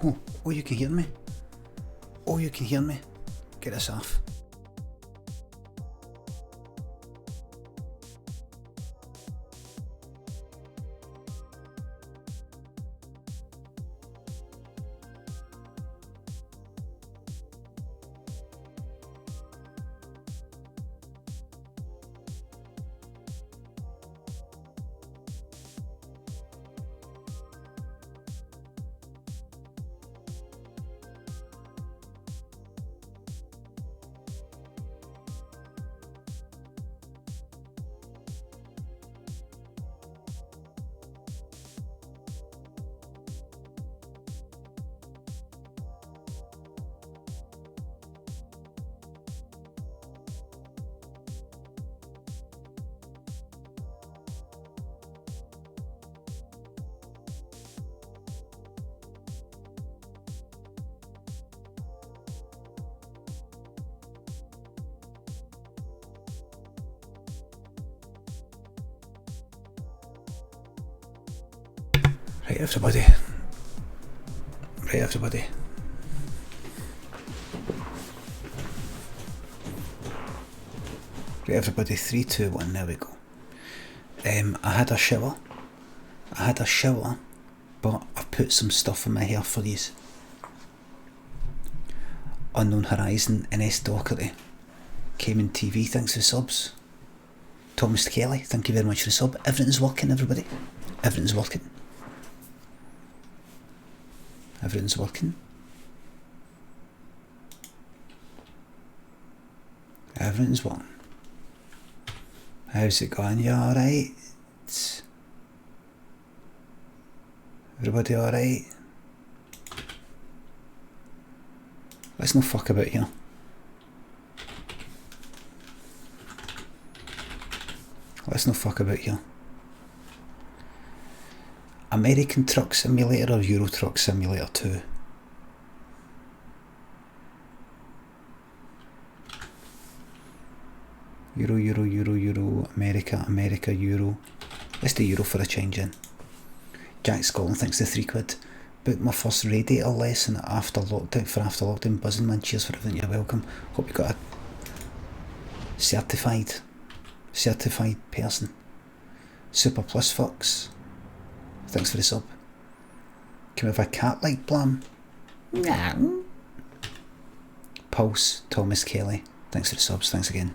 Oh, you can hear me? Oh, you can hear me? Get this off. Right, everybody. Right, everybody. Right, everybody. 3, 2, 1. There we go. I had a shower, but I've put some stuff in my hair for these. Unknown Horizon and S Doherty. Cayman TV, thanks for the subs. Thomas Kelly, thank you very much for the sub. Everything's working, everybody. Everything's working. Everything's working. Everything's working. How's it going? You alright? Everybody alright? Let's no fuck about here. Let's no fuck about here. American Truck Simulator or Euro Truck Simulator 2? Euro, America, Euro. Let's do Euro for a change in. Jack Scotland thinks the £3. Booked my first radiator lesson after lockdown, buzzing man, cheers for everything, you're welcome. Hope you got a certified person. Super Plus Fox, thanks for the sub. Can we have a cat like Blam? No. Pulse, Thomas Kelly, thanks for the subs, thanks again.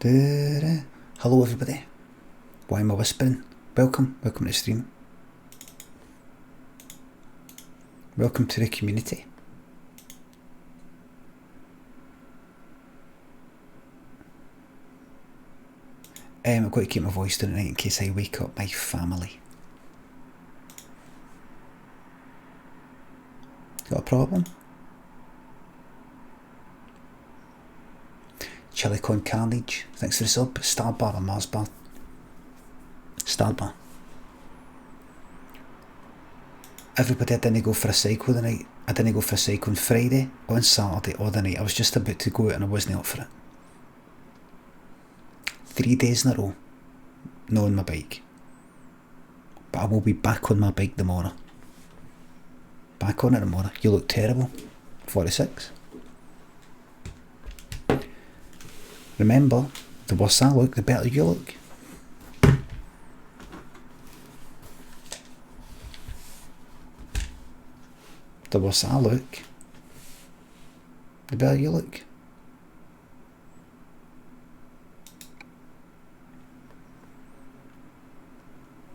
Hello everybody. Why am I whispering? Welcome to the stream. Welcome to the community. I've got to keep my voice down tonight in case I wake up my family. Got a problem? Chilicon Carnage, thanks for the sub. Starbar or Marsbar? Starbar. Everybody, I didn't go for a cycle tonight. I didn't go for a cycle on Friday, on Saturday or the night. I was just about to go out and I wasn't up for it. 3 days in a row, not on my bike. But I will be back on my bike tomorrow. Back on it tomorrow. You look terrible. 46. Remember, the worse I look, the better you look. The worse I look, the better you look.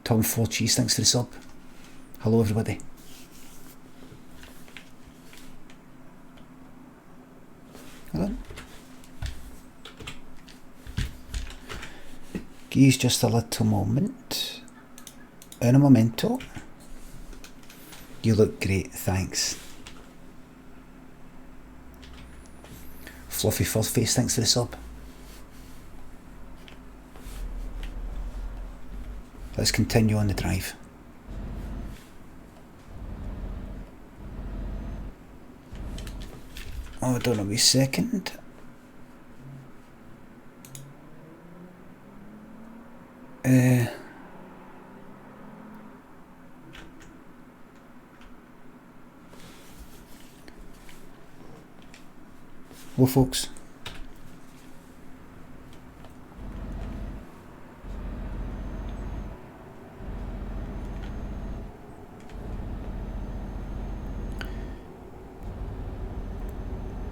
Tom 4 Cheese, thanks for the sub. Hello everybody. Hello. Give just a little moment. Un momento. You look great, thanks. Fluffy Fur Face, thanks for the sub. Let's continue on the drive. Hold on a wee second. Well, folks,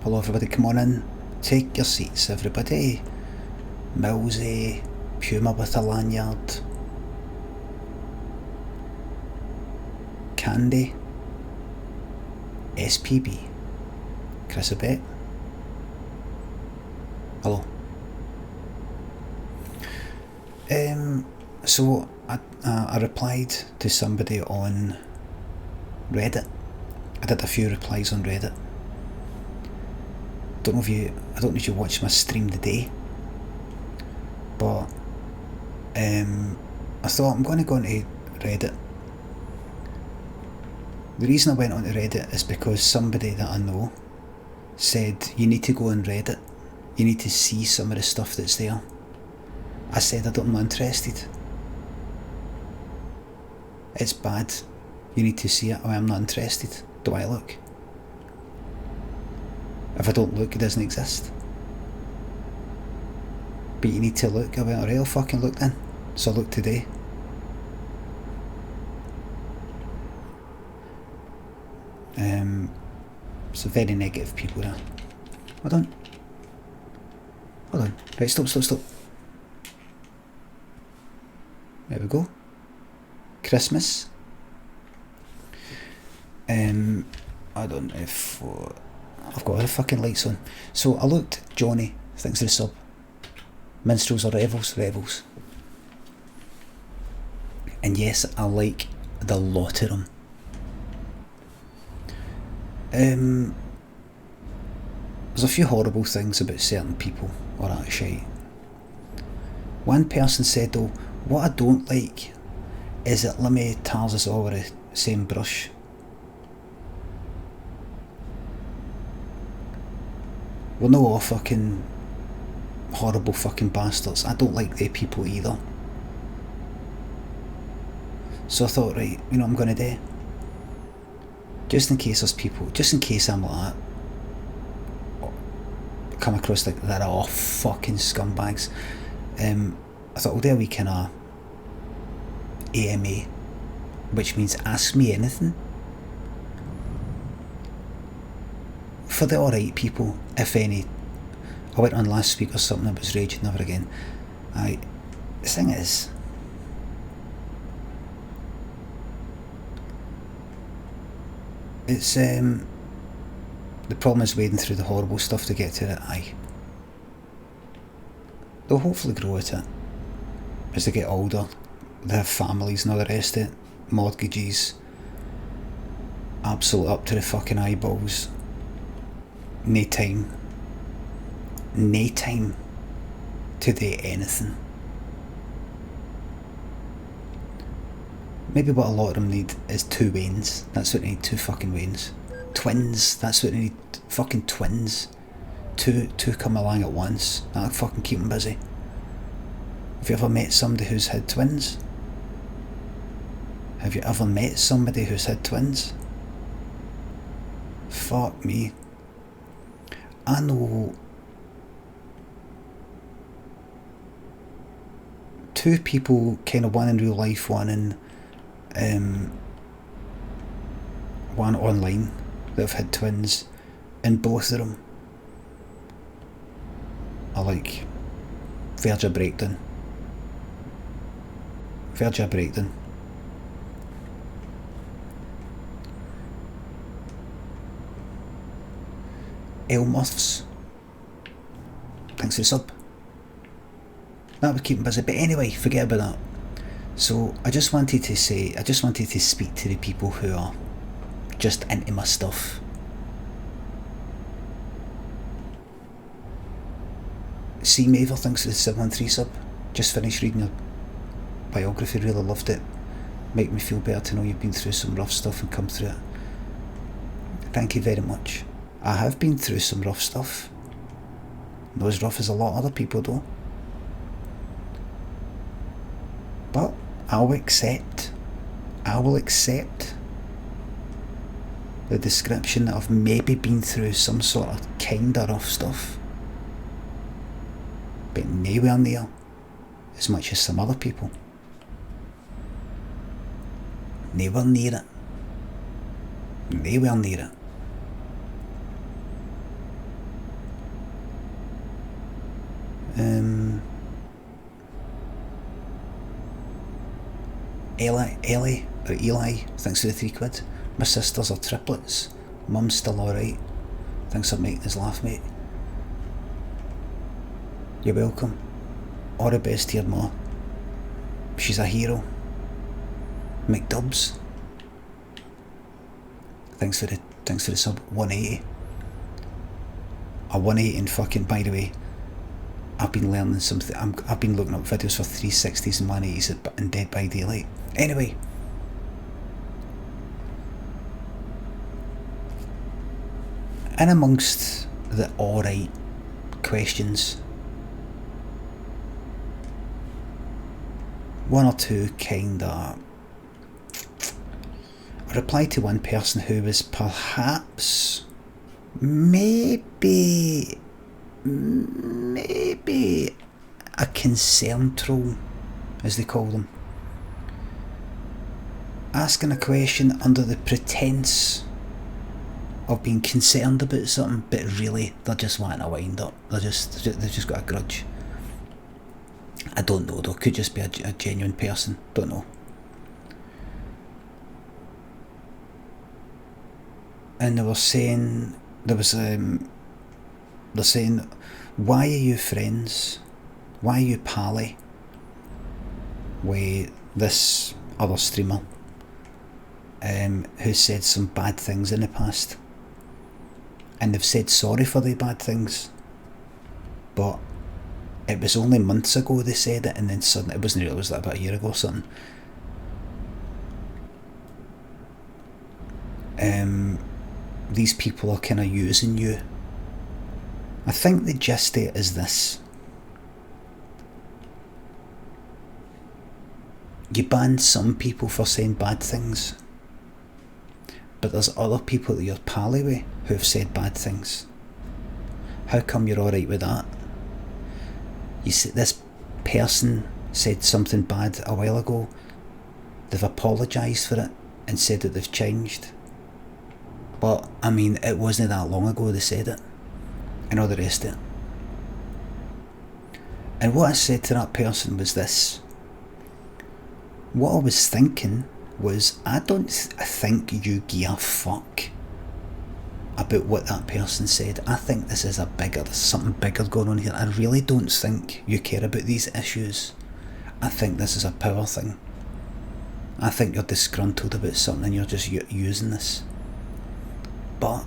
hello everybody, come on in, take your seats everybody. Millsy, Puma with a lanyard, Candy, SPB, Chris a bit. Hello. So I replied to somebody on Reddit. I did a few replies on Reddit. I don't know if you watched my stream today, but I thought I'm going to go into Reddit. The reason I went onto Reddit is because somebody that I know said you need to go on Reddit, you need to see some of the stuff that's there. I said I'm not interested. It's bad. You need to see it. I'm not interested. Do I look? If I don't look, it doesn't exist. But you need to look. I went, alright, I'll fucking look then. So I looked today. So very negative people there. Hold on. Right, stop. There we go. Christmas. I don't know if I've got the fucking lights on. So I looked. Johnny, thanks for the sub. Minstrels or revels. And yes, I like the lot of them. There's a few horrible things about certain people or that shite. One person said though, what I don't like is that Limmy tars us all with the same brush. We're not all fucking horrible fucking bastards. I don't like they people either. So I thought, right, you know what I'm going to do? Just in case there's people, just in case I'm like that, come across like that are all fucking scumbags. I thought, we'll do a wee kind of AMA, which means ask me anything. For the alright people, if any. I went on last week or something, I was raging never again. The thing is, it's the problem is wading through the horrible stuff to get to it. They'll hopefully grow at it as they get older. They have families and all the rest of it, mortgages, absolute up to the fucking eyeballs. No time to do anything. Maybe what a lot of them need is 2 Waynes. That's what they need, 2 fucking Waynes. Twins, that's what they need, fucking twins. Two come along at once. That'll fucking keep them busy. Have you ever met somebody who's had twins? Have you ever met somebody who's had twins? Fuck me. I know 2 people, kind of one in real life, one in one online, that have had twins, and both of them are like verge of breakdown. Elmuffs, thanks for the sub. That would keep them busy, but anyway, forget about that. So I just wanted to speak to the people who are just into my stuff. C Maver, thanks for the 713 sub. Just finished reading your biography, really loved it. Make me feel better to know you've been through some rough stuff and come through it. Thank you very much. I have been through some rough stuff. Not as rough as a lot of other people though. But I will accept that the description that I've maybe been through some sort of kinda rough stuff, but nowhere near as much as some other people. Nowhere near it. Nowhere near it. Eli, thanks for the £3. My sisters are triplets. Mum's still alright. Thanks for making us laugh, mate. You're welcome. All the best to your ma. She's a hero. McDubs. Thanks for the sub. 180. A 180 and fucking, by the way, I've been learning something. I've been looking up videos for 360s and 180s and Dead by Daylight. Anyway, in amongst the alright questions, one or two kinda. I replied to one person who was perhaps maybe a concern troll, as they call them, asking a question under the pretense of being concerned about something, but really they're just wanting a wind up. They've just got a grudge. I don't know though, could just be a genuine person, don't know. And they were saying, they're saying, why are you friends? Why are you pally with this other streamer who said some bad things in the past? And they've said sorry for the bad things, but it was only months ago they said it, and then suddenly, it wasn't really, it was like about a year ago or something. These people are kind of using you. I think the gist of it is this. You ban some people for saying bad things, but there's other people that you're pally with who have said bad things. How come you're alright with that? You see, this person said something bad a while ago. They've apologised for it and said that they've changed. But, I mean, it wasn't that long ago they said it. And all the rest of it. And what I said to that person was this. What I was thinking was, I don't think you give a fuck about what that person said. I think this is there's something bigger going on here. I really don't think you care about these issues. I think this is a power thing. I think you're disgruntled about something and you're just using this. But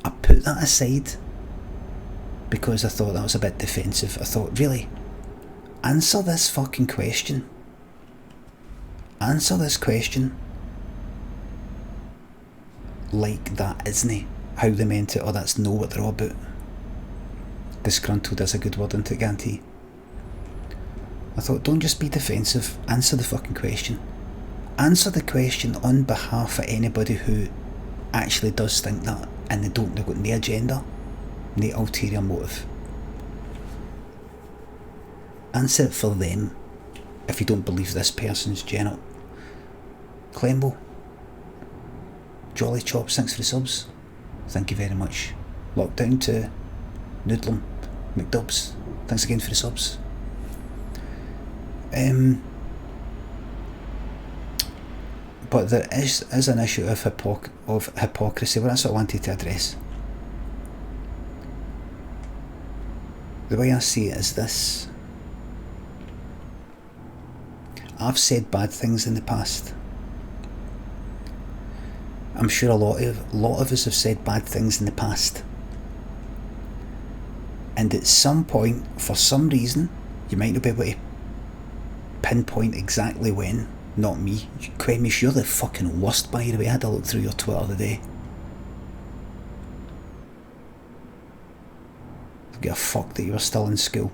I put that aside because I thought that was a bit defensive. I thought, really, answer this fucking question. Answer this question like that isn't how they meant it, or that's not what they're all about. Disgruntled is a good word, isn't it, Ganty? I thought, don't just be defensive, answer the fucking question. Answer the question on behalf of anybody who actually does think that, and they've got no agenda, no ulterior motive. Answer it for them if you don't believe this person's genuine. Clembo, Jolly Chops, thanks for the subs. Thank you very much. Lockdown to Noodlum, McDubs, thanks again for the subs. But there is an issue of hypocrisy. Well, that's what I wanted to address. The way I see it is this. I've said bad things in the past. I'm sure a lot of us have said bad things in the past. And at some point, for some reason, you might not be able to pinpoint exactly when. Not me. Quemish, you're the fucking worst, by the way. I had a look through your Twitter today. Get a fuck that you were still in school.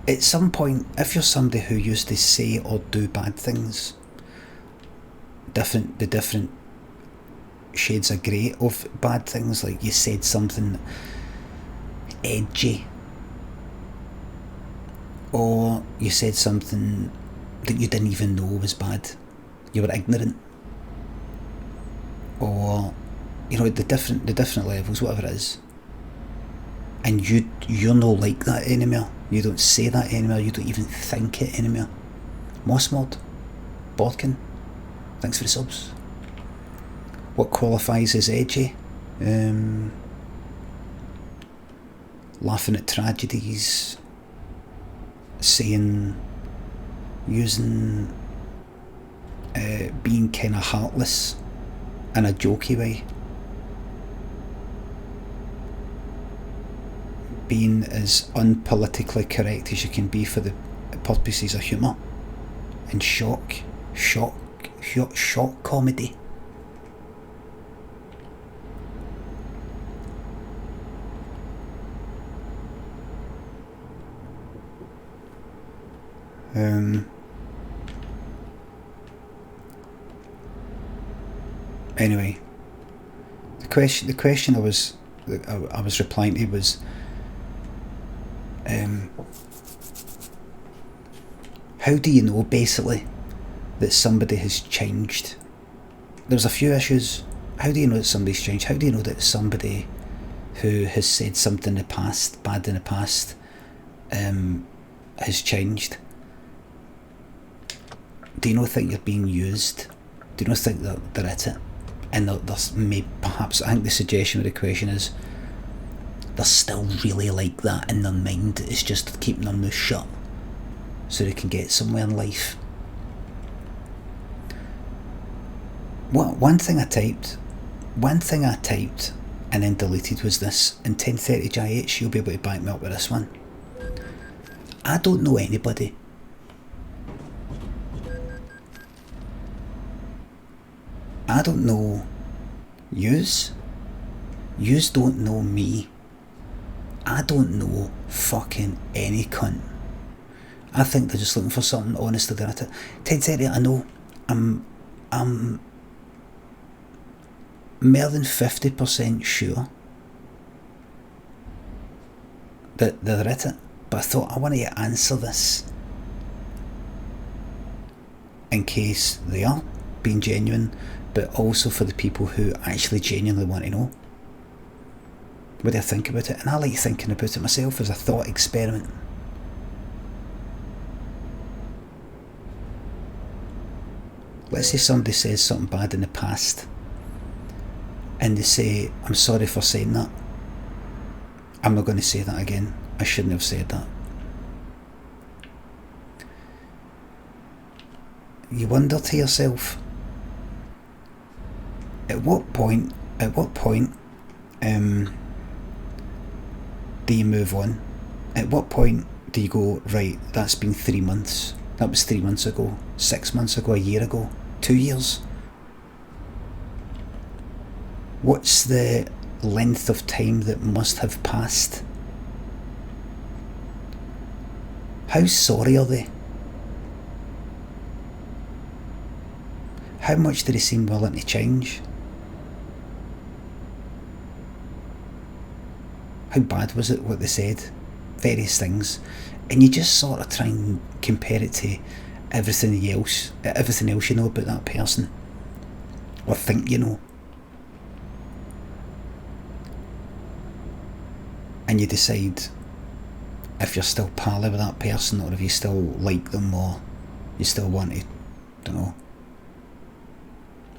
at some point, if you're somebody who used to say or do bad things, the different shades of grey of bad things, like you said something edgy, or you said something that you didn't even know was bad, you were ignorant, or the different levels, whatever it is, and you're no like that anymore. You don't say that anymore. You don't even think it anymore. Mossmord, Bodkin, thanks for the subs. What qualifies as edgy? Laughing at tragedies, using, being kind of heartless in a jokey way, being as unpolitically correct as you can be for the purposes of humour, and shock comedy. Anyway, the question I was replying to was, how do you know, basically, that somebody has changed? There's a few issues. How do you know that somebody's changed? How do you know that somebody who has said something in the past, bad in the past, has changed? Do you not think you're being used? Do you not think that they're at it? And there's perhaps, I think the suggestion with the question is, they're still really like that in their mind. It's just keeping their mouth shut so they can get somewhere in life. One thing I typed and then deleted was this. In 1030 GH, you'll be able to back me up with this one. I don't know anybody I don't know yous. Yous don't know me. I don't know fucking any cunt. I think they're just looking for something honest to do it. 1030, I know. I'm more than 50% sure that they're at it. But I thought I want to answer this in case they are being genuine, but also for the people who actually genuinely want to know what they think about it. And I like thinking about it myself as a thought experiment. Let's say somebody says something bad in the past and they say, I'm sorry for saying that. I'm not going to say that again. I shouldn't have said that. You wonder to yourself, at what point do you move on? At what point do you go, right, that's been 3 months, that was 3 months ago, 6 months ago, a year ago, 2 years? What's the length of time that must have passed? How sorry are they? How much do they seem willing to change? How bad was it what they said? Various things. And you just sort of try and compare it to everything else you know about that person, or think you know. And you decide if you're still pally with that person, or if you still like them, or you still want to, don't know,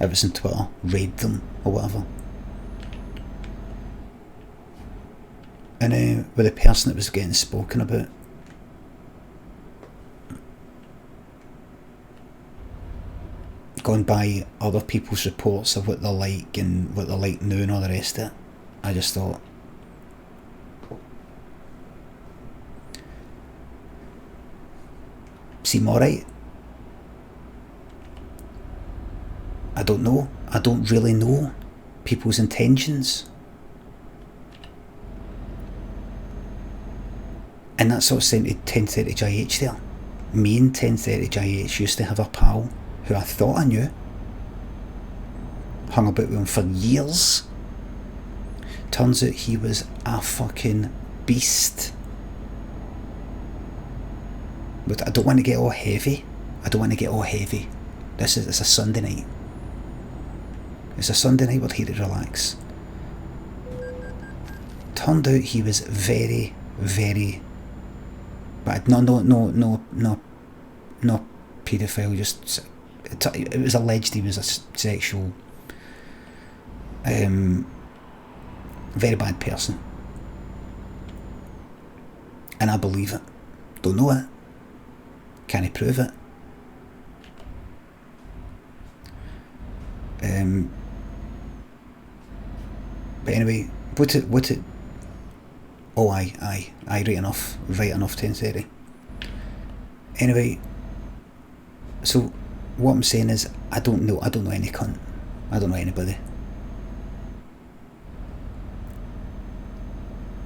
if it's on Twitter, raid them or whatever. And with the person that was getting spoken about, going by other people's reports of what they're like and what they're like now and all the rest of it, I just thought, seem alright? I don't know. I don't really know people's intentions. And that sort of sent to 1030 GH there. Me and 1030 GH used to have a pal who I thought I knew. Hung about with him for years. Turns out he was a fucking beast. But I don't want to get all heavy. It's a Sunday night. It's a Sunday night, we're here to relax. Turned out he was very, very bad. No paedophile, just it was alleged he was a sexual very bad person. And I believe it. Don't know it. Can't prove it. But anyway, what it oh aye, right enough 10:30. Anyway, so what I'm saying is I don't know any cunt. I don't know anybody.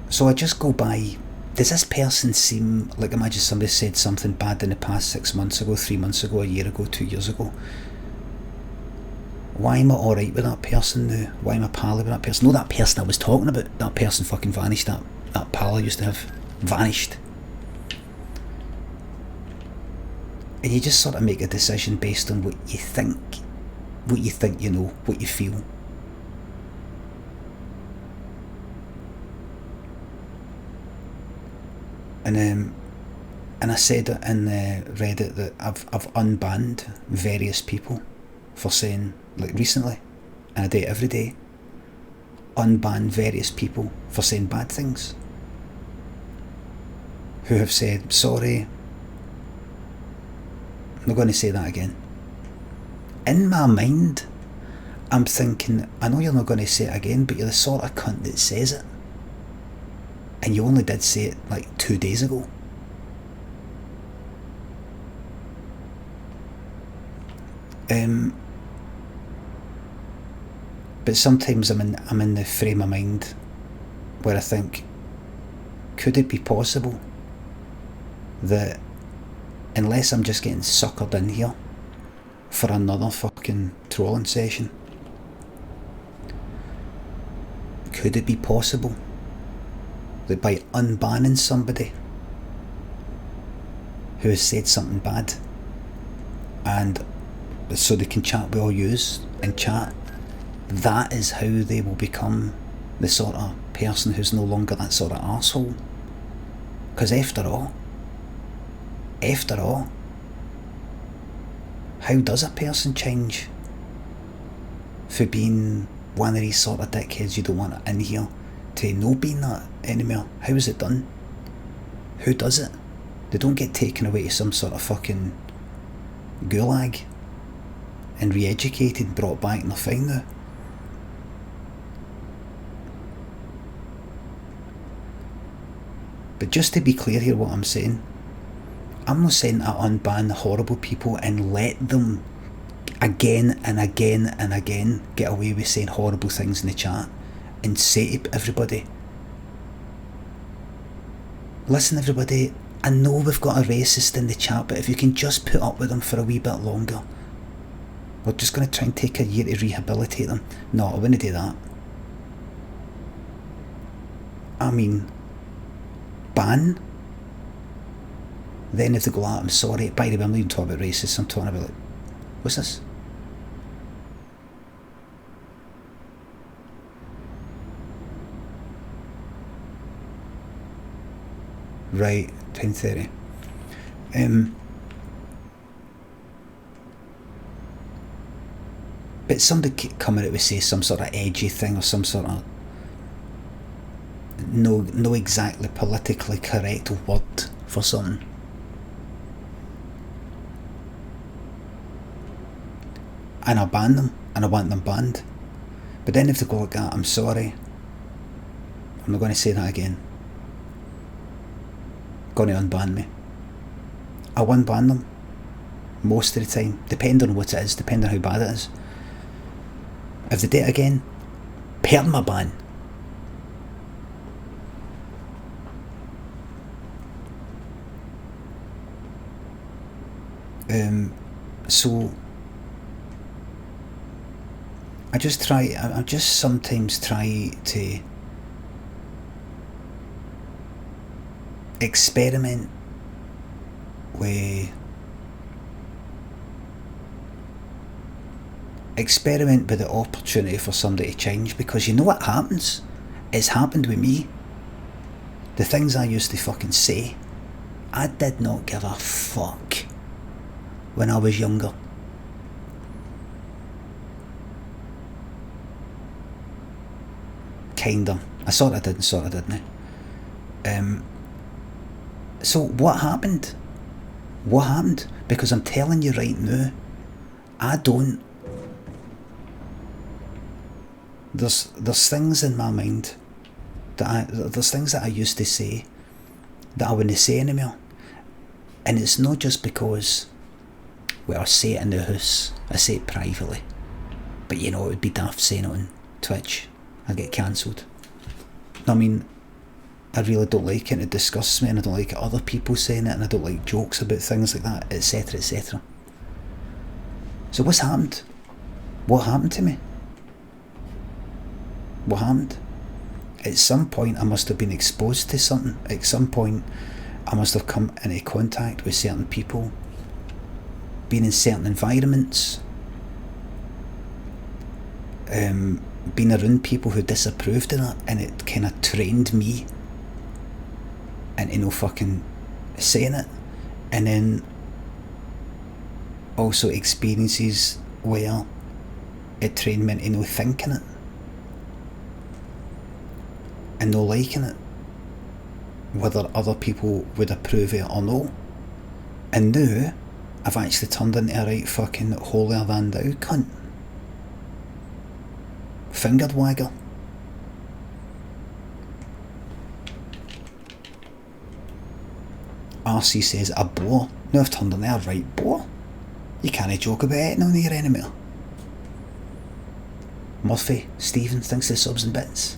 So I just go by, does this person seem like, imagine somebody said something bad in the past 6 months ago, 3 months ago, a year ago, 2 years ago. Why am I alright with that person now? Why am I pally with that person? No, that person I was talking about, that person fucking vanished. That pal I used to have vanished. And you just sort of make a decision based on what you think you know, what you feel. And I said it in Reddit that I've unbanned various people for saying, like recently, and I do it every day, unban various people for saying bad things, who have said, sorry, I'm not going to say that again. In my mind, I'm thinking, I know you're not going to say it again, but you're the sort of cunt that says it. And you only did say it like 2 days ago. But sometimes I'm in the frame of mind where I think, could it be possible that unless I'm just getting suckered in here for another fucking trolling session, could it be possible that by unbanning somebody who has said something bad, and so they can chat with all yous and chat, that is how they will become the sort of person who's no longer that sort of arsehole? Because after all, how does a person change for being one of these sort of dickheads you don't want in here to no being that anymore? How is it done? Who does it? They don't get taken away to some sort of fucking gulag and re-educated, brought back, and they're fine now. But just to be clear here what I'm saying, I'm not saying I unban the horrible people and let them again and again and again get away with saying horrible things in the chat and say to everybody, listen everybody, I know we've got a racist in the chat, but if you can just put up with them for a wee bit longer, we're just going to try and take a year to rehabilitate them. No, I wouldn't do that. I mean, ban. Then if they go, I'm sorry, by the way, I'm not even talking about racists, I'm talking about, like, what's this? Right, 10:30. But somebody coming out with, say, some sort of edgy thing or some sort of no exactly politically correct word for something. And I ban them, and I want them banned. But then if they go like that, I'm sorry, I'm not going to say that again. Going to unban me. I unban them most of the time, depending on what it is, depending on how bad it is. If they do it again, perma ban. So I just sometimes try to experiment with the opportunity for somebody to change, because you know what happens? It's happened with me. The things I used to fucking say, I did not give a fuck when I was younger. Kinda. I sort of did and sort of didn't. So what happened? What happened? Because I'm telling you right now, I don't. There's things in my mind there's things that I used to say that I wouldn't say anymore. And it's not just because, well, I say it in the house, I say it privately, but you know, it would be daft saying it on Twitch. I get cancelled. I mean, I really don't like it, and it disgusts me, and I don't like other people saying it, and I don't like jokes about things like that, etc, etc. So what's happened? What happened to me? What happened? At some point I must have been exposed to something. At some point I must have come into contact with certain people, been in certain environments, been around people who disapproved of that, and it kind of trained me into no fucking saying it. And then also experiences where it trained me into no thinking it and no liking it, whether other people would approve it or no. And now I've actually turned into a right fucking holier than thou cunt. Fingered wagger. RC says a bore. Now I've turned into a right bore. You can't joke about it on here anymore. Murphy Stephen thinks the subs and bits.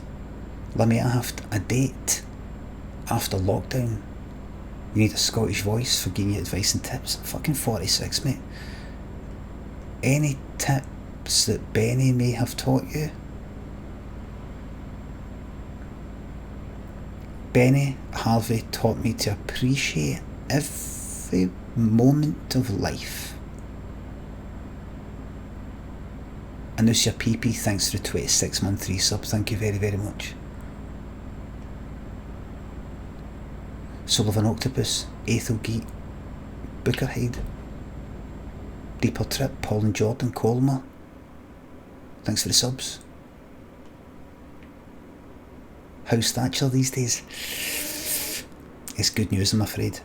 Limmy, I have a date after lockdown. You need a Scottish voice for giving you advice and tips. I'm fucking 46, mate. Any tips that Benny may have taught you? Benny Harvey taught me to appreciate every moment of life. And this your PP, thanks for the 26-month resub. Thank you very, very much. Soul of an Octopus, Aethel Geet, Bookerhide, Deeper Trip, Paul and Jordan, Colmer. Thanks for the subs. How's Thatcher these days? It's good news, I'm afraid.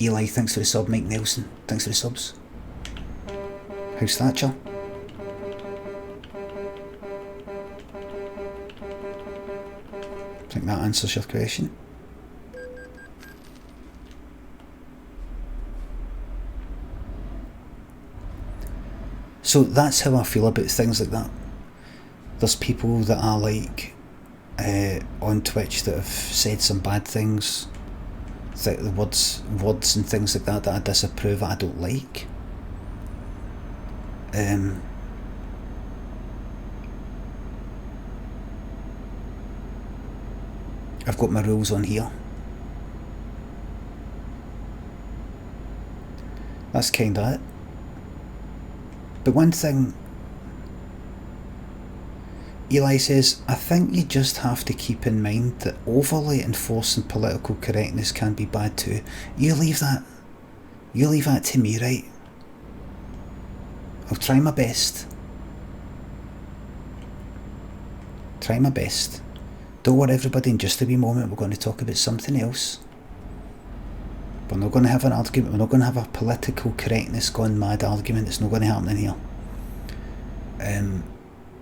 Eli, thanks for the sub. Mike Nelson, thanks for the subs. How's Thatcher? I think that answers your question. So that's how I feel about things like that. There's people that are like on Twitch that have said some bad things, the words and things like that I disapprove, that I don't like. I've got my rules on here. That's kinda it. But one thing, Eli says, I think you just have to keep in mind that overly enforcing political correctness can be bad too. You leave that to me, right? I'll try my best. Try my best. Don't worry everybody, in just a wee moment we're going to talk about something else. We're not going to have an argument, we're not going to have a political correctness gone mad argument, it's not going to happen in here.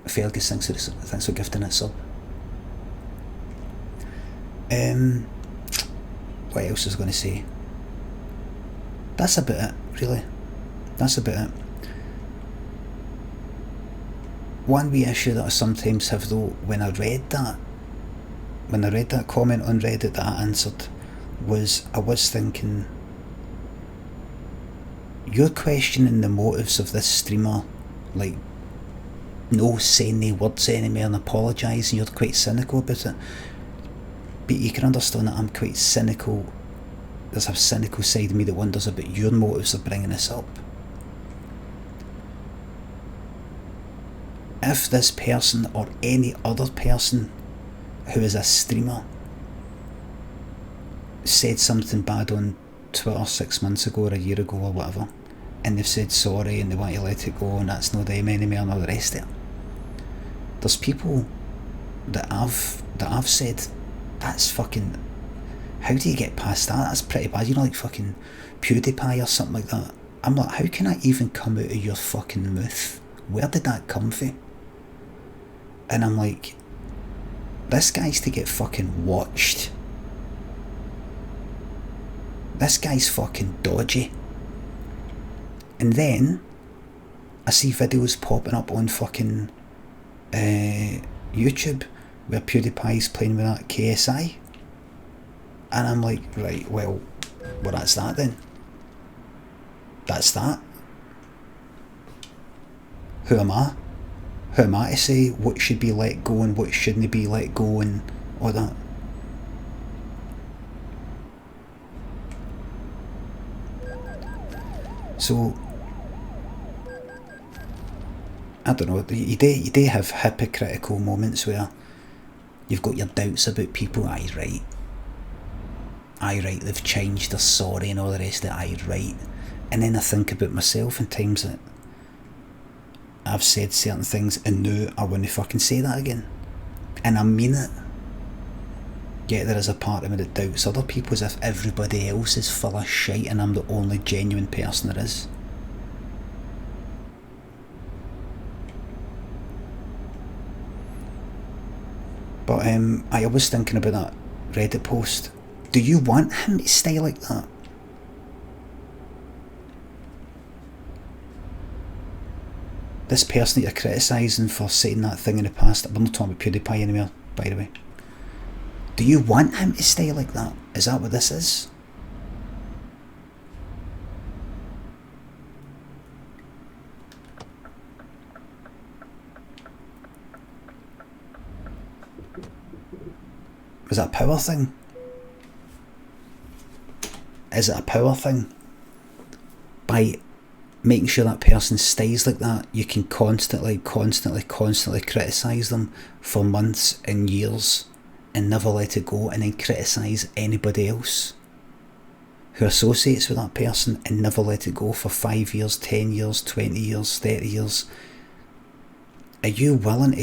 Fergus, thanks for gifting it sub. What else was I going to say? That's about it, really. That's about it. One wee issue that I sometimes have though, when I read that comment on Reddit that I answered, was I was thinking, you're questioning the motives of this streamer, like no saying any words anymore and apologising, you're quite cynical about it. But you can understand that I'm quite cynical. There's a cynical side of me that wonders about your motives of bringing this up. If this person or any other person who is a streamer said something bad on Twitter 6 months ago or a year ago or whatever, and they've said sorry and they want to let it go and that's not them anymore and all the rest of it, there's people that I've said, that's fucking, how do you get past that? That's pretty bad. You know, like fucking PewDiePie or something like that. I'm like, how can that even come out of your fucking mouth? Where did that come from? And I'm like, this guy's to get fucking watched. This guy's fucking dodgy. And then I see videos popping up on fucking YouTube where PewDiePie's playing with that KSI. And I'm like, right, well, that's that then. That's that. Who am I? Who am I to say what should be let go and what shouldn't be let go and all that? So, I don't know, you do have hypocritical moments where you've got your doubts about people. Aye, right, they've changed, they're sorry and all the rest of it. Aye, right. And then I think about myself in times that I've said certain things and now I wouldn't fucking say that again. And I mean it. Yet there is a part of me that doubts other people as if everybody else is full of shite and I'm the only genuine person there is. But I was thinking about that Reddit post. Do you want him to stay like that? This person that you're criticising for saying that thing in the past, we're not talking about PewDiePie anymore, by the way. Do you want him to stay like that? Is that what this is? Is it a power thing? Is it a power thing? By making sure that person stays like that, you can constantly criticise them for months and years and never let it go, and then criticise anybody else who associates with that person and never let it go for 5 years, 10 years, 20 years, 30 years. Are you willing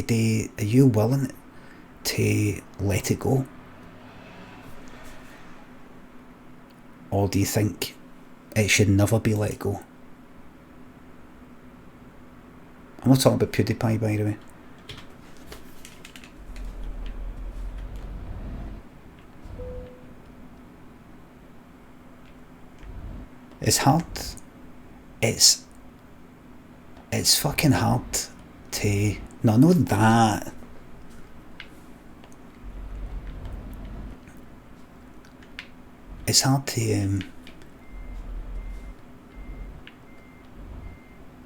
to let it go? Or do you think it should never be let go? I'm not talking about PewDiePie, by the way. It's hard. It's fucking hard to... No, not that. It's hard to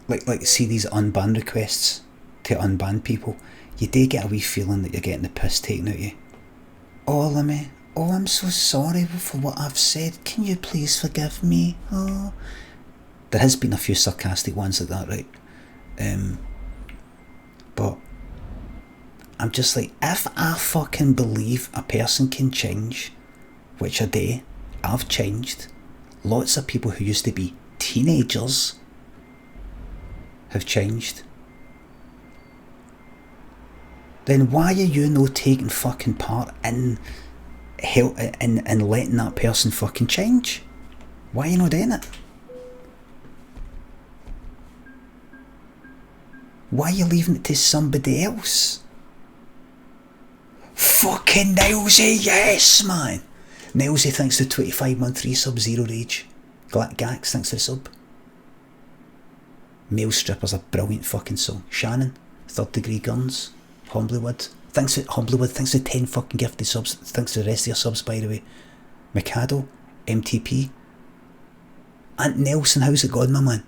like see these unban requests to unban people. You do get a wee feeling that you're getting the piss taken out of you. Oh, Limmy, oh, I'm so sorry for what I've said. Can you please forgive me? Oh, there has been a few sarcastic ones like that, right? But I'm just like, if I fucking believe a person can change, which I do, I've changed. Lots of people who used to be teenagers have changed. Then why are you not taking fucking part in letting that person fucking change? Why are you not doing it? Why are you leaving it to somebody else? Fucking Nilesy, yes man! Nilesy, thanks to 25-month resub, Zero Rage. Gax, thanks for the sub. Male Stripper's a brilliant fucking song. Shannon, Third Degree Guns, Humblywood. Thanks for 10 fucking gifted subs. Thanks for the rest of your subs, by the way. Mikado, MTP. Aunt Nelson, how's it going, my man?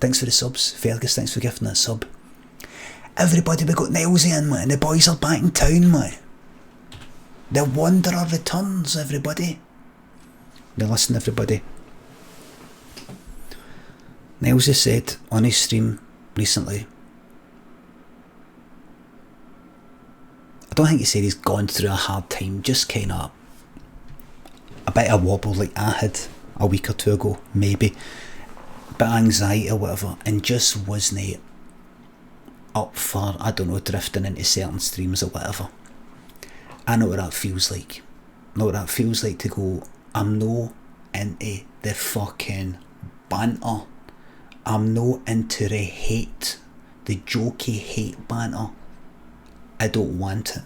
Thanks for the subs. Fergus, thanks for gifting that sub. Everybody, we got Nelsy in, man. The boys are back in town, man. The Wanderer returns, everybody. Now listen, everybody. Nelsy said on his stream recently, I don't think he said he's gone through a hard time, just kind of a bit of wobble like I had a week or two ago, maybe. Bit of anxiety or whatever, and just wasn't up for, I don't know, drifting into certain streams or whatever. I know what that feels like. I know what that feels like to go, I'm no into the fucking banter. I'm no into the hate, the jokey hate banter. I don't want it.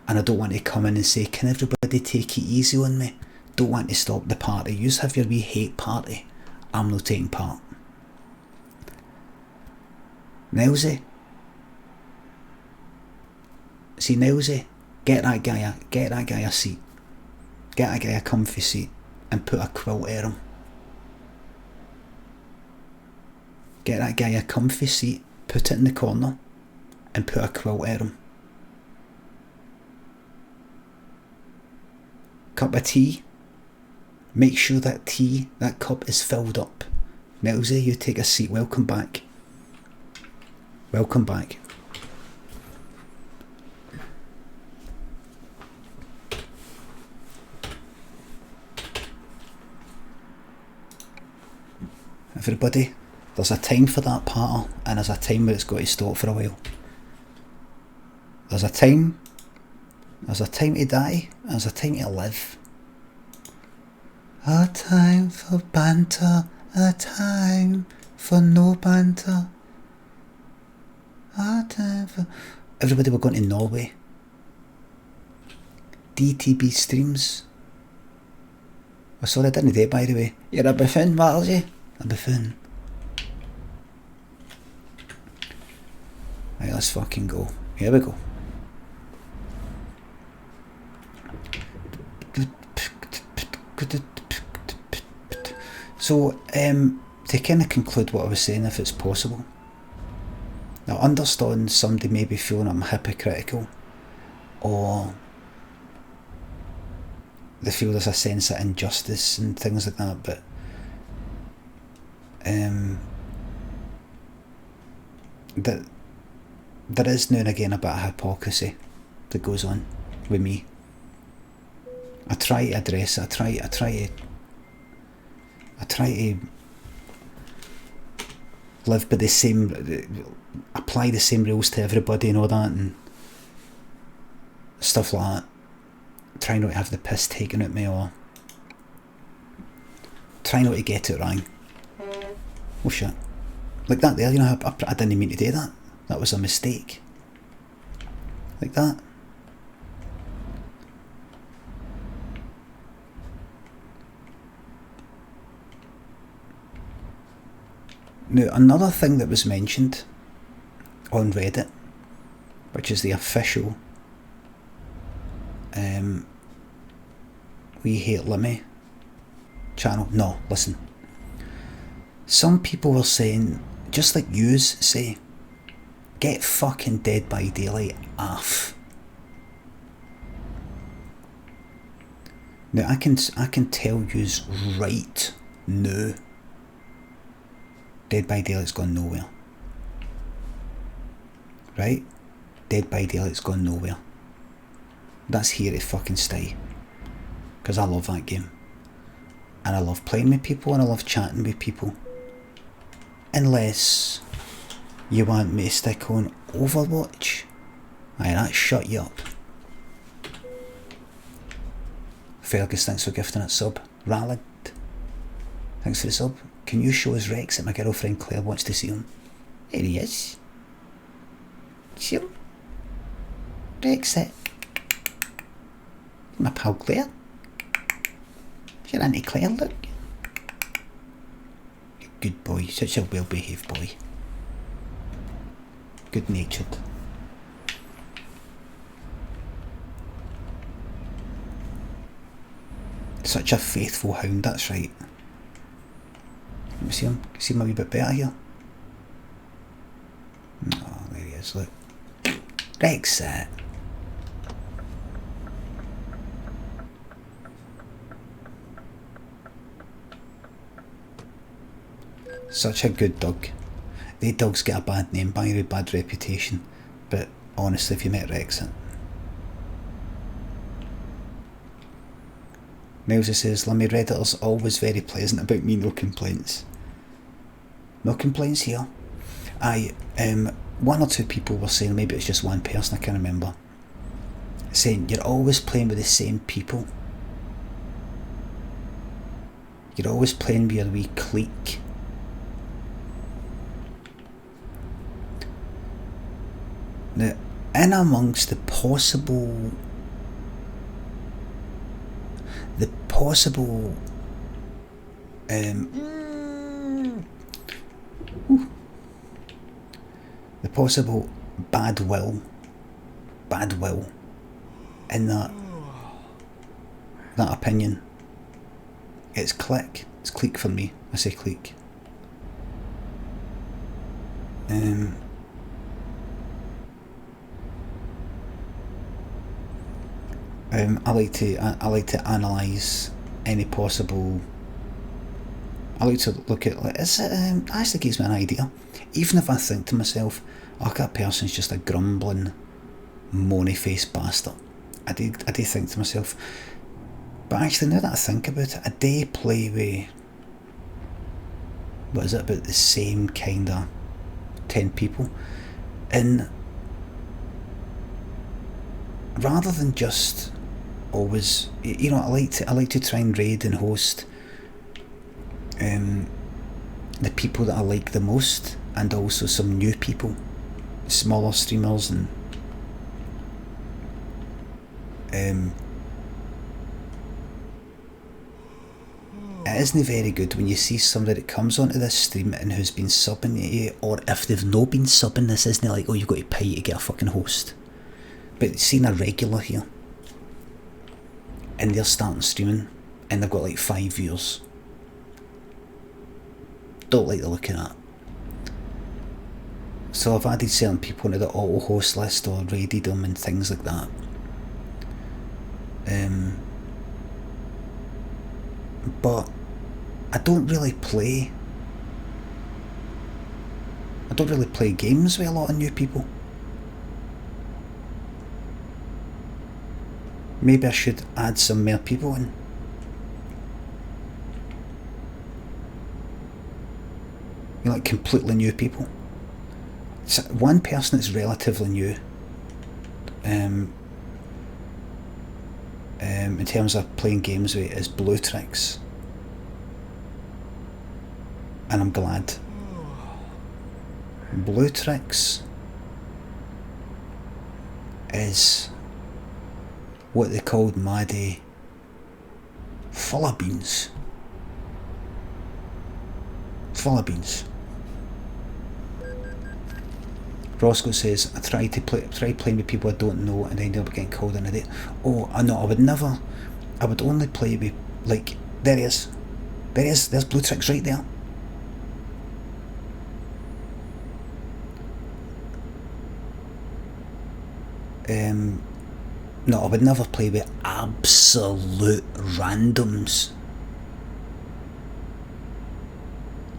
And I don't want to come in and say, can everybody take it easy on me? Don't want to stop the party. You have your wee hate party. I'm not taking part. Nelsy. See, Nelsy, get that guy a seat. Get that guy a comfy seat and put a quilt at him. Get that guy a comfy seat, put it in the corner and put a quilt at him. Cup of tea. Make sure that that cup is filled up. Nelsy, you take a seat. Welcome back. Welcome back. Everybody, there's a time for that party and there's a time where it's got to stop for a while. There's a time to die, and there's a time to live. A time for banter, a time for no banter. A time for... Everybody, we're going to Norway. DTB streams. Oh, sorry, I didn't do it, by the way. You're a buffoon, what are you? A buffoon. Right, let's fucking go. Here we go. So, to kind of conclude what I was saying, if it's possible. Now, I understand somebody may be feeling I'm hypocritical, or they feel there's a sense of injustice and things like that, but that there is now and again a bit of hypocrisy that goes on with me. I try to address it, I try to live by the same, apply the same rules to everybody and all that and stuff like that. Try not to have the piss taken at me, or try not to get it wrong. Oh shit. Like that there, you know, I didn't mean to do that. That was a mistake. Like that. Now, another thing that was mentioned on Reddit, which is the official We Hate Limmy channel. No, listen. Some people were saying, just like yous say, get fucking Dead by Daylight off. Now I can tell yous right now, Dead by Daylight's gone nowhere. Right? Dead by Daylight's gone nowhere. That's here to fucking stay. Because I love that game. And I love playing with people and I love chatting with people. Unless you want me to stick on Overwatch. Aye, that shut you up. Fergus, thanks for gifting it sub. Rallied, thanks for the sub. Can you show us Rex that my girlfriend Claire wants to see him? There he is. See him? Rex it. My pal Claire. You're into Claire, look. Good boy, such a well behaved boy. Good natured. Such a faithful hound, that's right. Let me see him. See him a wee bit better here. Oh, there he is, look. Brexit. Such a good dog. They dogs get a bad name, by a bad reputation, but honestly, if you met Rexit. Milesy says, Limmy, Redditors always very pleasant about me, no complaints. No complaints here. One or two people were saying, maybe it's just one person, I can't remember, saying you're always playing with the same people. You're always playing with your wee clique. Now, in amongst the possible bad will in that opinion, it's clique for me. I say clique. I like to analyse any possible. I like to look at, like, actually gives me an idea. Even if I think to myself, oh, that person's just a grumbling, moany faced bastard, I do think to myself, but actually now that I think about it, I do play with, what is it, about the same kind of 10 people, and rather than just always, you know, I like to try and raid and host the people that I like the most, and also some new people, smaller streamers, and it isn't very good when you see somebody that comes onto this stream and who's been subbing at you, or if they've not been subbing, this isn't like, oh, you've got to pay to get a fucking host. But seeing a regular here, and they're starting streaming, and they've got like 5 viewers, don't like the look of that. So I've added certain people into the auto host list, or raided them and things like that. But I don't really play games with a lot of new people. Maybe I should add some more people in. You know, like completely new people. So one person that's relatively new, in terms of playing games with, is Blue Tricks, and I'm glad. Blue Tricks is what they called Maddie full of beans. Full of beans. Roscoe says, I try playing with people I don't know and end up getting called an idiot. Oh, I know, I would only play with, like, there he is. There's Blue Tricks right there. No, I would never play with absolute randoms.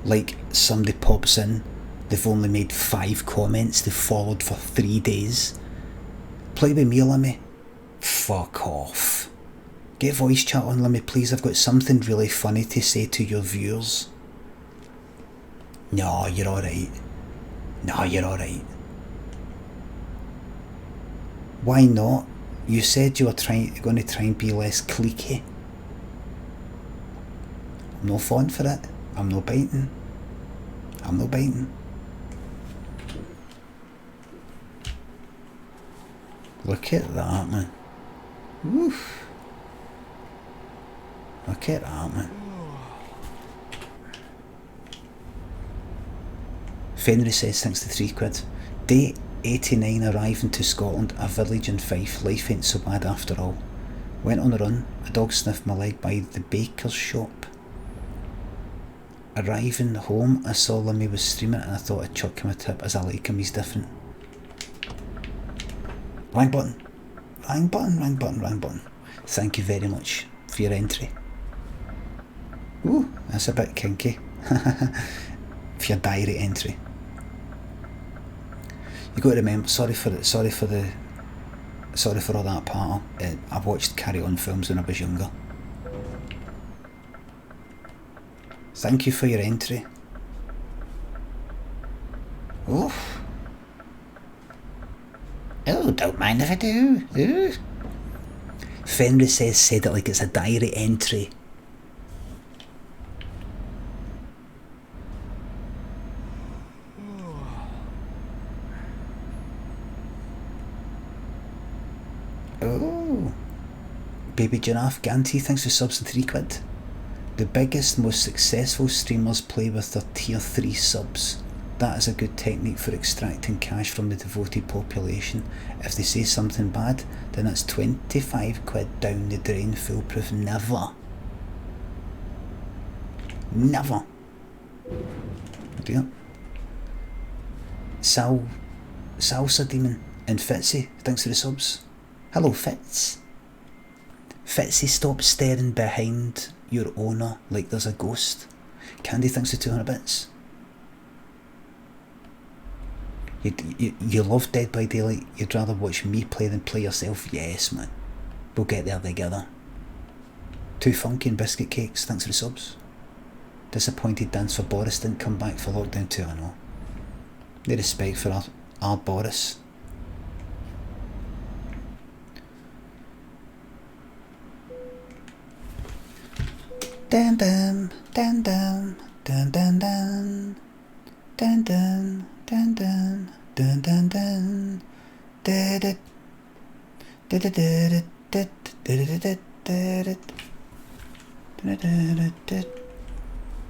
Like, somebody pops in, they've only made 5 comments, they've followed for 3 days. Play with me, Limmy? Fuck off. Get voice chat on, Limmy, please. I've got something really funny to say to your viewers. No, you're alright. No, you're alright. Why not? You said you were going to try and be less cliquey. I'm not falling for it. I'm not biting. Look at that, man. Oof. Look at that, man. Fenry says, thanks to £3. Day 89 arriving to Scotland, a village in Fife. Life ain't so bad after all. Went on a run. A dog sniffed my leg by the baker's shop. Arriving home, I saw Limmy was streaming and I thought I'd chuck him a tip as I like him, he's different. Wrong button. Wrong button, wrong button, wrong button. Thank you very much for your entry. Ooh, that's a bit kinky. For your diary entry. You got to remember, sorry for all that part. I watched Carry On films when I was younger. Thank you for your entry. Oh, don't mind if I do. Ooh. Fenris said it like it's a diary entry. Oh, Baby Giraffe Ganty, thanks for subs and £3. The biggest, most successful streamers play with their tier 3 subs. That is a good technique for extracting cash from the devoted population. If they say something bad, then it's £25 down the drain, foolproof. Never. Never. Yeah. Salsa Demon and Fitzy, thanks for the subs. Hello Fitz. Fitzy, stop staring behind your owner like there's a ghost. Candy, thanks for 200 bits. You love Dead by Daylight. You'd rather watch me play than play yourself. Yes, man. We'll get there together. Too Funky and Biscuit Cakes, thanks for the subs. Disappointed Dance for Boris didn't come back for lockdown too, I know. No respect for our Boris. Dun dun dun dun dun dun dun dun dun dun dun dun dun dun dun.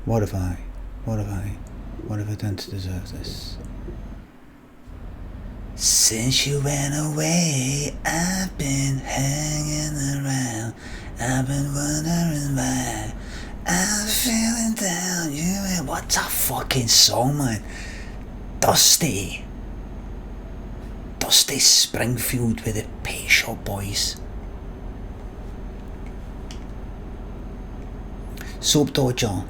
What have I done to deserve this? Since you went away, I've been hanging around. I've been wondering why I'm feeling down. What's a fucking song, man? Dusty Springfield with the Pet Shop Boys. Soap Dodger.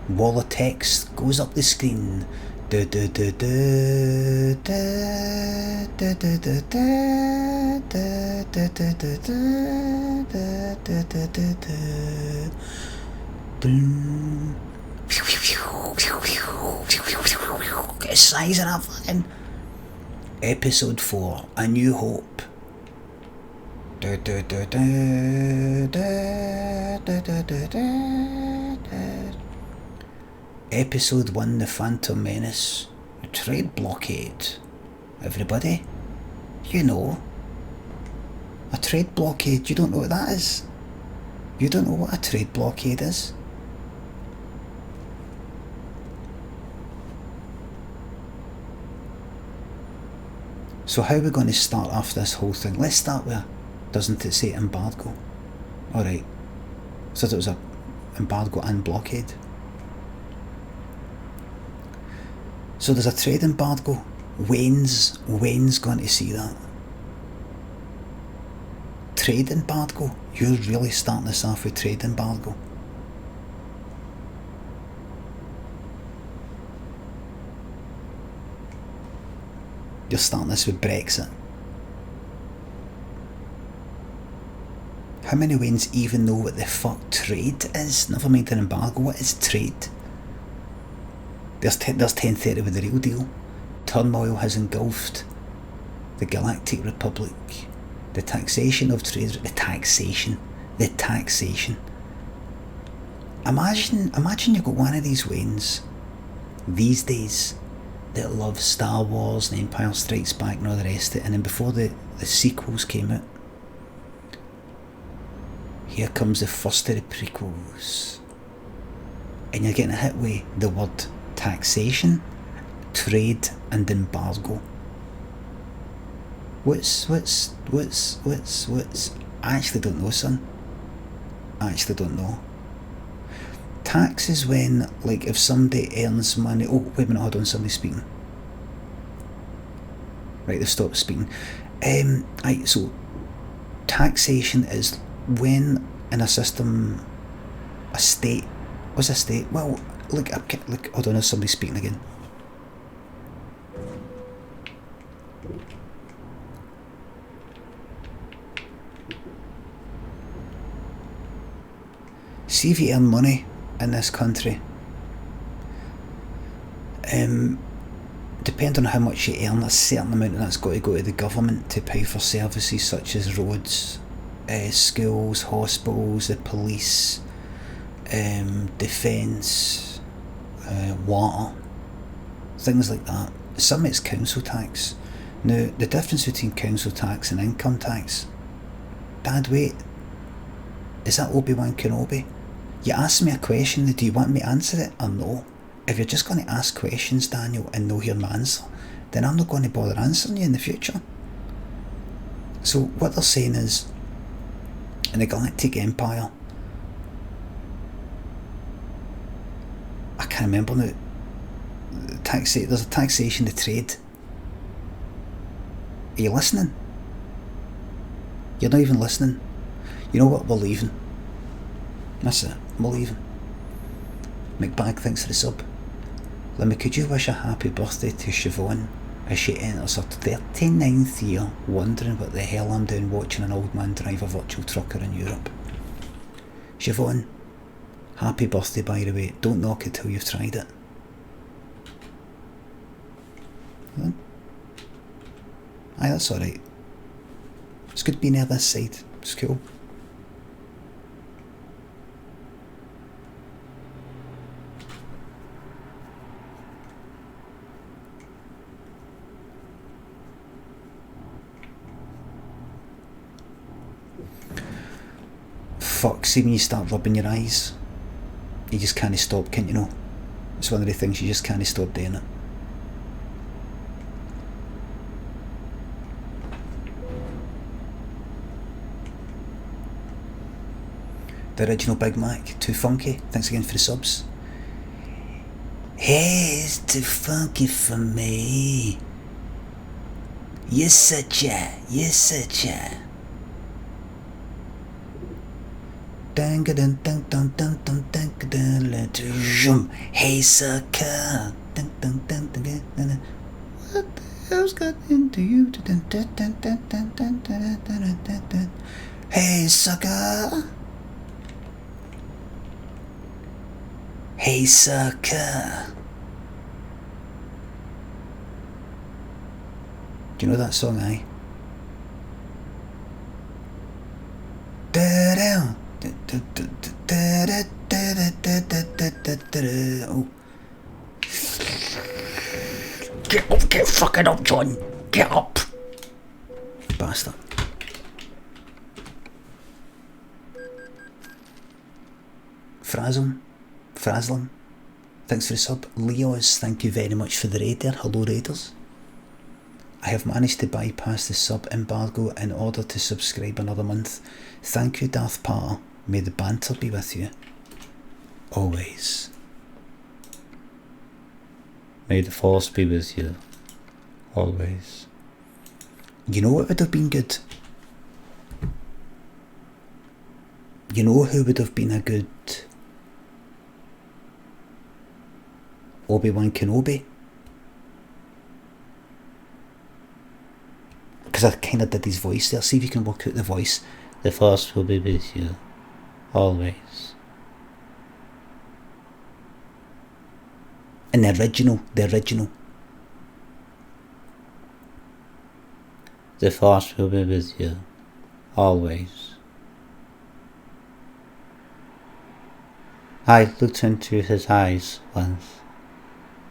Wall of text goes up the screen. It's sizing up fucking episode 4, A New Hope. Episode 1, The Phantom Menace. A trade blockade. Everybody, you know. A trade blockade, you don't know what that is? You don't know what a trade blockade is? So how are we going to start off this whole thing? Let's start with, doesn't it say embargo? Alright, so it was a embargo and blockade. So there's a trade embargo. Wayne's going to see that. Trade embargo? You're really starting this off with trade embargo. You're starting this with Brexit. How many Waynes even know what the fuck trade is? Never mind an embargo, what is trade? There's 1030 with the real deal. Turmoil has engulfed the Galactic Republic. The taxation of trade. The taxation. Imagine you've got one of these Waynes these days that loves Star Wars and Empire Strikes Back and all the rest of it, and then before the sequels came out, here comes the first of the prequels, and you're getting hit with the word taxation, trade and embargo. What's I actually don't know, son. I actually don't know. Tax is when, like, if somebody earns money... Oh, wait a minute, hold on, somebody's speaking. Right, they've stopped speaking. Right, so taxation is when in a system, a state... What's a state? Well, look, hold on, there's somebody speaking again. See if you earn money in this country, depending on how much you earn, a certain amount of that's got to go to the government to pay for services such as roads, schools, hospitals, the police, defence, water, things like that. Some it's council tax. Now, the difference between council tax and income tax... Dad, wait. Is that Obi-Wan Kenobi? You asked me a question, do you want me to answer it or no? If you're just going to ask questions, Daniel, and no hear my answer, then I'm not going to bother answering you in the future. So what they're saying is, in the Galactic Empire, I can't remember now, there's a taxation of trade. Are you listening? You're not even listening. You know what, we're leaving. That's it, we're leaving. McBag, thanks for the sub. Limmy, could you wish a happy birthday to Siobhan as she enters her 39th year, wondering what the hell I'm doing watching an old man drive a virtual trucker in Europe? Siobhan, happy birthday, by the way. Don't knock it till you've tried it. Aye, that's alright. It's good being there this side. It's cool. Fuck, see when you start rubbing your eyes, you just can't stop, can't you know? It's one of the things you just can't stop doing it. The original Big Mac, too funky. Thanks again for the subs. Hey, it's too funky for me. You're such a. Hey, sucker. What the hell's got into you? Hey, sucker. Hey, sucker. Do you know that song, aye? Oh. Get fucking up, John. Get up. Bastard. Fraslin, thanks for the sub. Leos, thank you very much for the raid there. Hello, raiders. I have managed to bypass the sub embargo in order to subscribe another month. Thank you, Darth Potter. May the banter be with you. Always. May the force be with you. Always. You know what would have been good? You know who would have been a good Obi-Wan Kenobi? Because I kind of did his voice there. See if you can work out the voice. The force will be with you. Always. And the original. The force will be with you. Always. I looked into his eyes once.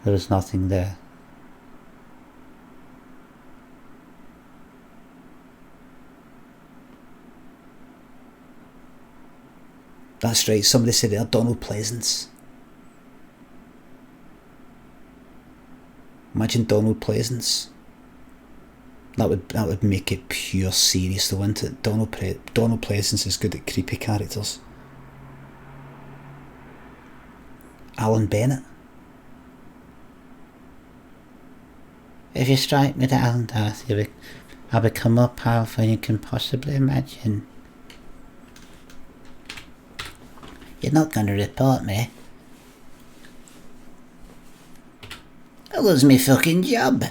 There was nothing there. That's right, somebody said there, Donald Pleasance. Imagine Donald Pleasance. That would make it pure serious though, wouldn't it? Donald Pleasance is good at creepy characters. Alan Bennett. If you strike me down, Darcy, I'll become more powerful than you can possibly imagine. You're not going to report me. I'll lose me fucking job.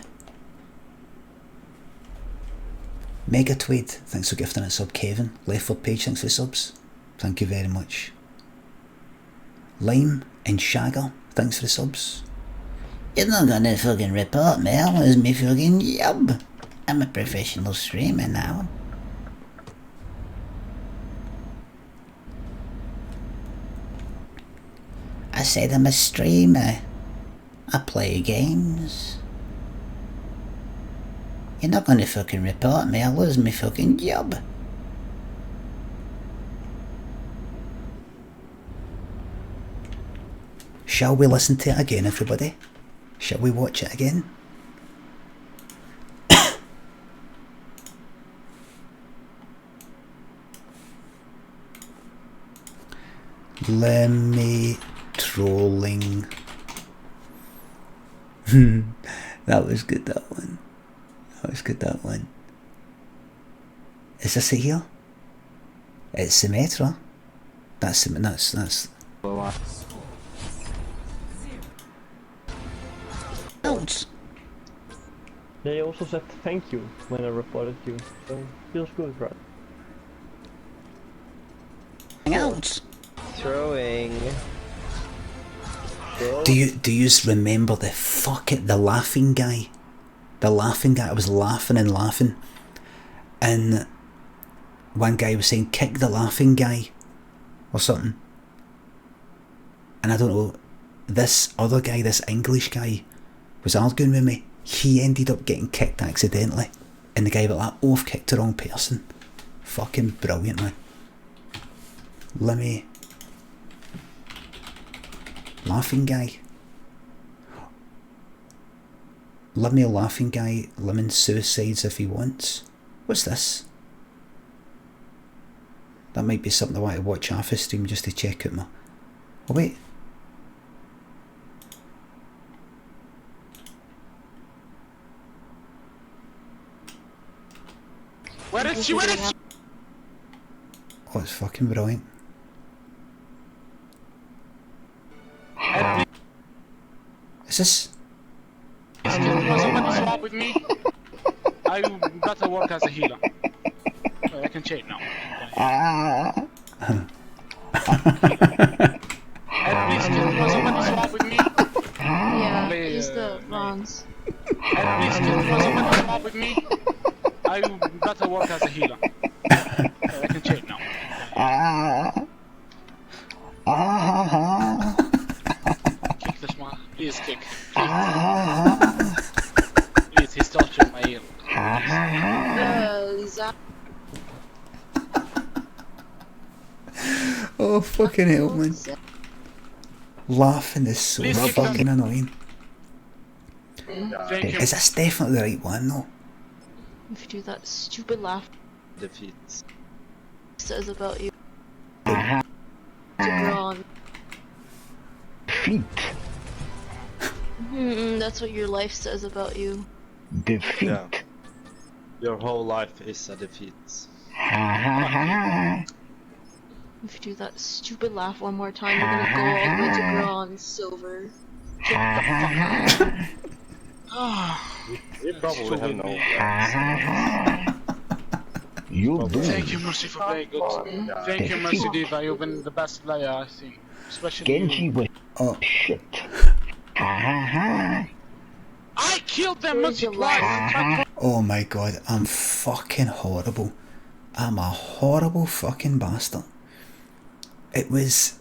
Mega Tweed, thanks for gifting a sub. Kevin, Leftfoot Page, thanks for the subs. Thank you very much. Lime and Shagger, thanks for the subs. You're not gonna fucking report me, I'll lose me fucking job. I'm a professional streamer now. I said I'm a streamer. I play games. You're not gonna fucking report me, I'll lose me fucking job. Shall we listen to it again, everybody? Shall we watch it again? Limmy trolling. That was good, that one. That was good, that one. Is this it here? It's Symmetra. That's. Ouch. They also said thank you when I reported you, so feels good, right? Ouch. Throwing. Do you remember the laughing guy? The laughing guy. I was laughing and laughing, and one guy was saying kick the laughing guy or something, and I don't know, this other guy, this English guy, was arguing with me. He ended up getting kicked accidentally, and the guy was like, oh, I've kicked the wrong person. Fucking brilliant, man. Limmy. Laughing guy. Limmy laughing guy. Lemon suicides if he wants. What's this? That might be something I want to watch half a stream just to check out my... Oh wait. Where is she? Where is she? Oh, it's fucking brilliant. Is this? Somebody swap with me. I better work as a healer. I can change now. Please, can somebody swap with me? Yeah, use the bronze. Please, can somebody swap with me? I better work as a healer. I can change now. Kick this man. Please kick. Please, he's touching my ear. Lisa. Oh fucking hell, man. Laughing is so Please fucking annoying. Thank you. Is this definitely the right one though? If you do that stupid laugh, Defeats. says about you. To Braun. Defeat. That's what your life says about you. Defeat. Yeah. Your whole life is a defeat. If you do that stupid laugh one more time, you're gonna go all the way to bronze, silver. You probably have no You do. Thank you, Mercy, for playing good. Thank you, Mercy Diva. You've been the best player, I think. Especially Genji you. was Oh. shit. I killed them multiplied. Oh my god, I'm fucking horrible. I'm a horrible fucking bastard. Was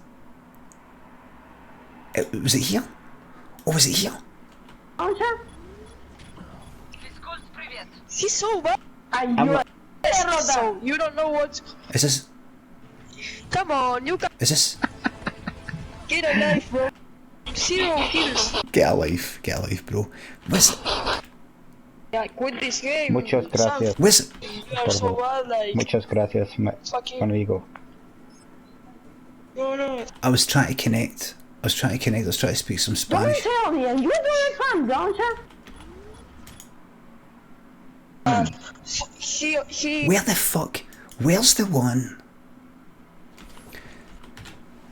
it here? Oh, was it here? He's so bad. And you are so you don't know what's. Is this? Come on, you got Is this? get a knife, bro. Zero kills. Get a life, bro. Yeah, quit this game. Muchas gracias. Where's... You are so bad, like. Muchas gracias, Fucking. amigo. No. I was trying to connect. I was trying to speak some Spanish. Tell me, you do it fun, don't you? She. Where the fuck? Where's the one?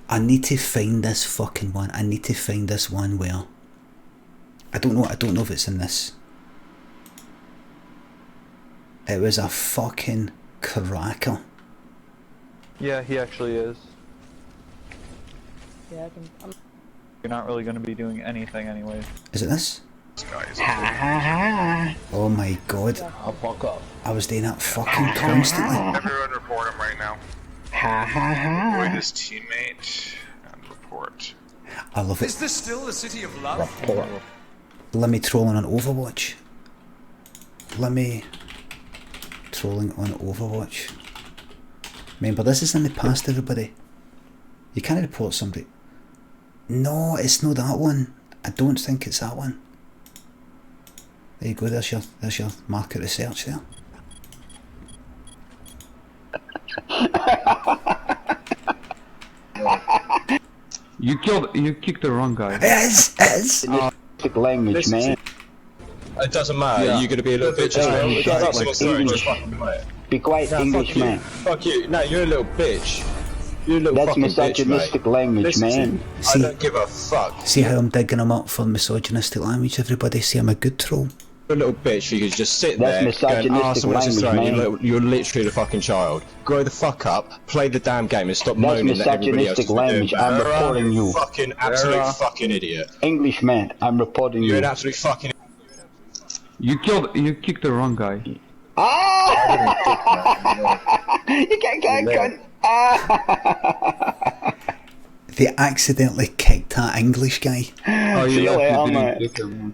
I need to find this fucking one. I need to find this one where... I don't know if it's in this. It was a fucking cracker. Yeah, he actually is. Yeah, You're not really going to be doing anything anyway. Is it this? Oh my god. I'll fuck up. I was doing that fucking constantly. Everyone report him right now. Ha ha ha. Avoid his teammate and report. I love it. Is this still the city of love? Report. Limmy trolling on Overwatch. Limmy trolling on Overwatch. Remember, this is in the past, everybody. You can't report somebody. No, it's not that one. I don't think it's that one. There you go, there's your market research there. You kicked the wrong guy. It is! Language, man. It doesn't matter, Yeah. you're gonna be a little bitch as well. Shut up, Someone's sorry, English. just fucking do it. Be quiet, Nah, English fuck you. man. Fuck you. No, you're a little bitch. You're a little That's fucking bitch, mate. misogynistic language, Listen to man. me. I See- don't give a fuck. See how I'm digging him up for misogynistic language, everybody? See, I'm a good troll. You're a little bitch, you could just sit That's there going, misogynistic someone else's language, throne. man. You're literally the fucking child. Grow the fuck up, play the damn game and stop That's moaning that everybody else is misogynistic language. doing. I'm reporting you. Fucking absolute fucking idiot. English man, I'm reporting You're you. an absolute fucking You kicked the wrong guy. Ah! You can't. Ah! They accidentally kicked that English guy. Oh, See you left, later, didn't mate. kick him.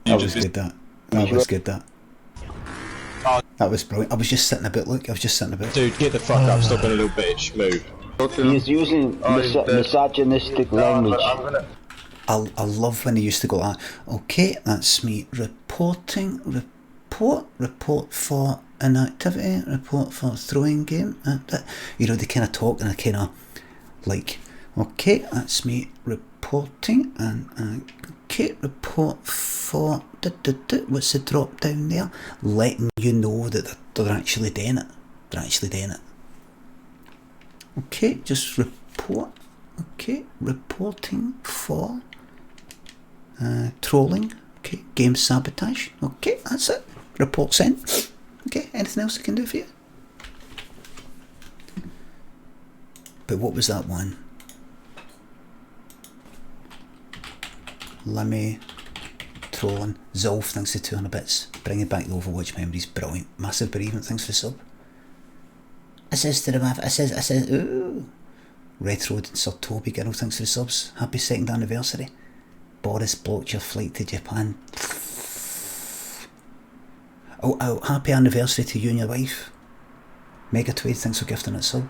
That was good, that. That was good, that. That was brilliant. I was just sitting about, look, I was just sitting about. dude, get the fuck up, stop being a little bitch, move. He's using misogynistic language. I love when they used to go like, okay, that's me reporting, report for an activity, report for a throwing game. You know, they kind of talk and they kind of like, okay, that's me reporting, and okay, report for what's the drop down there? Letting you know that they're actually doing it. They're actually doing it. Okay, just report. Okay, reporting for trolling. Okay, game sabotage. Okay, that's it. Report sent. Okay, anything else I can do for you? But what was that one? Limmy trolling. Zolf, thanks for 200 bits. Bringing back the Overwatch memories. Brilliant. Massive bereavement, thanks for the sub. I says to the math, I says, ooh. Red Road and Sir Toby Girl, thanks for the subs. Happy 2nd anniversary. Boris blocked your flight to Japan. Oh, happy anniversary to you and your wife. Mega Tweed, thanks for gifting it sub.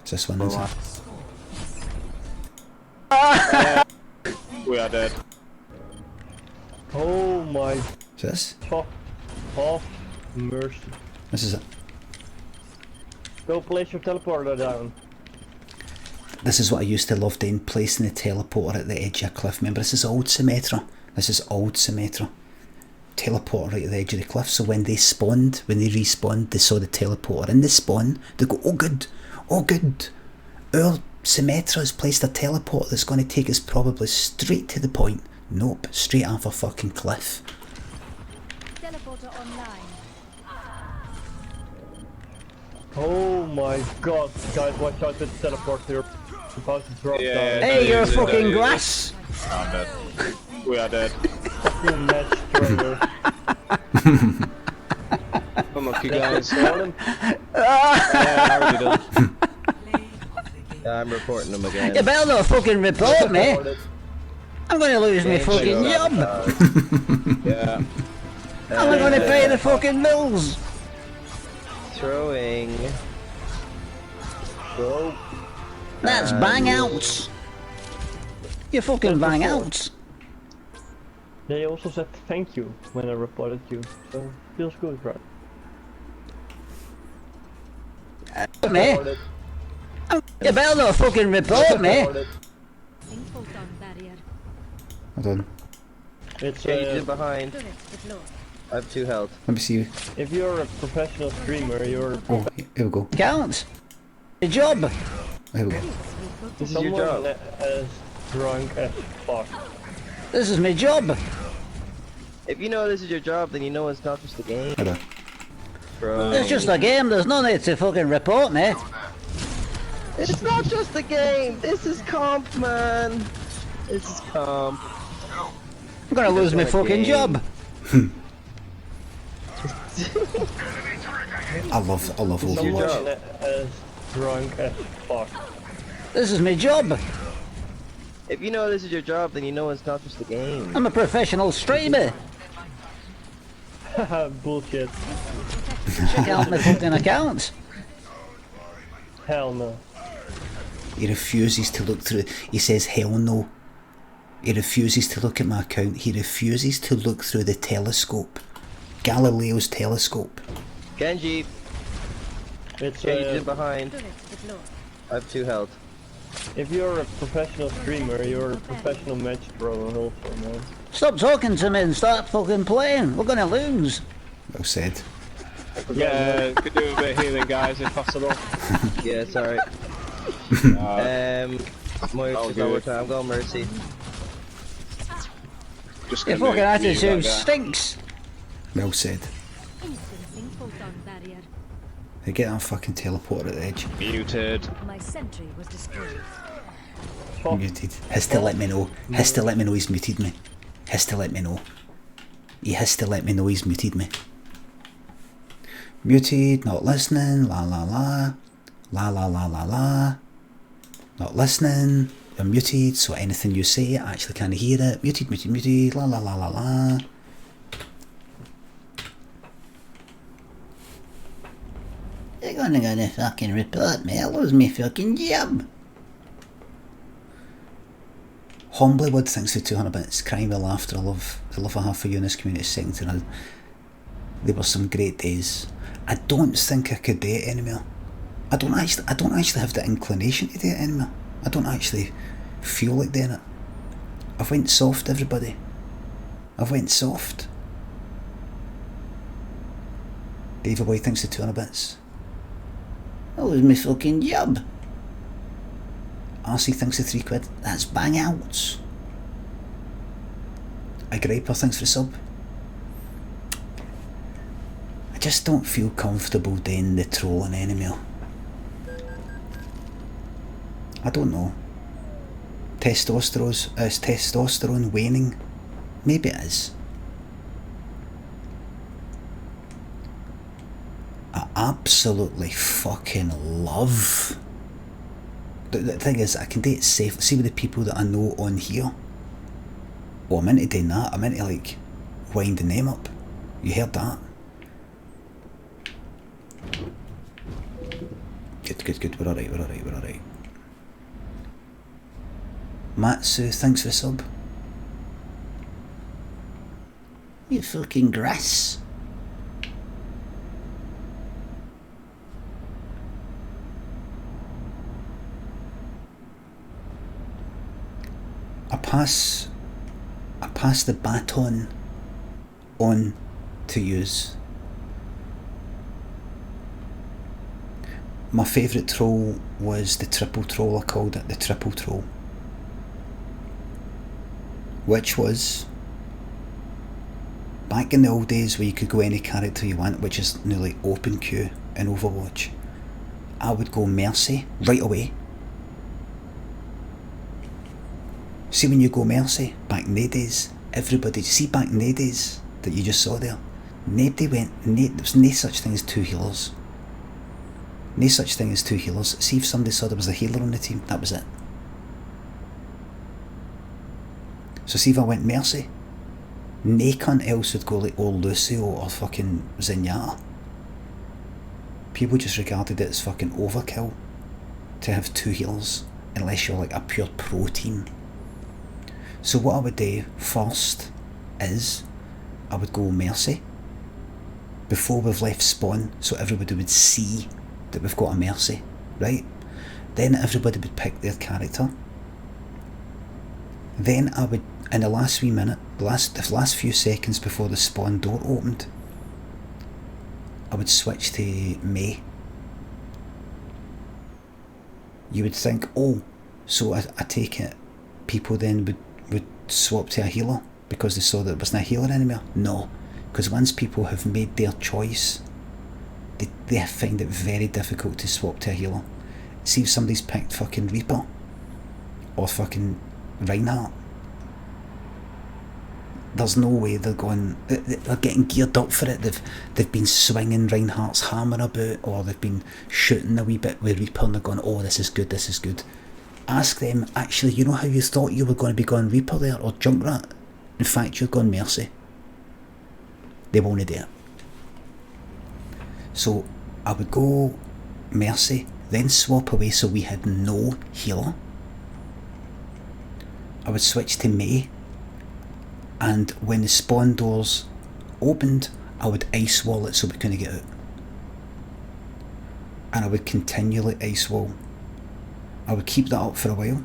It's this one, isn't it? We are dead. Oh my Is this? top of mercy. This is it. Go place your teleporter down. This is what I used to love doing, placing the teleporter at the edge of a cliff. Remember, this is old Symmetra. This is old Symmetra. Teleporter right at the edge of the cliff, so when they spawned, when they respawned, they saw the teleporter in the spawn, they go, oh good, oh good. Our Symmetra has placed a teleporter that's going to take us probably straight to the point. Nope, straight off a fucking cliff. Teleporter online. Oh my god, guys, watch out with the teleporter. About to drop down. Hey, you're a fucking glass. I'm dead. We are dead. You match driver. Come on, you guys. Fallen. I already done. I'm reporting them again. You better not fucking report me. I'm gonna lose my fucking job. Yeah. I'm gonna pay the fucking bills. Throwing. Go. That's bang outs. You fucking bang outs. They also said thank you when I reported you, so feels good, right? Me? You better not fucking report me. Photon barrier. Hold on. It's behind. Turret deployed. I have 2 health. Let me see. if you're a professional streamer, you're Oh, here we go. Counts. Your job. Here we go. This is your someone job. as drunk as fuck. This is my job. If you know this is your job, then you know it's not just a game, Hold on. bro. It's just a game. There's no need to fucking report me. It's not just a game. This is comp, man. This is comp. I'm gonna lose my fucking job. I love old Someone games. as drunk as fuck. This is my job. If you know this is your job, then you know it's not just a game. I'm a professional streamer. Haha, bullshit. Check out my fucking accounts. Hell no. He refuses to look through. He says hell no. He refuses to look at my account. He refuses to look through the telescope. Galileo's telescope. Genji, It's Genji behind. Turret deployed. I have 2 health. if you're a professional streamer, you're a professional match thrower also, man. Stop talking to me and start fucking playing. We're gonna lose. Well said. Yeah, could do a bit of healing, guys, if possible. Yeah, sorry. Mercy's over time. Go Mercy. Just Your gonna fucking mute attitude like that. stinks. Well said. Instancing photon barrier. They get that fucking teleporter at the edge. Muted. My sentry was destroyed. Muted. Has to let me know. Has to let me know he's muted me. Has to let me know. He has to let me know he's muted me. Muted, not listening, la la la. La la la la la. Not listening. You're muted, so anything you say, I actually can't hear it. Muted, muted, muted, la la la la la. You're gonna fucking report me. I'll lose me fucking job. Homblywood thinks the 200 bits. Crying with laughter. the love I have for you in this community second to none. They were some great days. I don't think I could do it anymore. I don't actually have the inclination to do it anymore. I don't actually feel like doing it. I've went soft, everybody. I've went soft. Davey Boy thinks the 200 bits. I'll lose my fucking job. RC thinks the £3. That's bang outs. A Griper thinks for a sub. I just don't feel comfortable doing the trolling anymore. I don't know. Is testosterone waning? Maybe it is. I absolutely fucking love. The thing is, I can date safe. See with the people that I know on here. Oh, I'm into doing that. I'm into like winding them up. You heard that? Good. We're alright. Matsu, thanks for the sub. You fucking grass. I pass the baton on to use. My favourite troll was the triple troll. I called it the triple troll, which was back in the old days where you could go any character you want, which is nearly open queue in Overwatch. I would go Mercy right away. See, when you go Mercy, back in the days, everybody, see back in the days that you just saw there, nobody went, there was no such thing as two healers. No such thing as two healers. See if somebody saw there was a healer on the team, that was it. So see if I went Mercy, no cunt else would go like old Lucio or fucking Zenyatta. People just regarded it as fucking overkill to have two healers. unless you're like a pure pro team. So what I would do first is I would go Mercy before we've left spawn, so everybody would see that we've got a Mercy, right? Then everybody would pick their character. Then I would, in the last wee minute, the last few seconds before the spawn door opened, I would switch to May. You would think, oh, so I take it people then would swap to a healer because they saw that there wasn't a healer anymore? No, because once people have made their choice, they find it very difficult to swap to a healer. See if somebody's picked fucking Reaper or fucking Reinhardt, there's no way they're getting geared up for it. They've been swinging Reinhardt's hammer about, or they've been shooting a wee bit with Reaper and they're going, oh, this is good, this is good. Ask them, actually, you know how you thought you were going to be going Reaper there or Junkrat? In fact, you're going Mercy. They won't do it. So I would go Mercy, then swap away so we had no healer. I would switch to May, and when the spawn doors opened, I would ice wall it so we couldn't get out. And I would continually ice wall. I would keep that up for a while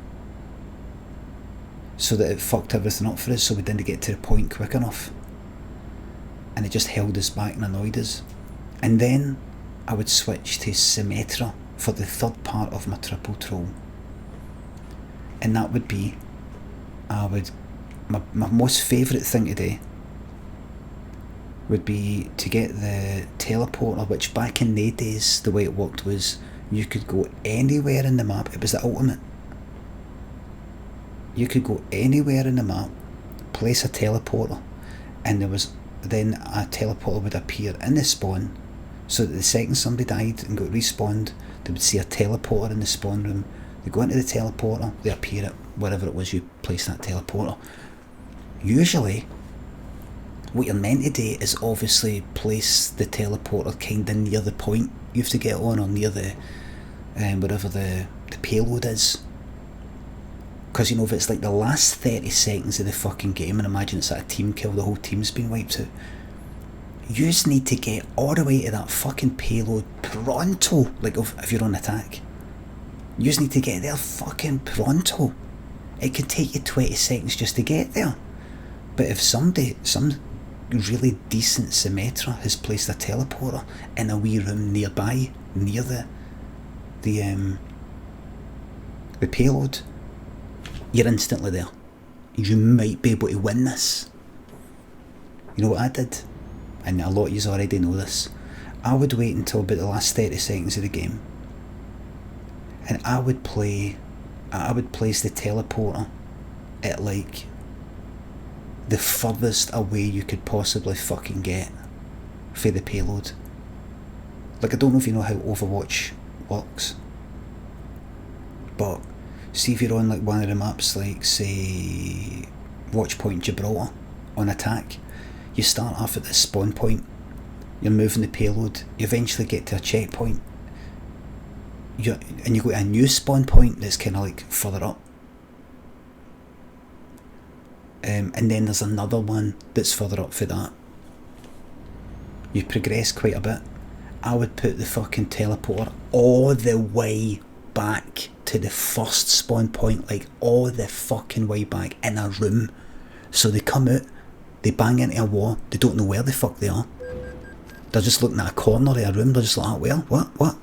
so that it fucked everything up for us, so we didn't get to the point quick enough. And it just held us back and annoyed us. And then I would switch to Symmetra for the third part of my triple troll. And that would be, my most favourite thing to do would be to get the teleporter, which back in the days the way it worked was you could go anywhere in the map. It was the ultimate. You could go anywhere in the map, place a teleporter, and there was then a teleporter would appear in the spawn, so that the second somebody died and got respawned, they would see a teleporter in the spawn room. They go into the teleporter, they appear at wherever it was you placed that teleporter. Usually what you're meant to do is obviously place the teleporter kinda near the point you have to get on, or near the wherever the payload is, because you know, if it's like the last 30 seconds of the fucking game, and imagine it's at a team kill, the whole team's been wiped out, you just need to get all the way to that fucking payload pronto. Like if you're on attack, you just need to get there fucking pronto. It could take you 20 seconds just to get there. But if some really decent Symmetra has placed a teleporter in a wee room nearby, near the payload, you're instantly there. You might be able to win this. You know what I did? And a lot of you already know this. I would wait until about the last 30 seconds of the game, and I would place the teleporter at like the furthest away you could possibly fucking get for the payload. Like, I don't know if you know how Overwatch works, but see if you're on like one of the maps, like say Watchpoint Gibraltar on attack, you start off at this spawn point, you're moving the payload, you eventually get to a checkpoint, and you go to a new spawn point that's kind of like further up, and then there's another one that's further up for that. You progress quite a bit. I would put the fucking teleporter all the way back to the first spawn point, like all the fucking way back in a room, so they come out, they bang into a wall, they don't know where the fuck they are, they're just looking at a corner of a room, they're just like, oh, where, what?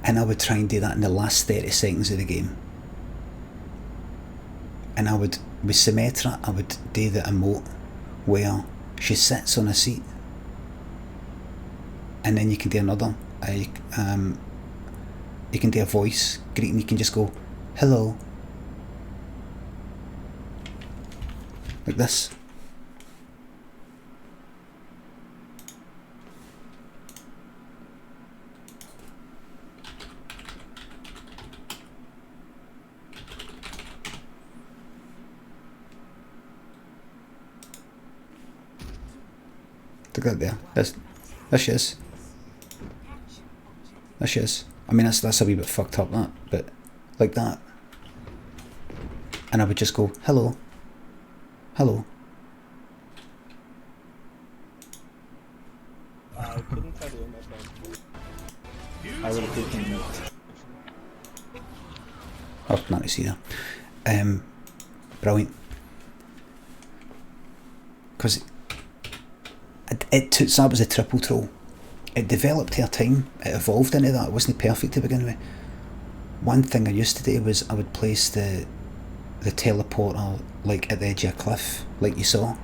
And I would try and do that in the last 30 seconds of the game. And I would, with Symmetra, I would do the emote where she sits on a seat, and then you can do another, you can do a voice greeting, you can just go, hello, like this. Look at that there. There she is. There she is. I mean, that's a wee bit fucked up, that, but like that. And I would just go, hello. Hello. I couldn't tell you, my friend. I would have taken it. Oh, not to see that. Brilliant. Because it took, so that was a triple troll. It developed to a time, it evolved into that, it wasn't perfect to begin with. One thing I used to do was I would place the teleporter like at the edge of a cliff, like you saw.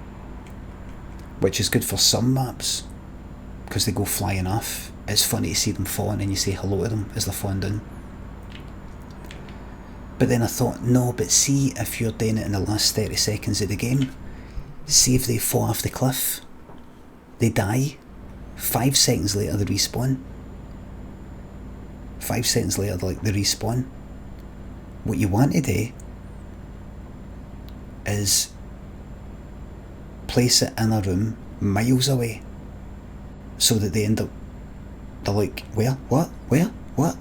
Which is good for some maps, because they go flying off. It's funny to see them falling and you say hello to them as they're falling down. But then I thought, no, but see if you're doing it in the last 30 seconds of the game, see if they fall off the cliff, they die, 5 seconds later they respawn. 5 seconds later they respawn. What you want to do is place it in a room miles away, so that they end up, they're like, where, what, where, what,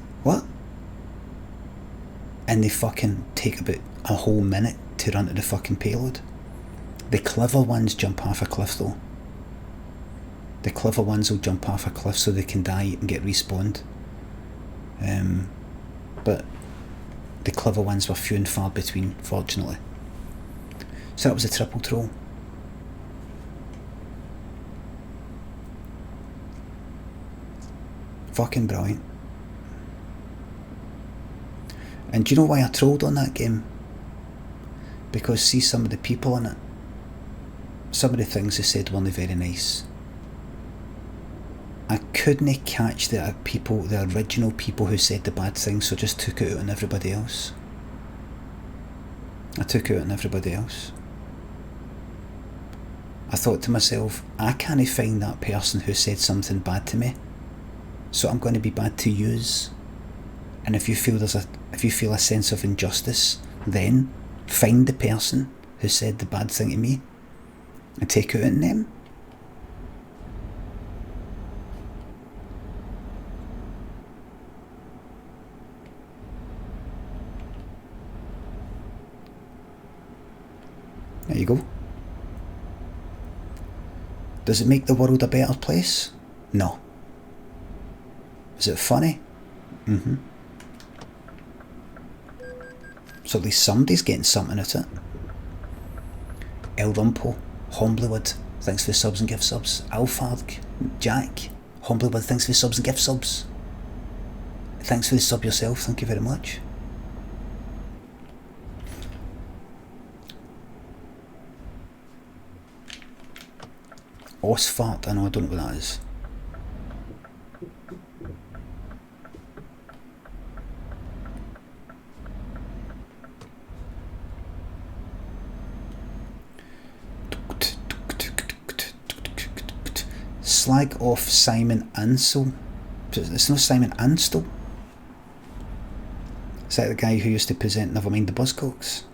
and they fucking take about a whole minute to run to the fucking payload. The clever ones jump off a cliff though. The clever ones will jump off a cliff so they can die and get respawned. But the clever ones were few and far between, fortunately. So that was a triple troll. Fucking brilliant. And do you know why I trolled on that game? Because see some of the people in it, some of the things they said weren't very nice. I couldn't catch the original people who said the bad things, so just took it out on everybody else. I took it out on everybody else. I thought to myself, I can't find that person who said something bad to me, so I'm going to be bad to yous. And if you feel a sense of injustice, then find the person who said the bad thing to me and take it out on them. There you go. Does it make the world a better place? No. Is it funny? Mm-hmm. So at least somebody's getting something out of it. El Rumpo, Homblywood, thanks for the subs and gift subs. Alfarg, Jack, Homblywood, thanks for the subs and gift subs. Thanks for the sub yourself, thank you very much. Osfart, I know, I don't know what that is. Slag off Simon Ansell. It's not Simon Anstell. Is that the guy who used to present Nevermind the Buzzcocks?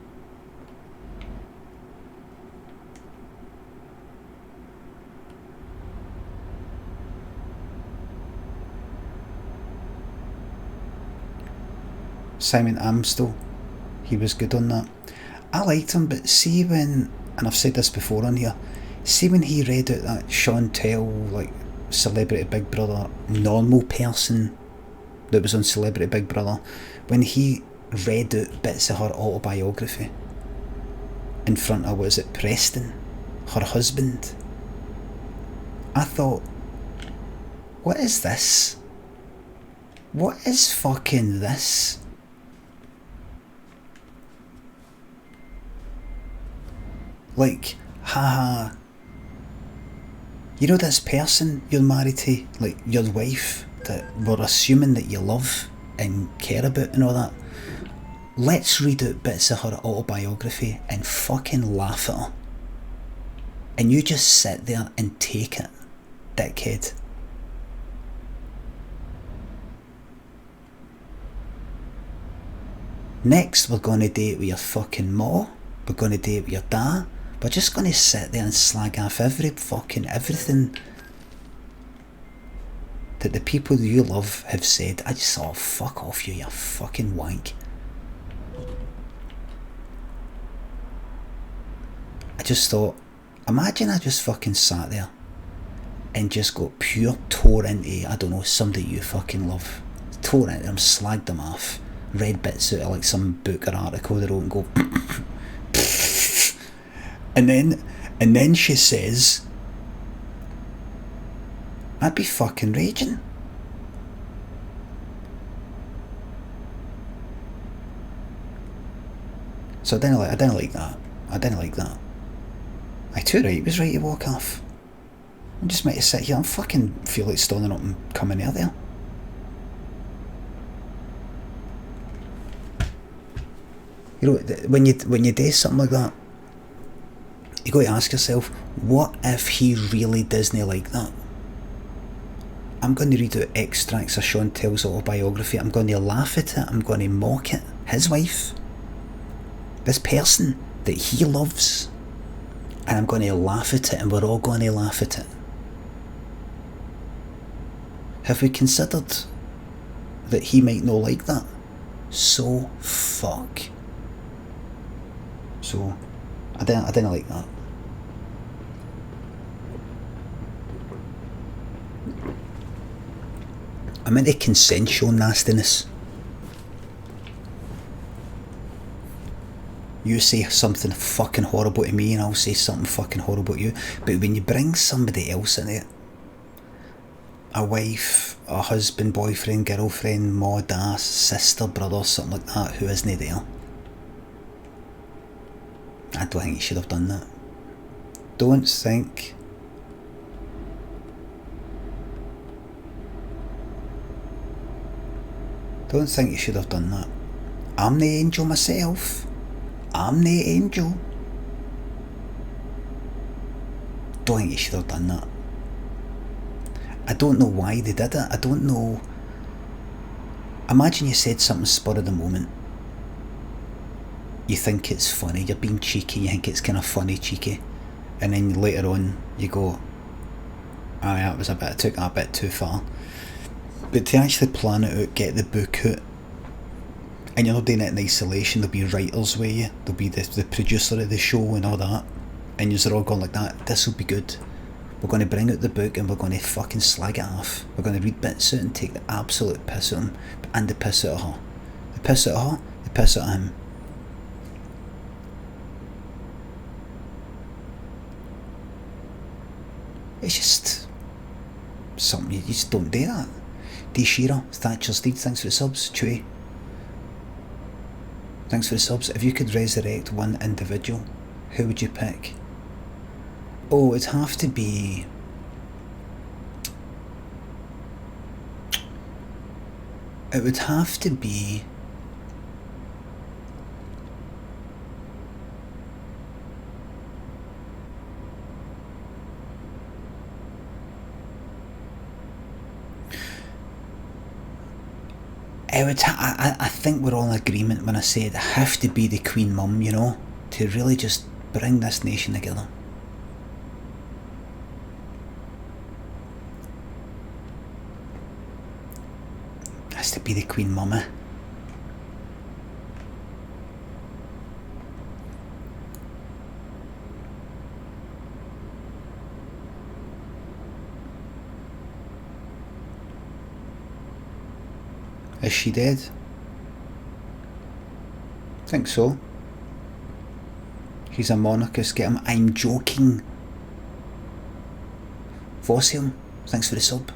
Simon Amstel, he was good on that. I liked him, but see when, and I've said this before on here, see when he read out that Chantel, like, Celebrity Big Brother, normal person that was on Celebrity Big Brother, when he read out bits of her autobiography in front of, was it Preston, her husband, I thought, what is this? What is fucking this? Like, haha, you know this person you're married to, like your wife, that we're assuming that you love and care about and all that, let's read out bits of her autobiography and fucking laugh at her. And you just sit there and take it, dickhead. Next we're going to do it with your fucking ma, we're going to do it with your dad. We're just going to sit there and slag off everything. that the people you love have said, I just thought, fuck off you fucking wank. I just thought, imagine I just fucking sat there and just got pure tore into, I don't know, somebody you fucking love. Tore into them, slagged them off, read bits out of like some book or article they wrote and go and then she says, I'd be fucking raging. So I didn't like that. I didn't like that. I too right, he was right to walk off. I'm just meant to sit here and fucking feel like standing up and coming out there. You know, when you do something like that, you got to ask yourself, what if he really doesn't like that? I'm going to read out extracts of Chantel's autobiography. I'm going to laugh at it. I'm going to mock it. His wife, this person that he loves, and I'm going to laugh at it, and we're all going to laugh at it. Have we considered that he might not like that? So fuck. So I didn't like that. I'm into consensual nastiness. You say something fucking horrible to me and I'll say something fucking horrible to you. But when you bring somebody else in it, a wife, a husband, boyfriend, girlfriend, ma, dad, sister, brother, something like that, who isn't there, I don't think you should have done that. Don't think you should have done that. I'm the angel myself. I'm the angel. Don't think you should have done that. I don't know why they did it. I don't know. Imagine you said something spur of the moment. You think it's funny, you're being cheeky, you think it's kind of funny cheeky, and then later on you go, that was I took that a bit too far. But to actually plan it out, get the book out, and you're not doing it in isolation, there'll be writers with you, there'll be the producer of the show and all that, and you're all going like that, this will be good. We're going to bring out the book and we're going to fucking slag it off. We're going to read bits out and take the absolute piss out of him, and the piss out of her. The piss out of her, the piss out of him. It's just something you just don't do that. D. Shearer, Thatcher Steed, thanks for the subs. Chewy, thanks for the subs. If you could resurrect one individual, who would you pick? Oh, it'd have to be... It would have to be... I think we're all in agreement when I say it'd have to be the Queen Mum, you know, to really just bring this nation together. Has to be the Queen Mama. Is she dead? Think so. He's a monarchist, get him. I'm joking. Fossium, thanks for the sub.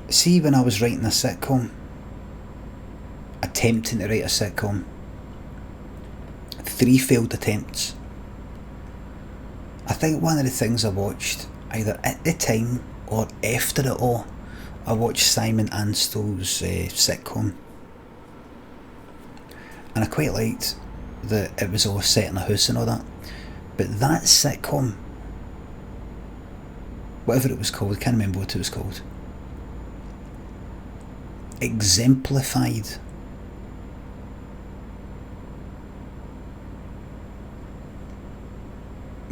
See, when I was writing a sitcom, attempting to write a sitcom, 3 failed attempts. I think one of the things I watched, either at the time or after it all, I watched Simon Anstell's sitcom, and I quite liked that it was all set in a house and all that, but that sitcom, whatever it was called, I can't remember what it was called, exemplified.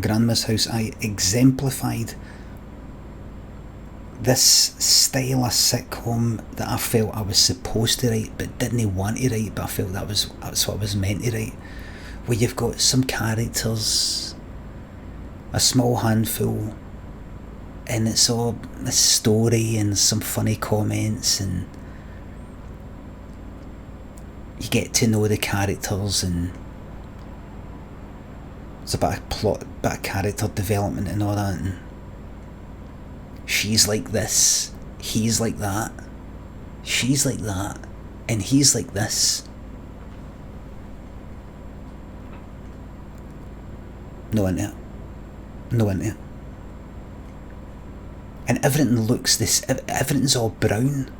Grandma's House, I exemplified this style of sitcom that I felt I was supposed to write but didn't want to write, but I felt that's what I was meant to write, where you've got some characters, a small handful, and it's all a story and some funny comments, and you get to know the characters, and it's a bit of plot, bit of character development and all that, and she's like this, he's like that, she's like that, and he's like this. No into it. No into it. And everything looks this, everything's all brown.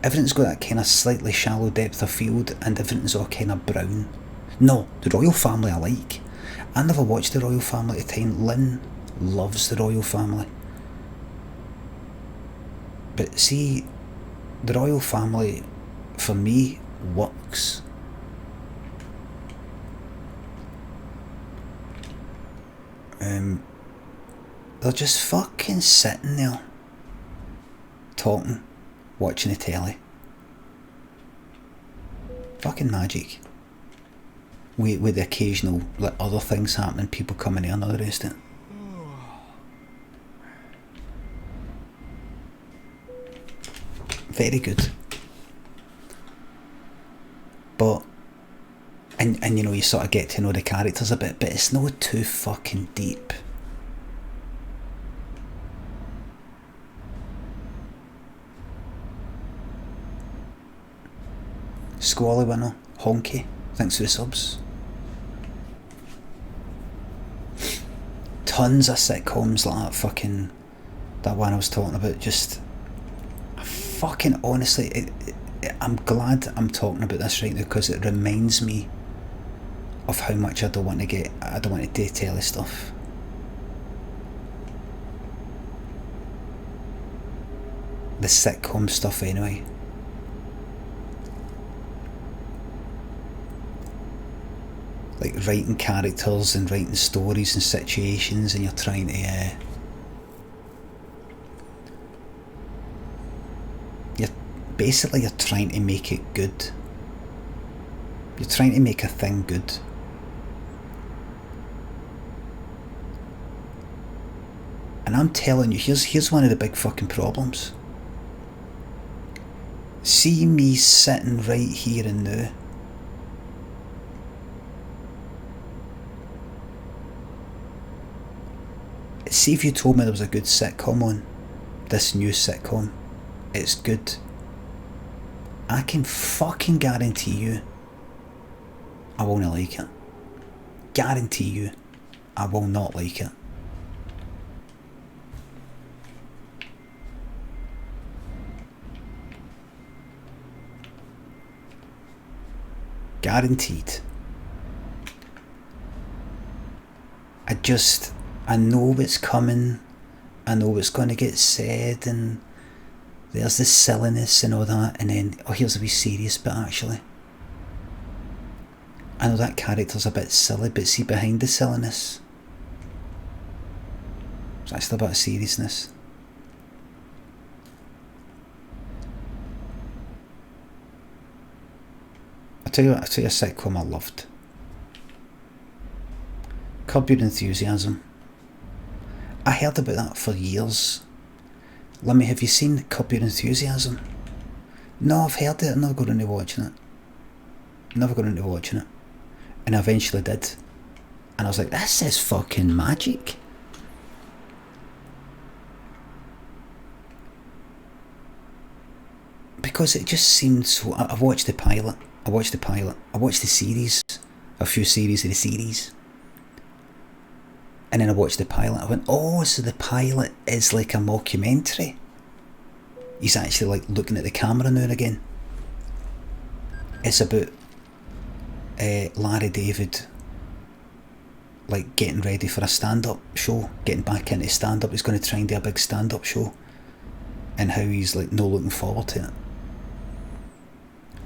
Everything's got that kind of slightly shallow depth of field, and everything's all kind of brown. No, the Royal Family I like. I never watched the Royal Family at the time. Lynn loves the Royal Family. But see, the Royal Family, for me, works. They're just fucking sitting there, talking, watching the telly. Fucking magic. With the occasional like other things happening, people coming in and all the rest of it. Very good. But and you know, you sort of get to know the characters a bit, but it's not too fucking deep. Squally winner, Honky, thanks for the subs. Tons of sitcoms like that fucking, that one I was talking about, just fucking honestly, I'm glad I'm talking about this right now, because it reminds me of how much I don't want to do telly stuff. The sitcom stuff anyway. Like writing characters and writing stories and situations, and you're trying to you're trying to make it good. You're trying to make a thing good. And I'm telling you, here's one of the big fucking problems. See me sitting right here and now. See if you told me there was a good sitcom on, this new sitcom, it's good. I can fucking guarantee you I won't like it. Guarantee you I will not like it. Guaranteed. I know what's coming, I know what's going to get said, and there's this silliness and all that, and then, oh, here's a wee serious bit actually. I know that character's a bit silly, but see behind the silliness, there's actually a bit of seriousness. I'll tell you a sitcom I loved. Curb Your Enthusiasm. I heard about that for years. Limmy, have you seen Curb Your Enthusiasm? No, I've heard it, I'm never going into watching it. And I eventually did. And I was like, this is fucking magic. Because it just seemed so... I've watched the pilot. I watched the series. A few series of the series. And then I watched the pilot. I went, oh, so the pilot is like a mockumentary. He's actually like looking at the camera now and again. It's about Larry David like getting ready for a stand-up show, getting back into stand-up. He's going to try and do a big stand-up show, and how he's like no looking forward to it.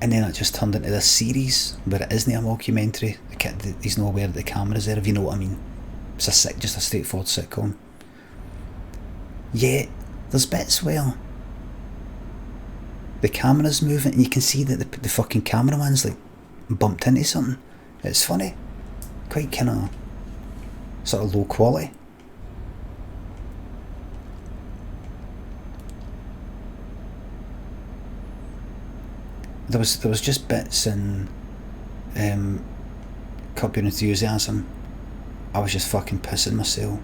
and then it just turned into this series where it isn't a mockumentary. He's not aware that the camera's there, if you know what I mean. It's just a straightforward sitcom. Yet there's bits where the camera's moving and you can see that the fucking cameraman's like bumped into something. It's funny, quite kind of sort of low quality. There was just bits in Curb Your Enthusiasm. I was just fucking pissing myself.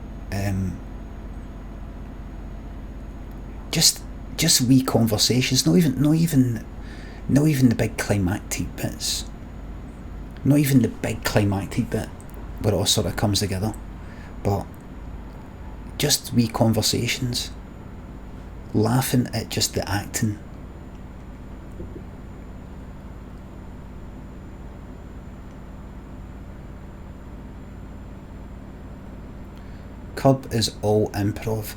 Just wee conversations. Not even the big climactic bits. Not even the big climactic bit where it all sort of comes together. But just wee conversations. Laughing at just the acting. Curb is all improv.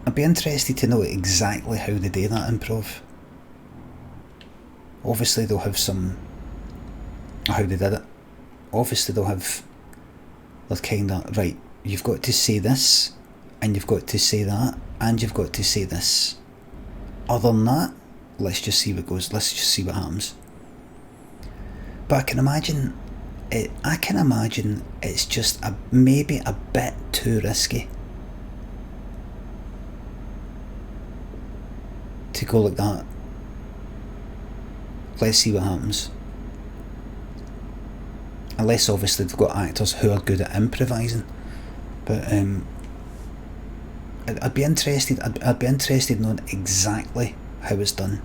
I'd be interested to know exactly how they do that improv. Obviously they'll have some... how they did it. Obviously they'll have... they're kind of, right, you've got to say this, and you've got to say that, and you've got to say this. Other than that, let's just see what goes, let's just see what happens. But I can imagine it's just maybe a bit too risky to go like that. Let's see what happens. Unless obviously they've got actors who are good at improvising. But I'd be interested in knowing exactly how it's done.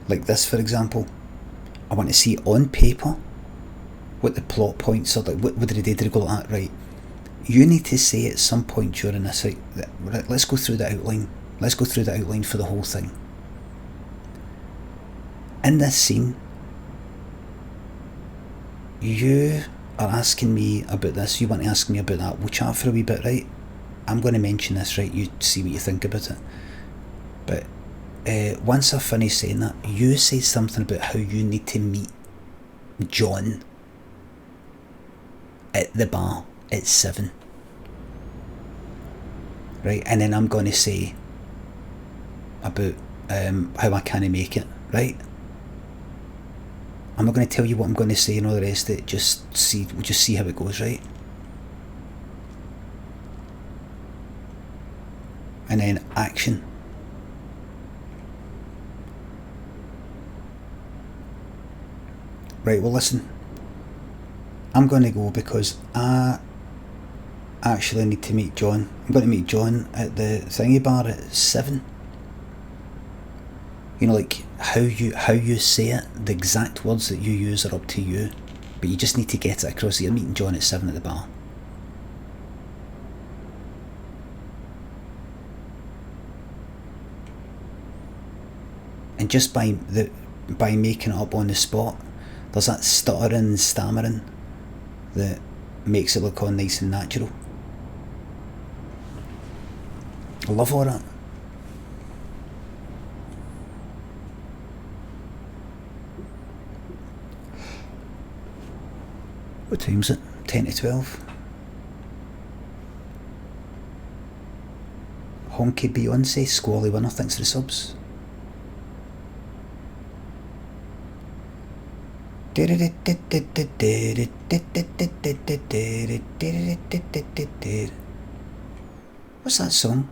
Like this, for example. I want to see on paper what the plot points are. Like, what did they do to go like that? Right, you need to say at some point during this, right, let's go through the outline. Let's go through the outline for the whole thing. In this scene, you are asking me about this, you want to ask me about that. We'll chat for a wee bit, right? I'm going to mention this, right? You see what you think about it. But once I've finished saying that, you say something about how you need to meet John at the bar at 7. Right? And then I'm going to say about how I can't make it, right? I'm not going to tell you what I'm going to say and all the rest of it. We'll just see how it goes, right? And then action. Right, well listen, I'm going to go because I actually need to meet John. I'm going to meet John at the thingy bar at 7. You know, like how you say it, the exact words that you use are up to you, but you just need to get it across. You're meeting John at 7 at the bar. And just by making it up on the spot, there's that stuttering and stammering that makes it look all nice and natural. I love all that. What time's it? 10 to 12. Honky Beyonce, Squally Winner, thanks for the subs. What's that song?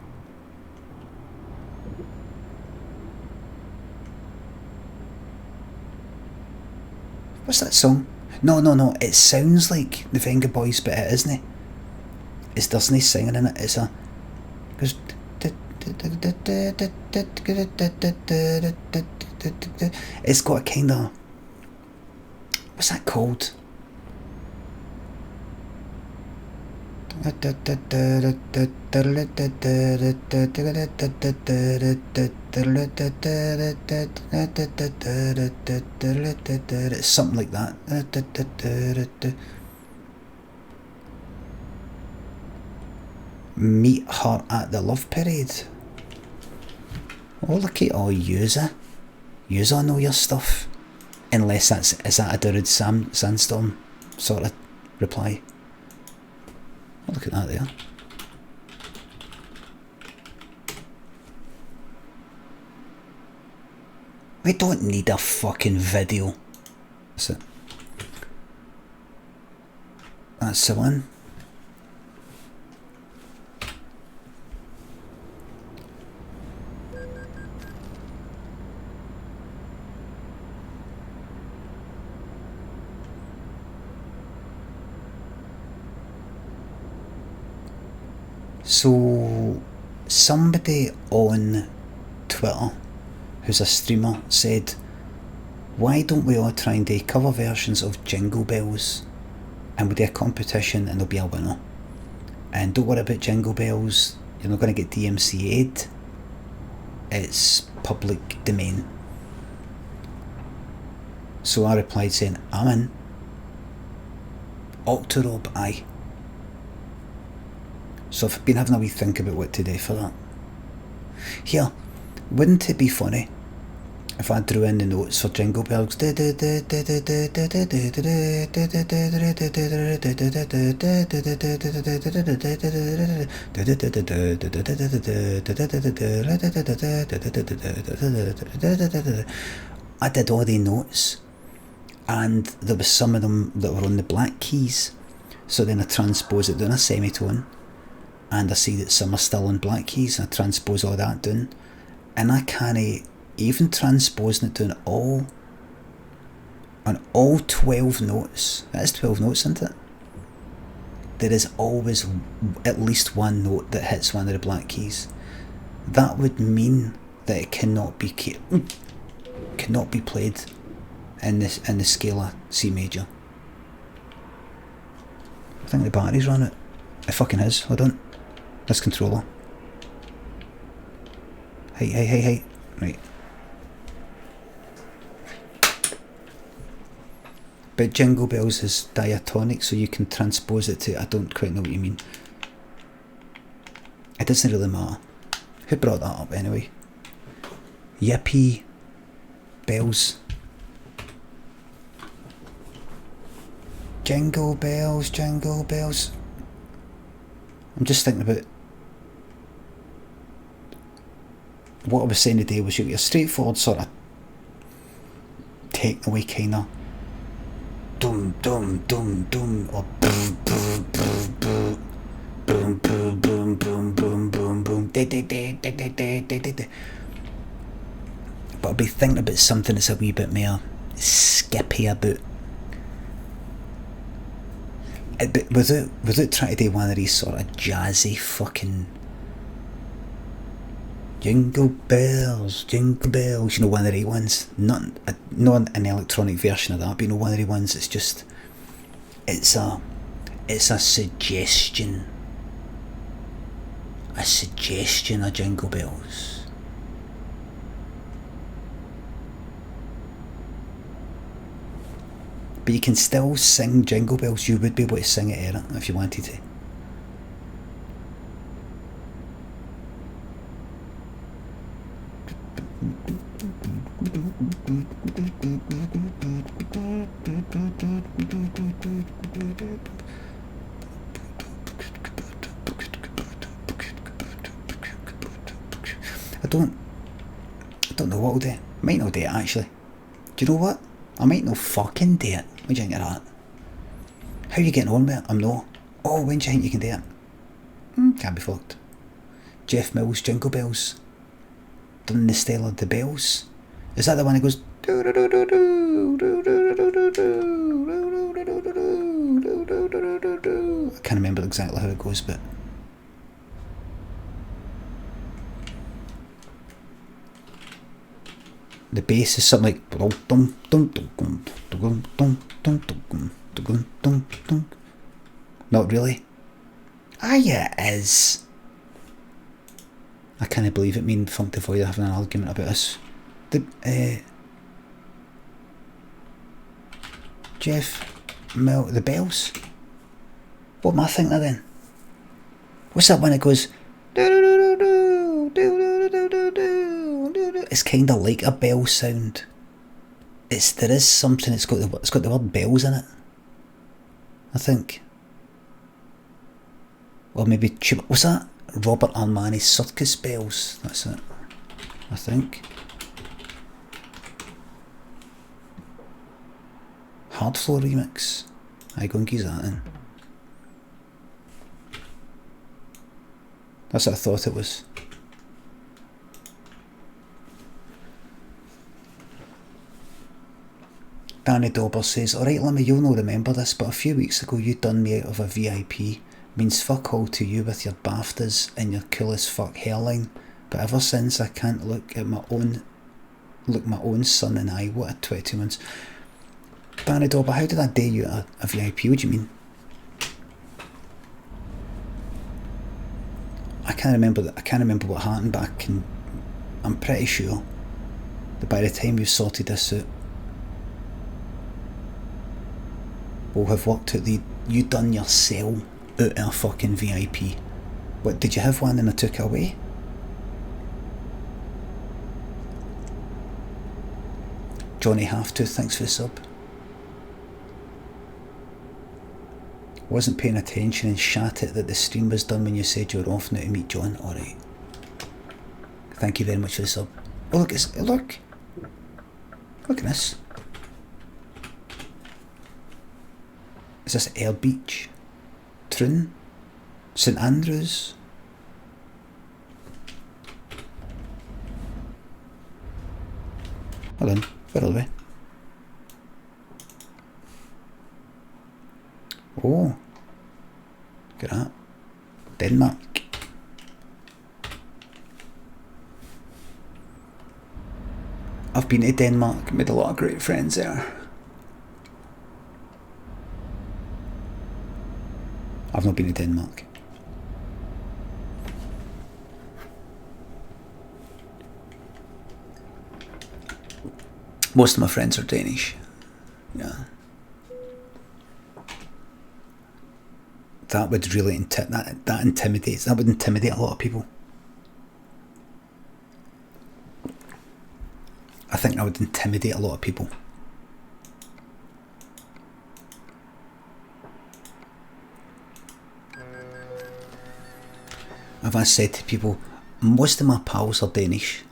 What's that song? No, it sounds like the Venga Boys, but it isn't. It's Disney singing in it. It's a... It's got a kind of... What's that called? It's something like that. Meet her at the Love Parade. Oh, look at all user. Yous all know your stuff. Unless is that a Durrid Sandstorm sort of reply? Oh, look at that there. We don't need a fucking video. That's it. That's the one. So, somebody on Twitter, who's a streamer, said, why don't we all try and do cover versions of Jingle Bells? And we'll do a competition and there'll be a winner. And don't worry about Jingle Bells, you're not going to get DMCA'd. It's public domain. So I replied saying, I'm in. Octorob, aye. So I've been having a wee think about what to do for that. Here, wouldn't it be funny if I drew in the notes for Jingle Bells? I did all the notes, and there was some of them that were on the black keys, so then I transpose it down a semitone, and I see that some are still on black keys, and I transpose all that down, and I can't even transposing it down on all 12 notes. That is 12 notes, isn't it? There is always at least one note that hits one of the black keys. That would mean that it cannot be played in the scale of C major. I think the battery's run out. It fucking is. Hold on. This controller. Hey. Right. But Jingle Bells is diatonic, so you can transpose it to, I don't quite know what you mean. It doesn't really matter. Who brought that up anyway? Yippee bells. Jingle bells, jingle bells. I'm just thinking about what I was saying today was you get a straightforward sort of take away kind of dum dum dum dum or boom boom boom boom boom boom boom boom boom boom boom de de de de de de de de de. But I'll be thinking about something that's a wee bit more skippy about. But without trying to do one of these sort of jazzy fucking jingle bells, you know, one of the ones, not an electronic version of that, but you know, one of the ones that's just, it's a suggestion of Jingle Bells. But you can still sing Jingle Bells. You would be able to sing it, Eric, if you wanted to. I don't know what I'll do. Might not do it actually. Do you know what? I might not fucking do it. What do you think of that? How are you getting on with it? I'm not. Oh, when do you think you can do it? Can't be fucked. Jeff Mills, Jingle Bells. Done the style of the bells. Is that the one that goes? I can't remember exactly how it goes, but the bass is something like not really. Ah, yeah, it is. I can't believe it. Me and Funk the Void are having an argument about this. Jeff Mill, the bells. What am I thinking of then? What's that one that goes? It's kind of like a bell sound. There is something. It's got the word bells in it. I think. Or maybe what's that? Robert Armani Circus Bells. That's it. I think. Hard Floor remix. I go and geese that in. That's what I thought it was. Danny Dauber says, alright Limmy, you'll not remember this, but a few weeks ago you done me out of a VIP. Means fuck all to you with your BAFTAs and your cool as fuck hairline. But ever since I can't look my own son in the eye. What a 22 months. Danny Dauber, how did I dare you a VIP? What do you mean? I can't remember what happened back, and I'm pretty sure that by the time we've sorted this out, we'll have worked out you done your cell out of a fucking VIP. What, did you have one and I took it away? Johnny Halftooth, thanks for the sub. Wasn't paying attention and shat it that the stream was done when you said you were off now to meet John. Alright. Thank you very much for the sub. Oh look, look at this. Is this Air Beach? Trin? St Andrews? Hold on, where are we? Oh, look at that. Denmark. I've been to Denmark, made a lot of great friends there. I've not been to Denmark. Most of my friends are Danish. Yeah. That would really that intimidates. That would intimidate a lot of people. I think that would intimidate a lot of people. I've said to people, most of my pals are Danish.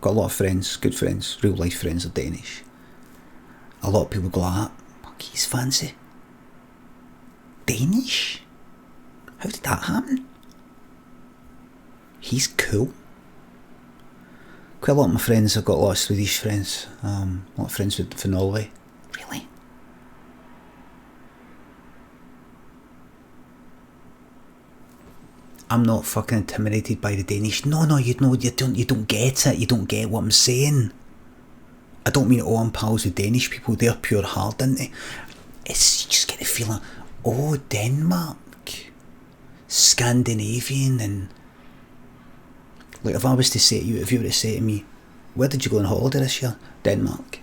Got a lot of friends, good friends, real life friends are Danish. A lot of people go like, fuck, he's fancy. Danish? How did that happen? He's cool. Quite a lot of my friends, I've got a lot of Swedish friends, a lot of friends from Norway. Really? I'm not fucking intimidated by the Danish. No, you don't get it. You don't get what I'm saying. I don't mean, oh, I'm pals with Danish people. They're pure hard, aren't they? It's, you just get the feeling, oh, Denmark, Scandinavian, and like if I was to say to you, if you were to say to me, where did you go on holiday this year? Denmark.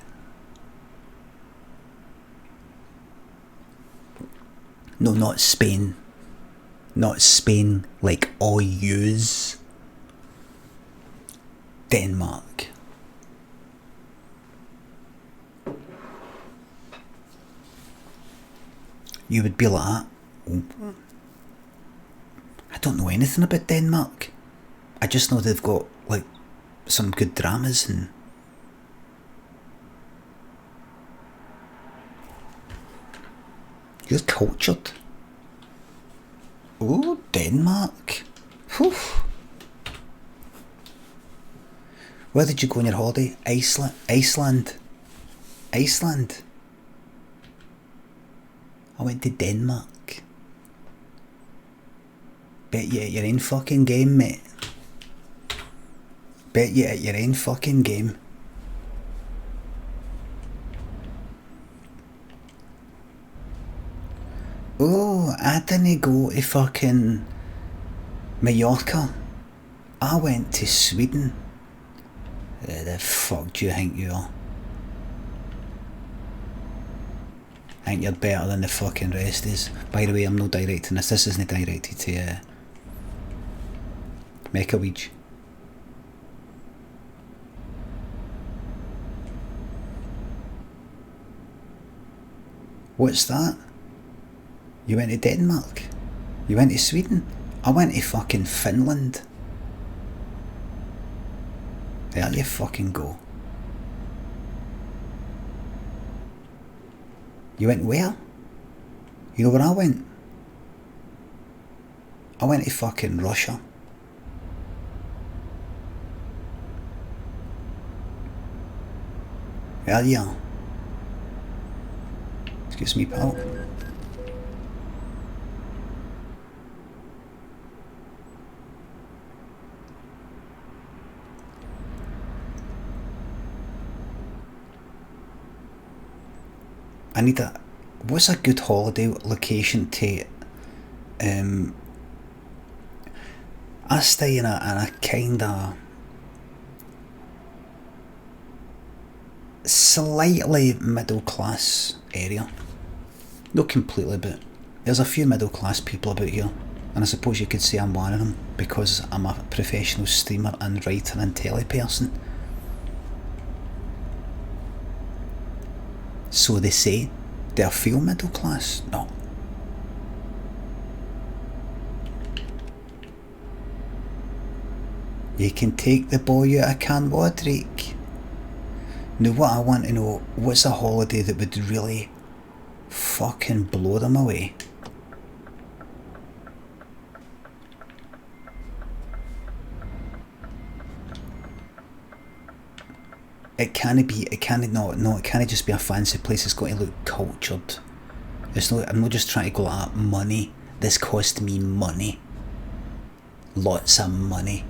No, not Spain. Not Spain like all yous. Denmark. You would be like that. Oh. I don't know anything about Denmark. I just know they've got like some good dramas and you're cultured. Oh, Denmark. Whew. Where did you go on your holiday? Iceland. I went to Denmark. Bet you at your own fucking game, mate. Bet you at your own fucking game. Oh, I didn't go to fucking Mallorca. I went to Sweden. Where the fuck do you think you are? I think you're better than the fucking rest is. By the way, I'm not directing this. This isn't directed to Mecha Weege. What's that? You went to Denmark? You went to Sweden? I went to fucking Finland. There you fucking go. You went where? You know where I went? I went to fucking Russia. There you are. Excuse me, pal. I need a... What's a good holiday location to... I stay in a kinda... slightly middle class area. Not completely, but there's a few middle class people about here, and I suppose you could say I'm one of them because I'm a professional streamer and writer and telly person. So they say. Do I feel middle class? No. You can take the boy out of can Roderick. Now what I want to know, what's a holiday that would really fucking blow them away? It can't just be a fancy place, it's got to look cultured. It's not, I'm not just trying to go at money. This cost me money. Lots of money.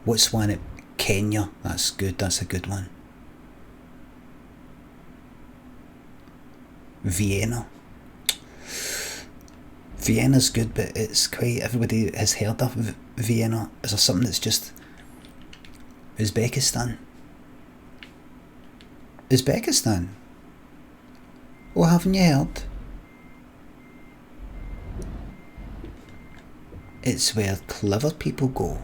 What's one at Kenya? That's good, that's a good one. Vienna. Vienna's good, but it's quite, everybody has heard of Vienna. Is there something that's just Uzbekistan? Uzbekistan? Oh, haven't you heard? It's where clever people go.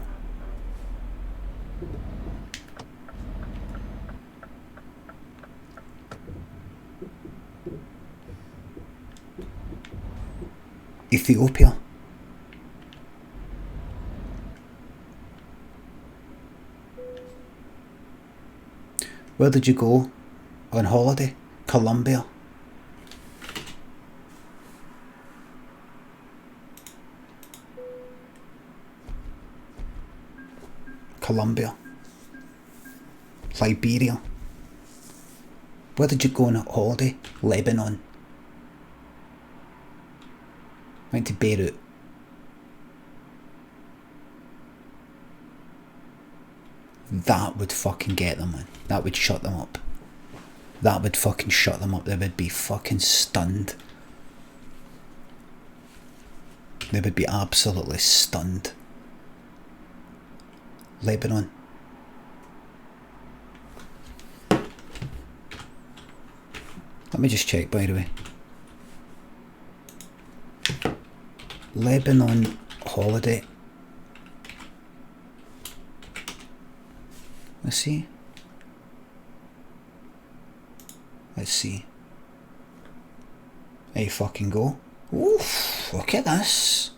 Ethiopia. Where did you go on holiday? Colombia. Colombia. Liberia. Where did you go on holiday? Lebanon. Went to Beirut. That would fucking get them, man. That would shut them up. That would fucking shut them up. They would be fucking stunned. They would be absolutely stunned. Lebanon. Let me just check, by the way. Lebanon holiday. Let's see. Let's see. There you fucking go. Oof, look at this.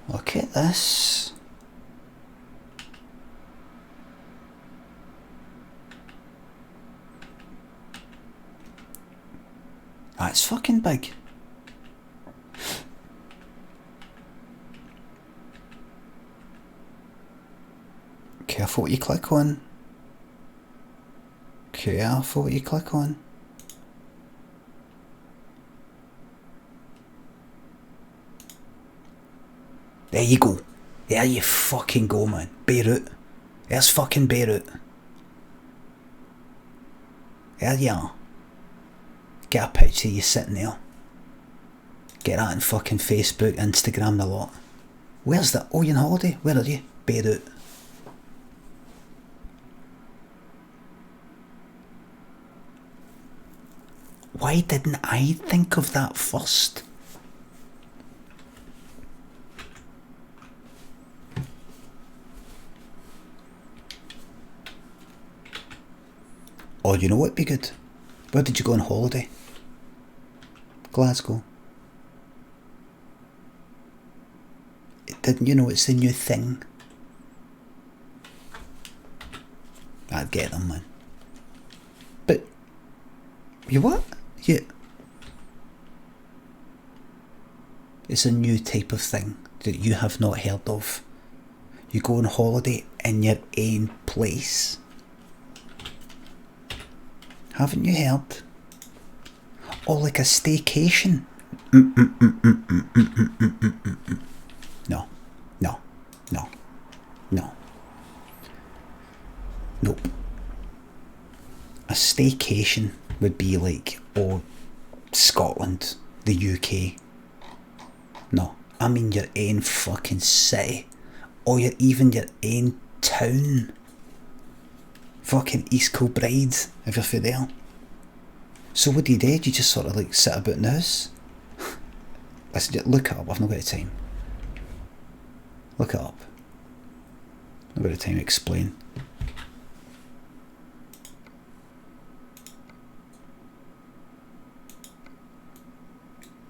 Look at this. That's fucking big. Careful what you click on. Careful what you click on. There you go. There you fucking go, man. Beirut. There's fucking Beirut. There you are. Get a picture of you sitting there. Get that on fucking Facebook, Instagram, the lot. Where's that? Oh, you're on holiday? Where are you? Beirut. Why didn't I think of that first? Oh, you know what'd be good? Where did you go on holiday? Glasgow. Didn't you know it's the new thing? I'd get them, man. But, you what? Yeah. It's a new type of thing that you have not heard of. You go on holiday in your own place. Haven't you heard? Or like a staycation. No, no, no, no. Nope. A staycation would be like, oh, Scotland, the UK. No, I mean your own fucking city. Or even your own town. Fucking East Kilbride, if you're for there. So what do? You just sort of like sit about in the house? Listen, look it up, I've not got the time. Look it up. I've got the time to explain.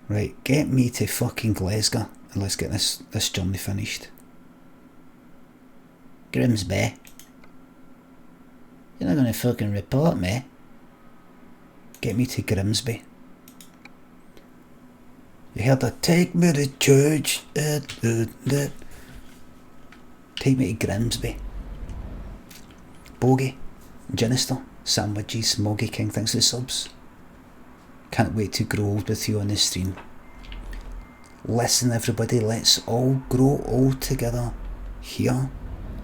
Right, get me to fucking Glasgow and let's get this journey finished. Grimsby. You're not gonna fucking report me. Get me to Grimsby. You heard that? Take me to church. Take me to Grimsby. Bogey, Ginister, sandwiches, Moggy King, thanks for the subs. Can't wait to grow old with you on the stream. Listen everybody, let's all grow old together here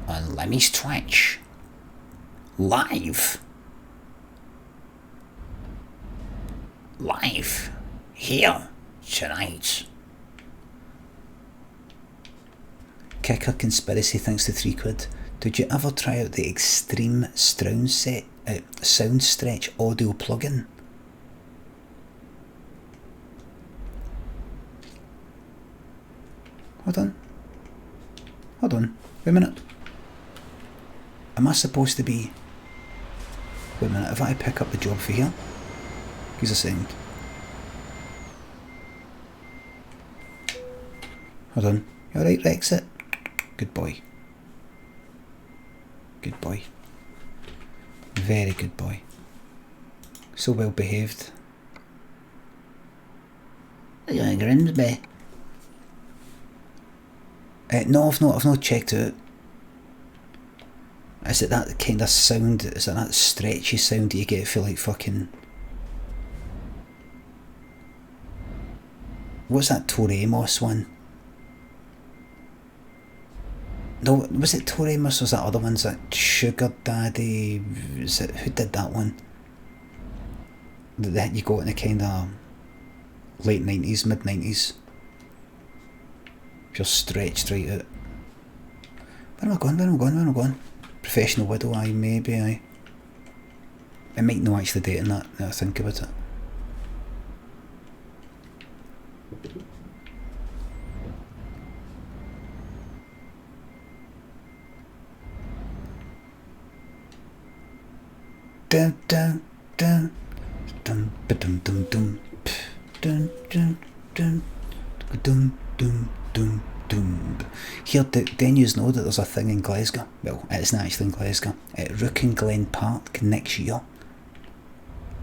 on Limmy's Twitch. Live here tonight. Kicker Conspiracy, thanks to £3. Did you ever try out the Extreme Sound Stretch audio plugin? Hold on, wait a minute. Am I supposed to be... Wait a minute, if I pick up the job for here? Here's a sound. Hold on. You alright, Rexit? Good boy. Good boy. Very good boy. So well behaved. Are you in Grimsby? No, I've not checked it. Is it that kind of sound? Is it that stretchy sound that you get for like fucking... What's that Tor Amos one? No, was it Tor Amos or was that other one's that Sugar Daddy? Is it, who did that one? That you got in the kind of late 90s, mid 90s. Just stretched right out. Where am I going? Professional Widow, aye, maybe, aye. It might not actually date in that, now I think about it. Dun dun dun dun dun dun dun dun dun dun dun dun dun dun. Here, then you know that there's a thing in Glasgow. Well, it's not actually in Glasgow. At Rook and Glen Park next year,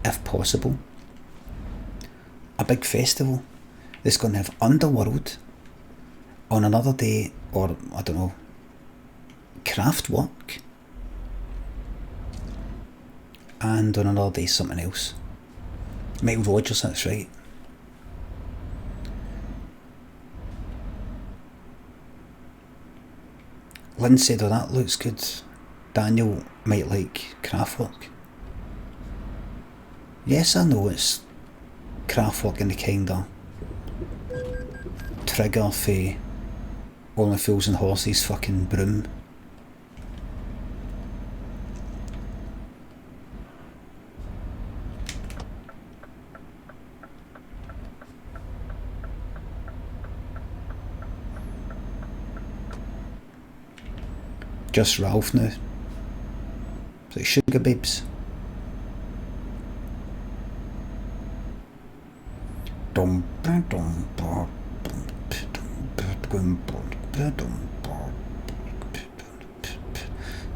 if possible. A big festival that's going to have Underworld on another day, or I don't know, Kraftwerk, and on another day something else. Mike Rogers, that's right. Lynn said, oh, that looks good. Daniel might like Kraftwerk. Yes, I know it's Kraftwerk in the kind of trigger for Only Fools and Horses fucking broom. Just Ralph now. It's like Sugar Babes.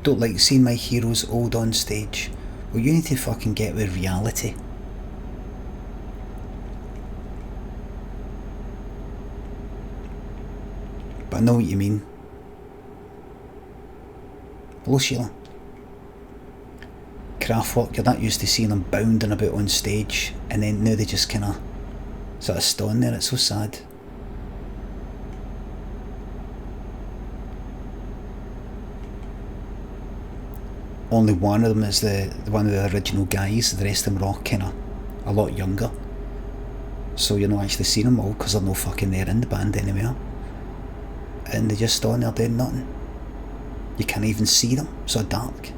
Don't like seeing my heroes old on stage. Well, you need to fucking get with reality. But I know what you mean. Hello, Sheila. Kraftwerk, you're not used to seeing them bounding about on stage, and then now they just kind of sort of stand there. It's so sad. Only one of them is the one of the original guys. The rest of them are all kind of a lot younger. So you're not actually seeing them all because they're no fucking there in the band anymore. And they just stand there doing nothing. You can't even see them. So dark.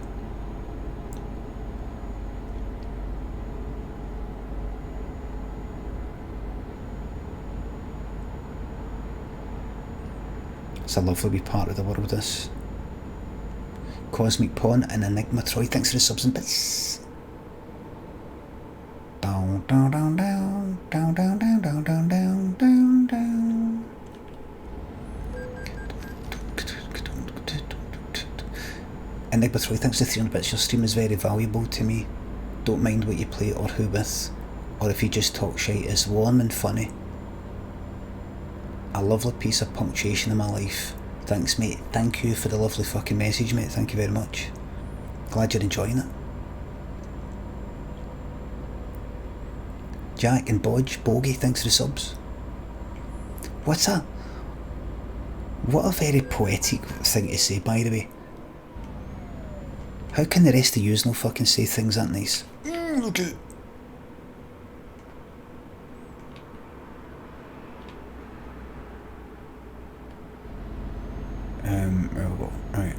It's a lovely wee part of the world, this. Cosmic Pawn and Enigma Troy, thanks for the subs and bits. Down, down, down, down, down, down, down, down, down, down, down, down. Enigma Troy, thanks for 300 bits. Your stream is very valuable to me. Don't mind what you play or who with, or if you just talk shite. It's warm and funny. A lovely piece of punctuation in my life. Thanks, mate. Thank you for the lovely fucking message, mate. Thank you very much. Glad you're enjoying it. Jack and Bodge, Bogey, thanks for the subs. What a very poetic thing to say, by the way. How can the rest of yous no fucking say things that nice? Look at. There we go. Right.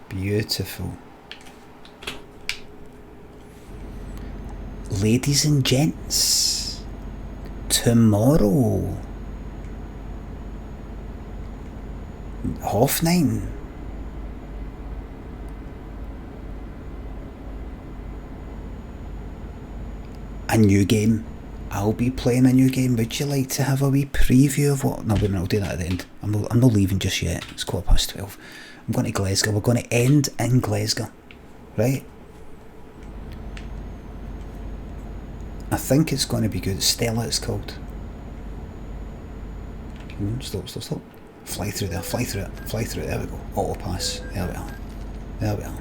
Beautiful. Ladies and gents, tomorrow, 9:30. A new game. I'll be playing a new game. Would you like to have a wee preview of what? No, I'll do that at the end. I'm not leaving just yet. It's 12:15. I'm going to Glasgow. We're going to end in Glasgow, right? I think it's going to be good. Stella, it's called. Stop. Fly through there. Fly through it. Fly through it. There we go. Auto pass. There we are. There we are.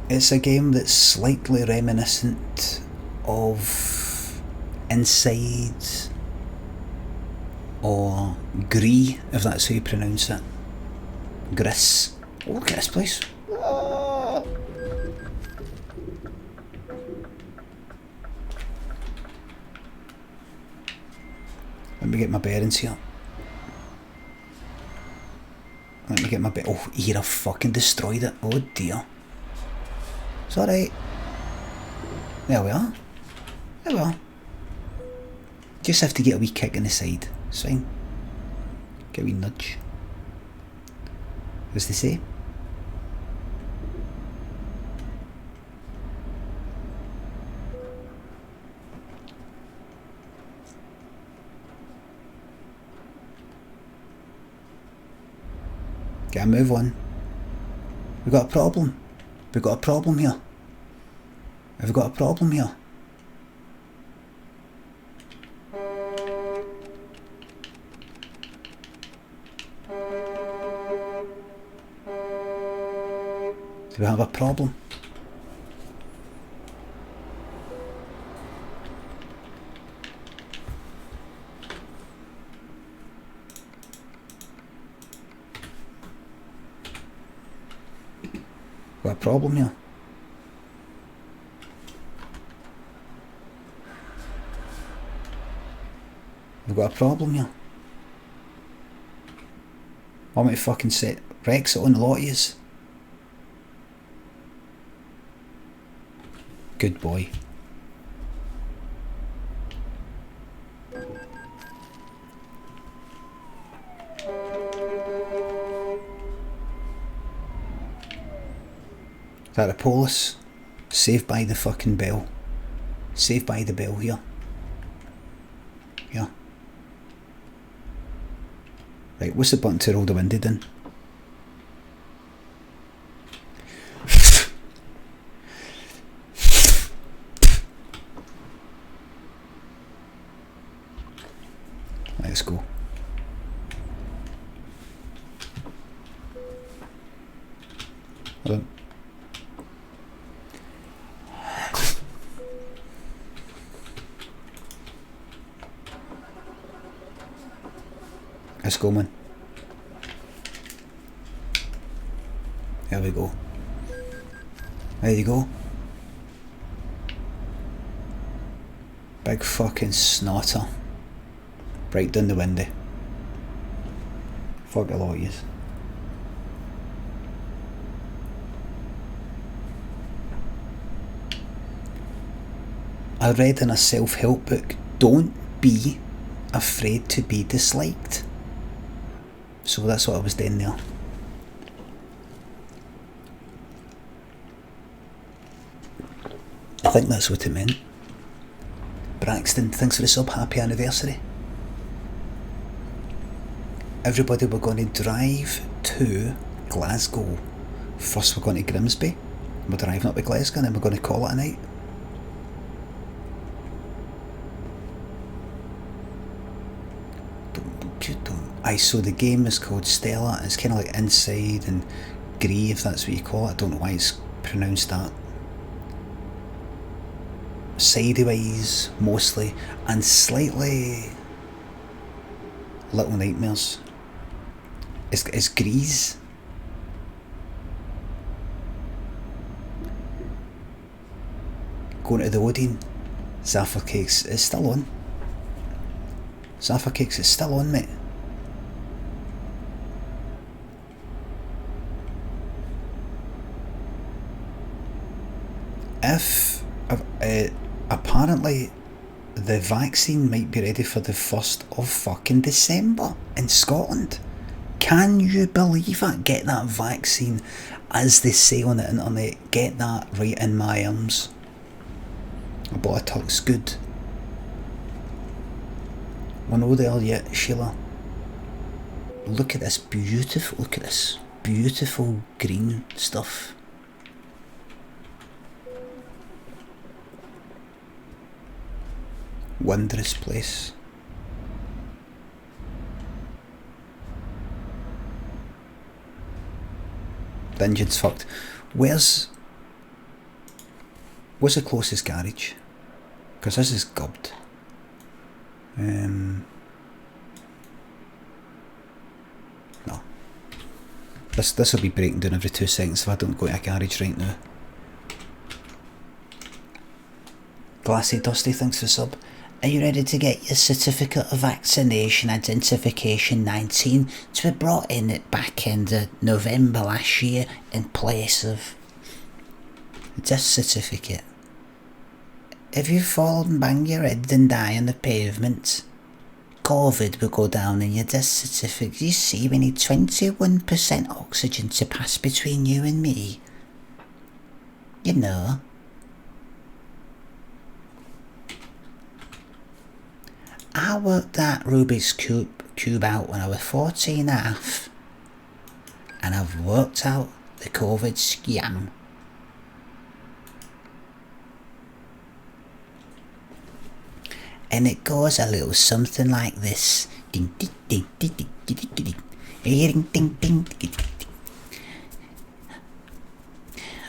It's a game that's slightly reminiscent of Inside or Gree, if that's how you pronounce it. Gris. Oh, look at this place. Let me get my bearings here. Let me get my bit. Oh, Era fucking destroyed it. Oh dear. It's alright. There we are. There we are. Just have to get a wee kick in the side. It's fine. Get a wee nudge. As they say. Get a move on. We've got a problem. We've got a problem here. Have we got a problem here? Do we have a problem? Got a problem here. We've got a problem here. I want me to fucking set Rex on the lot of yous. Good boy. Is that a police? Saved by the fucking bell. Saved by the bell here. Here. Right, what's the button to roll the window down? Let's go. Hold on. Let's go, man. There we go. There you go. Big fucking snorter. Right down the window. Fuck a lot of yous. I read in a self-help book, don't be afraid to be disliked. So that's what I was doing there. I think that's what it meant. Braxton, thanks for the sub, happy anniversary. Everybody, we're going to drive to Glasgow. First we're going to Grimsby. We're driving up to Glasgow and then we're going to call it a night. Aye, so the game is called Stella. It's kind of like Inside and Grieve, that's what you call it. I don't know why it's pronounced that. Sideways, mostly, and slightly Little Nightmares. It's Grease. Going to the Odeon. Zaffa Cakes is still on. Zaffa Cakes is still on, mate. If apparently the vaccine might be ready for the 1st of fucking December in Scotland. Can you believe it? Get that vaccine, as they say on the internet, get that right in my arms. I bought a Turk's good. We're not there yet, Sheila. Look at this beautiful, green stuff. Wondrous place. The engine's fucked. What's the closest garage? Because this is gubbed. No. This will be breaking down every 2 seconds if I don't go to a garage right now. Glassy Dusty, thanks for sub. Are you ready to get your certificate of vaccination identification 19 to be brought in at back end of November last year in place of this certificate? If you fall and bang your head and die on the pavement, COVID will go down in your death certificate. You see, we need 21% oxygen to pass between you and me. You know. I worked that Rubik's Cube out when I was 14 and a half. And I've worked out the COVID scam. And it goes a little something like this. Ding ding ding ding ding ding ding ding ding ding ding ding.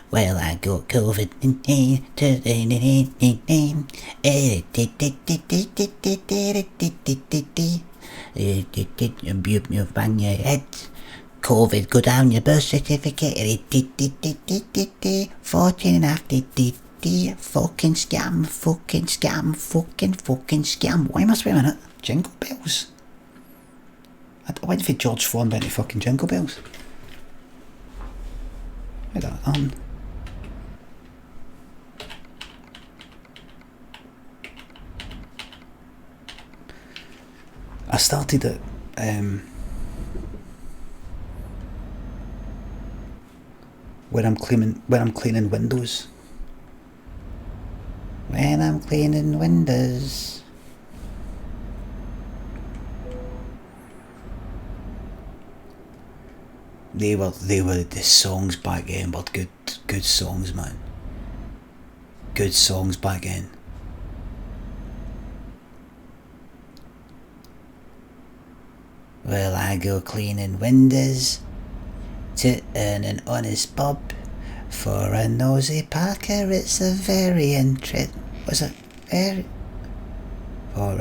Well, I got COVID you bang your head. COVID go down your birth certificate. 14 and a half. Fucking scam, fucking scam. Why must we a minute? Jingle bells. I went for George Formby into fucking Jingle Bells. Where'd that on? I started it when I'm cleaning windows. When I'm cleaning windows. They were the songs back then, but good songs, man. Good songs back then. Well, I go cleaning windows to earn an honest bob. For a nosy Parker, it's a very For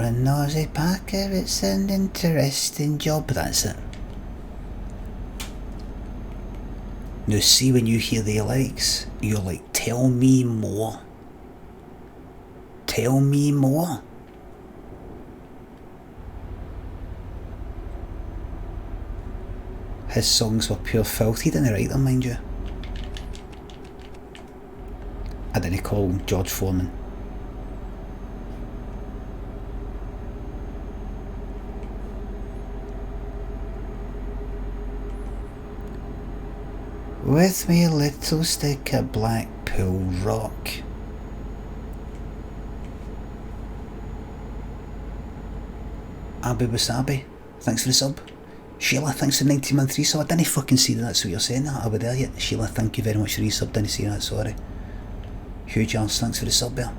a nosy Parker, it's an interesting job. That's it. Now see, when you hear the lyrics, you're like, tell me more. Tell me more. His songs were pure filth. He didn't write them, mind you. I didn't call him George Foreman. With me little stick of Blackpool rock. Abby Wasabi, thanks for the sub. Sheila, thanks for the 90-month resub. I didn't fucking see that, that's what you're saying. I was there yet. Sheila, thank you very much for the resub. Didn't see that, sorry. Huge ass, thanks for the sub there.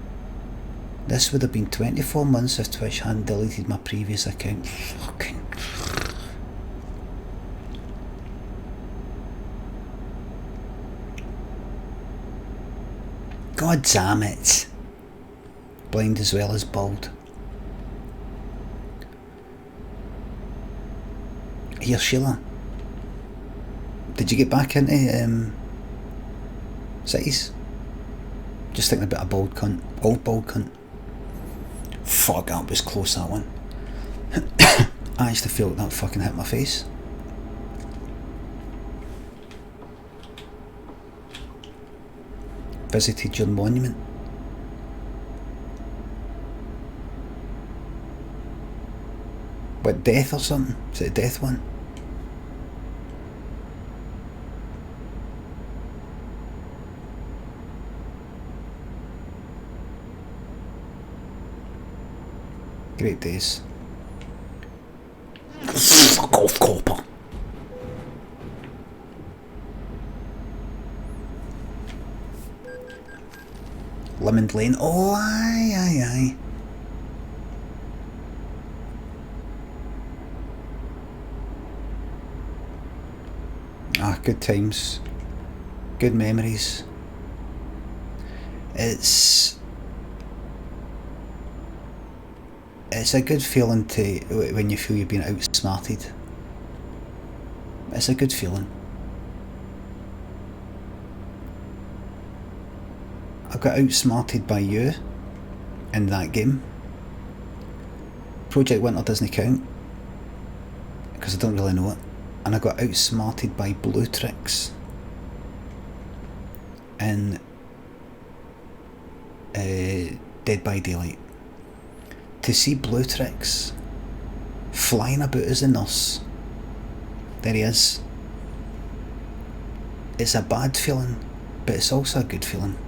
This would have been 24 months if Twitch hadn't deleted my previous account. Fucking... God damn it. Blind as well as bald. Here, Sheila. Did you get back into cities? Just thinking about a bald cunt. Old bald cunt. Fuck, that was close, that one. I actually feel like that fucking hit my face. Visited your monument. What, death or something? Is it a death one? Great days. Fuck off, copper. Lemon Lane. Oh, aye. Ah, good times. Good memories. It's a good feeling to when you feel you're being outsmarted. It's a good feeling. I got outsmarted by you in that game. Project Winter doesn't count because I don't really know it. And I got outsmarted by Blue Tricks in Dead by Daylight. To see Blue Tricks flying about as a nurse, there he is. It's a bad feeling, but it's also a good feeling.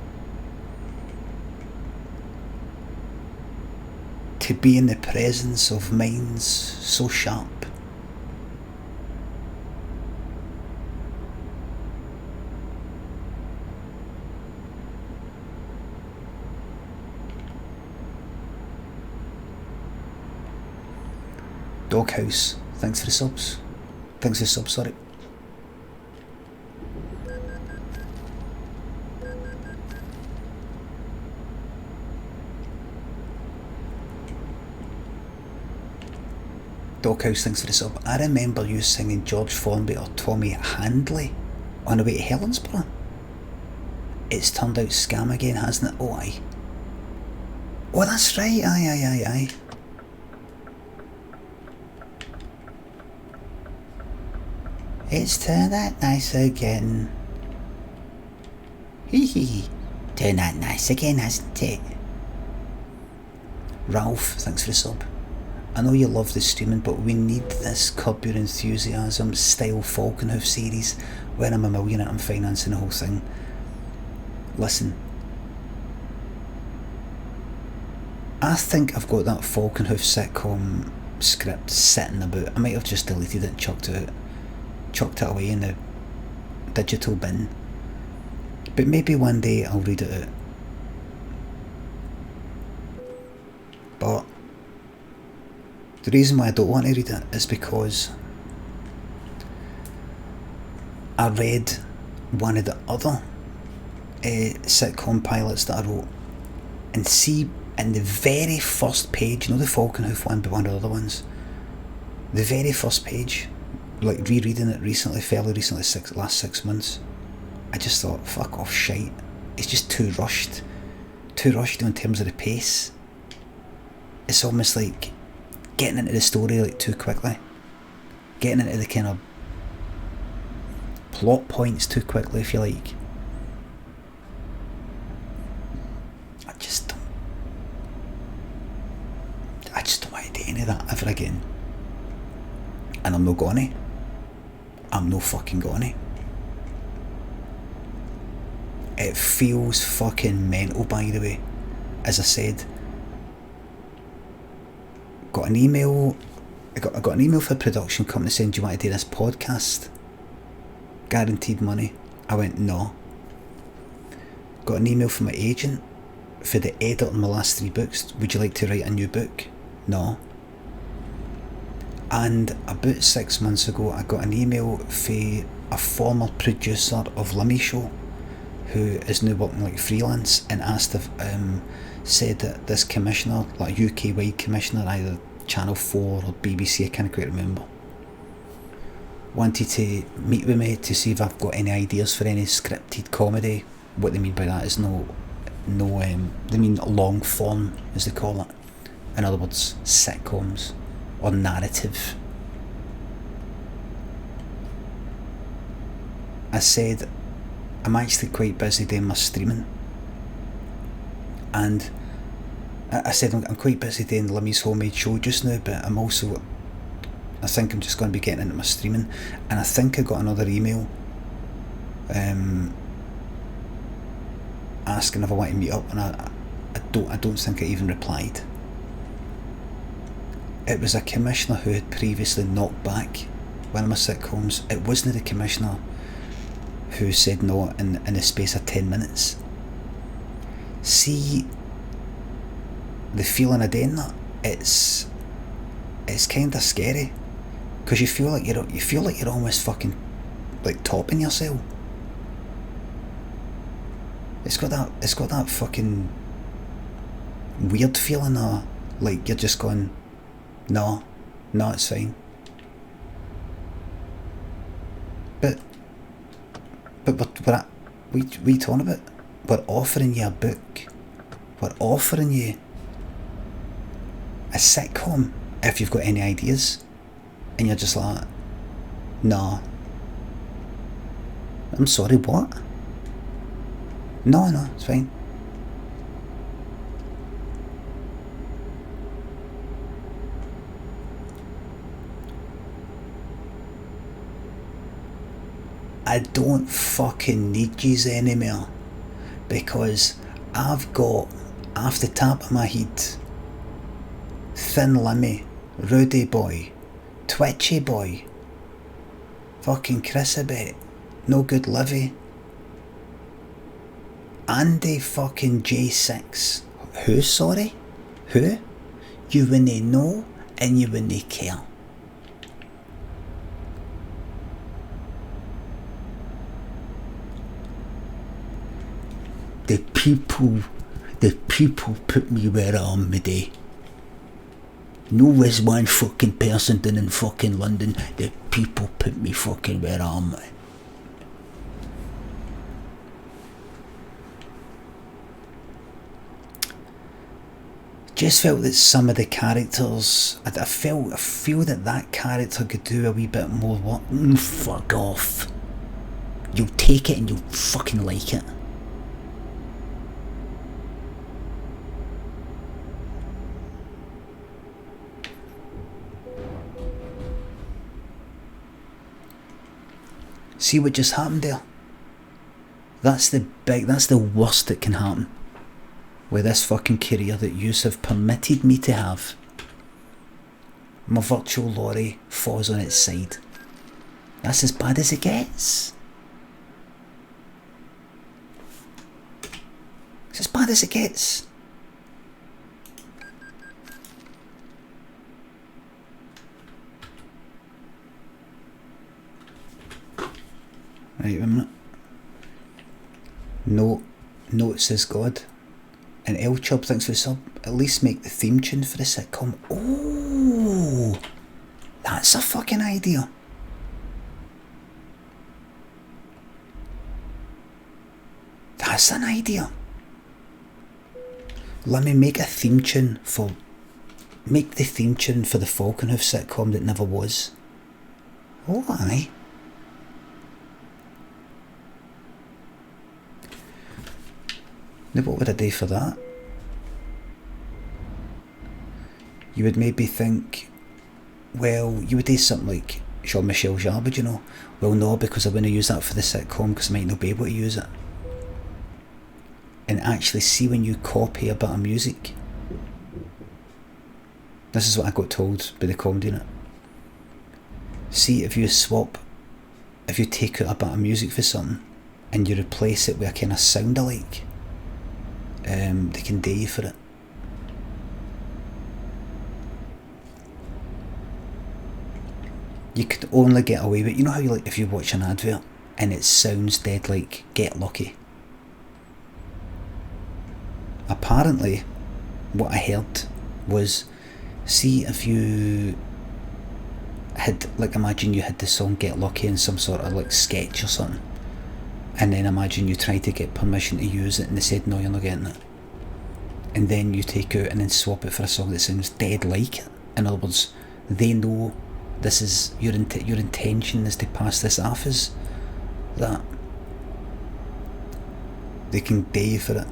To be in the presence of minds so sharp. Doghouse, thanks for the subs. Thanks for the subs, sorry. Doghouse, thanks for the sub. I remember you singing George Formby or Tommy Handley on the way to Helensburgh. It's turned out scam again, hasn't it? Oh, aye. Oh, that's right, aye. It's turned out nice again. Hee hee. Turned out nice again, hasn't it? Ralph, thanks for the sub. I know you love the streaming, but we need this Curb Your Enthusiasm style Falconhoof series when I'm a millionaire, I'm financing the whole thing. Listen, I think I've got that Falconhoof sitcom script sitting about. I might have just deleted it and chucked it away in the digital bin, but maybe one day I'll read it out. But the reason why I don't want to read it is because I read one of the other sitcom pilots that I wrote, and see in the very first page, you know the Falconhoof one, but one of the other ones, the very first page, like rereading it recently, fairly recently, last 6 months, I just thought, fuck off, shite. It's just too rushed in terms of the pace. It's almost like getting into the story like too quickly, getting into the kind of plot points too quickly, if you like. I just don't want to do any of that ever again, and I'm not gonna. I'm no fucking gonna. It feels fucking mental, by the way. As I said, I got an email for a production company saying, do you want to do this podcast? Guaranteed money. I went, no. Got an email from my agent for the edit on my last 3 books. Would you like to write a new book? No. And about 6 months ago, I got an email for a former producer of Limmy show, who is now working like freelance, and asked if said that this commissioner, like UK wide commissioner, either Channel 4 or BBC, I can't quite remember, wanted to meet with me to see if I've got any ideas for any scripted comedy. What they mean by that is they mean long form, as they call it. In other words, sitcoms or narrative. I said, I'm actually quite busy doing my streaming, and I said I'm quite busy doing Limmy's homemade show just now, but I think I'm just going to be getting into my streaming. And I think I got another email asking if I want to meet up, and I don't think I even replied. It was a commissioner who had previously knocked back one of my sitcoms. It wasn't the commissioner who said no in the space of 10 minutes. See, the feeling of doing that, it's kind of scary, because you feel like you're almost fucking like topping yourself. It's got that fucking weird feeling of like you're just going, no, it's fine. But what we talking about? We're offering you a book. We're offering you a sitcom if you've got any ideas, and you're just like, no. I'm sorry, what? No, it's fine. I don't fucking need yous anymore, because I've got, off the top of my head, Thin Limmy, Rudy Boy, Twitchy Boy, fucking Chrisabet, No Good Livy, Andy fucking J6. Who, sorry? Who? You wouldn't know and you wouldn't care. The people put me where I am today. No was one fucking person down in fucking London. The people put me fucking where I am. Just felt that some of the characters, I feel that character could do a wee bit more work. Fuck off. You'll take it and you'll fucking like it. See what just happened there? That's the worst that can happen with this fucking career that yous have permitted me to have. My virtual lorry falls on its side. That's as bad as it gets. It's as bad as it gets. Right, wait a minute. No, it says God. And El Chub thinks for sub. At least make the theme tune for the sitcom. Oh, that's a fucking idea. That's an idea. Let me make a theme tune for. Make the theme tune for the Falconhoof sitcom that never was. Oh, aye. Now what would I do for that? You would maybe think, well, you would do something like Jean-Michel Jarre, would you know? Well, no, because I wouldn't use that for the sitcom because I might not be able to use it. And actually see when you copy a bit of music. This is what I got told by the comedy in it. See if you take out a bit of music for something and you replace it with a kind of sound alike, they can do you for it. You could only get away with, you know how you like if you watch an advert and it sounds dead like Get Lucky. Apparently, what I heard was, see if you had, like, imagine you had the song Get Lucky in some sort of like sketch or something, and then imagine you tried to get permission to use it and they said no, you're not getting it, and then you take out and then swap it for a song that sounds dead like it. In other words, they know this is your intention is to pass this off as that. They can pay you for it.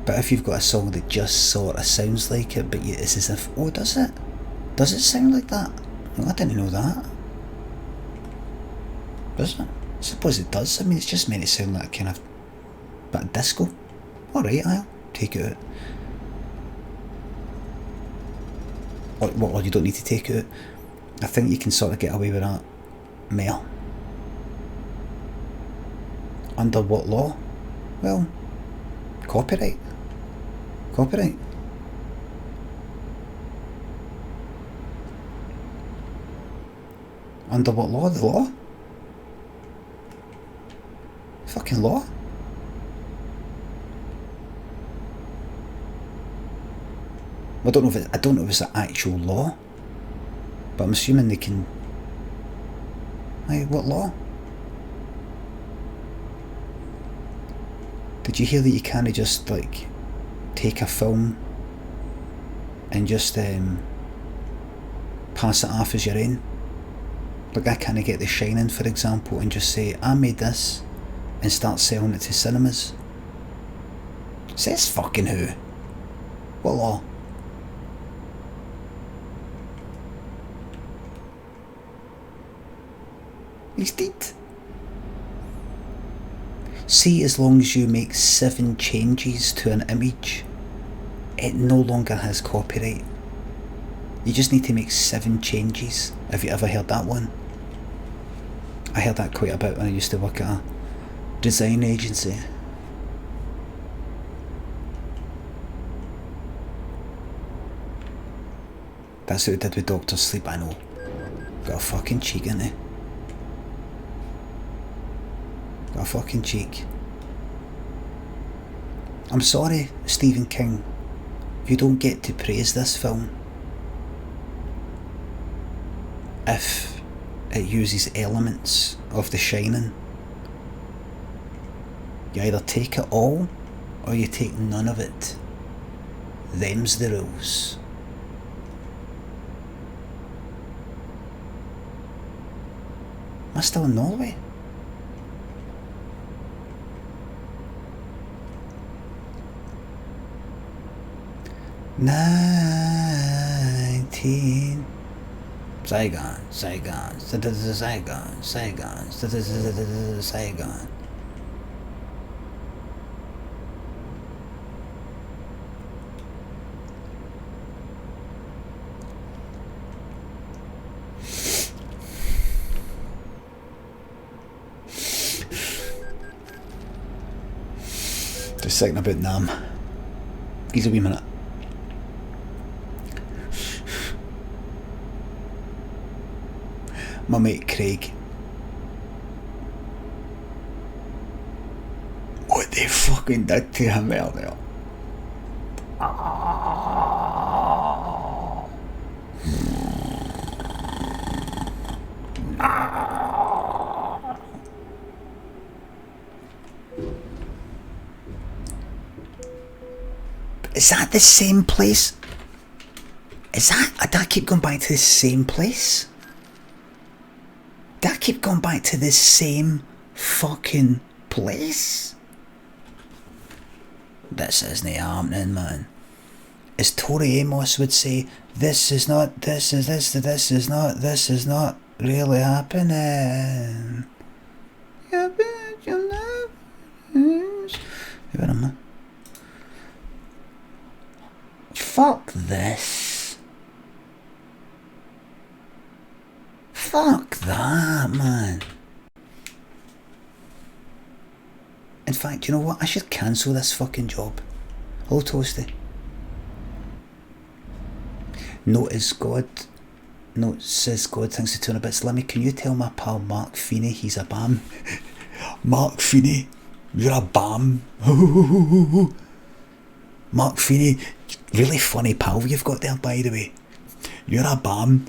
But if you've got a song that just sort of sounds like it, but it's as if, oh, does it? Does it sound like that? Well, I didn't know that. Does it? I suppose it does. I mean, it's just meant to sound like a kind of bit of disco. Alright, I'll take it out. Or you don't need to take it out. I think you can sort of get away with that more. Under what law? Well, copyright. Copyright. Under what law? The law? Fucking law? I don't know if it's an actual law, but I'm assuming they can. Hey, what law? Did you hear that you can't just like take a film and just pass it off as your own? Like I can't get The Shining, for example, and just say I made this and start selling it to cinemas. Says fucking who? What law? He's dead. See, as long as you make 7 changes to an image, it no longer has copyright. You just need to make 7 changes. Have you ever heard that one? I heard that quite a bit when I used to work at a design agency. That's what we did with Doctor Sleep, I know. Got a fucking cheek in it. Got a fucking cheek. I'm sorry, Stephen King. You don't get to praise this film if it uses elements of The Shining. You either take it all or you take none of it. Them's the rules. Am I still in Norway? Saigon, Saigon, Saigon, Saigon, Saigon. Just thinking about Nam. He's a wee minute. My mate Craig. What they fucking did to him earlier. Is that the same place? Is that... Did I keep going back to the same place? Did I keep going back to the same fucking place? This isn't happening, man. As Tori Amos would say, this is not really happening. Fuck this. Fuck that, man. In fact, you know what? I should cancel this fucking job. Hello, Toasty. Notice God. Note says God, thanks to 200 bits. Limmy, can you tell my pal Mark Feeney he's a bam? Mark Feeney, you're a bam. Mark Feeney, really funny pal you've got there, by the way. You're a bam.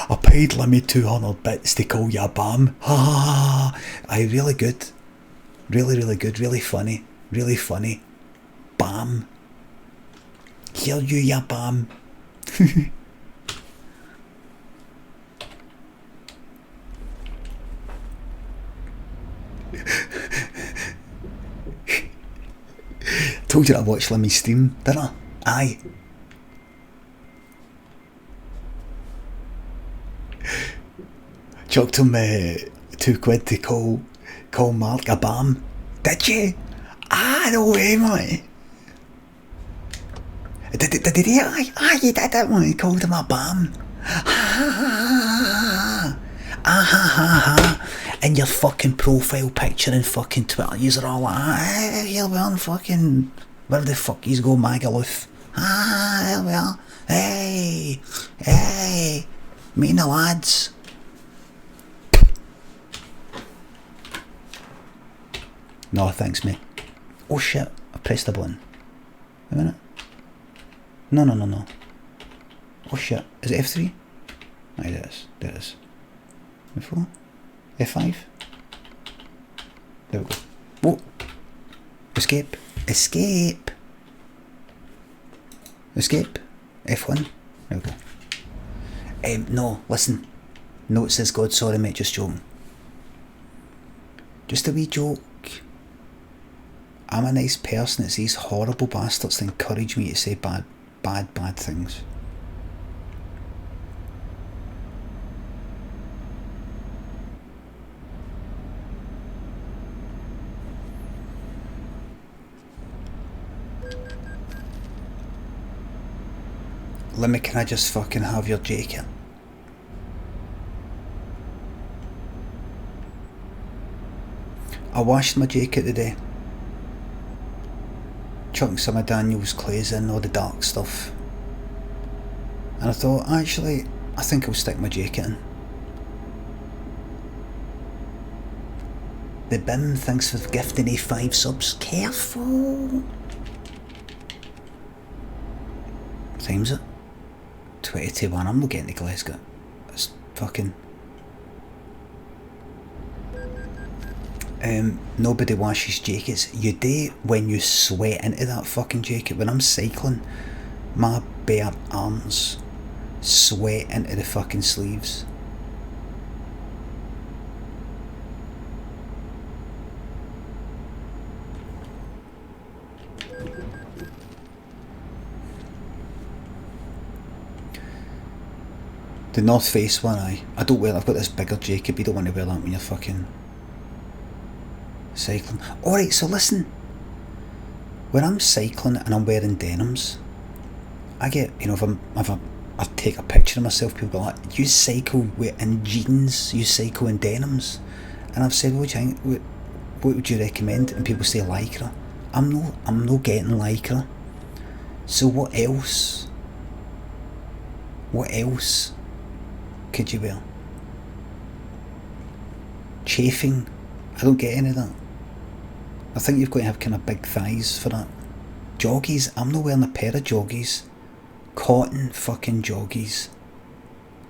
I paid Limmy 200 bits to call you a bam. Ha! Aye, really good. Really, really good. Really funny. Really funny. Bam. Hear you, ya bam. Told you I watched Limmy's stream, didn't I? Aye. Chucked him £2 to call Mark a bam. Did you? Ah, no way, mate. Did he? Aye, you did it, man. He called him a bam. In your fucking profile picture and fucking Twitter, yous are all like, here we are, fucking, where the fuck yous go, Magaluf. Here we are. Hey, meeting the lads. No, thanks, mate. Oh shit, I pressed the button. Wait a minute. No. Oh shit, is it F3? Aye, there it is. F4? F5? There we go. Whoa! Escape! F1? There we go. No, listen. No, it says God, sorry mate, just joking. Just a wee joke. I'm a nice person. It's these horrible bastards that encourage me to say bad things. Limmy, can I just fucking have your jacket? I washed my jacket today. Chucked some of Daniel's clays in, all the dark stuff. And I thought, actually, I think I'll stick my jacket in. The Bim, thanks for gifting a 5 subs. Careful! Time's it? 20 to 1, I'm not getting to Glasgow. That's fucking... Nobody washes jackets. You do when you sweat into that fucking jacket. When I'm cycling, my bare arms sweat into the fucking sleeves. The North Face one, aye. I don't wear. I've got this bigger jacket. You don't want to wear that when you're fucking cycling. All right. So listen. When I'm cycling and I'm wearing denims, I get, you know, if I take a picture of myself, people go like, "You cycle in jeans. You cycle in denims," and I've said, "What do you think? What would you recommend?" And people say lycra. I'm not getting lycra. So what else? What else could you wear? Chafing? I don't get any of that. I think you've got to have kind of big thighs for that. Joggies? I'm not wearing a pair of joggies. Cotton fucking joggies.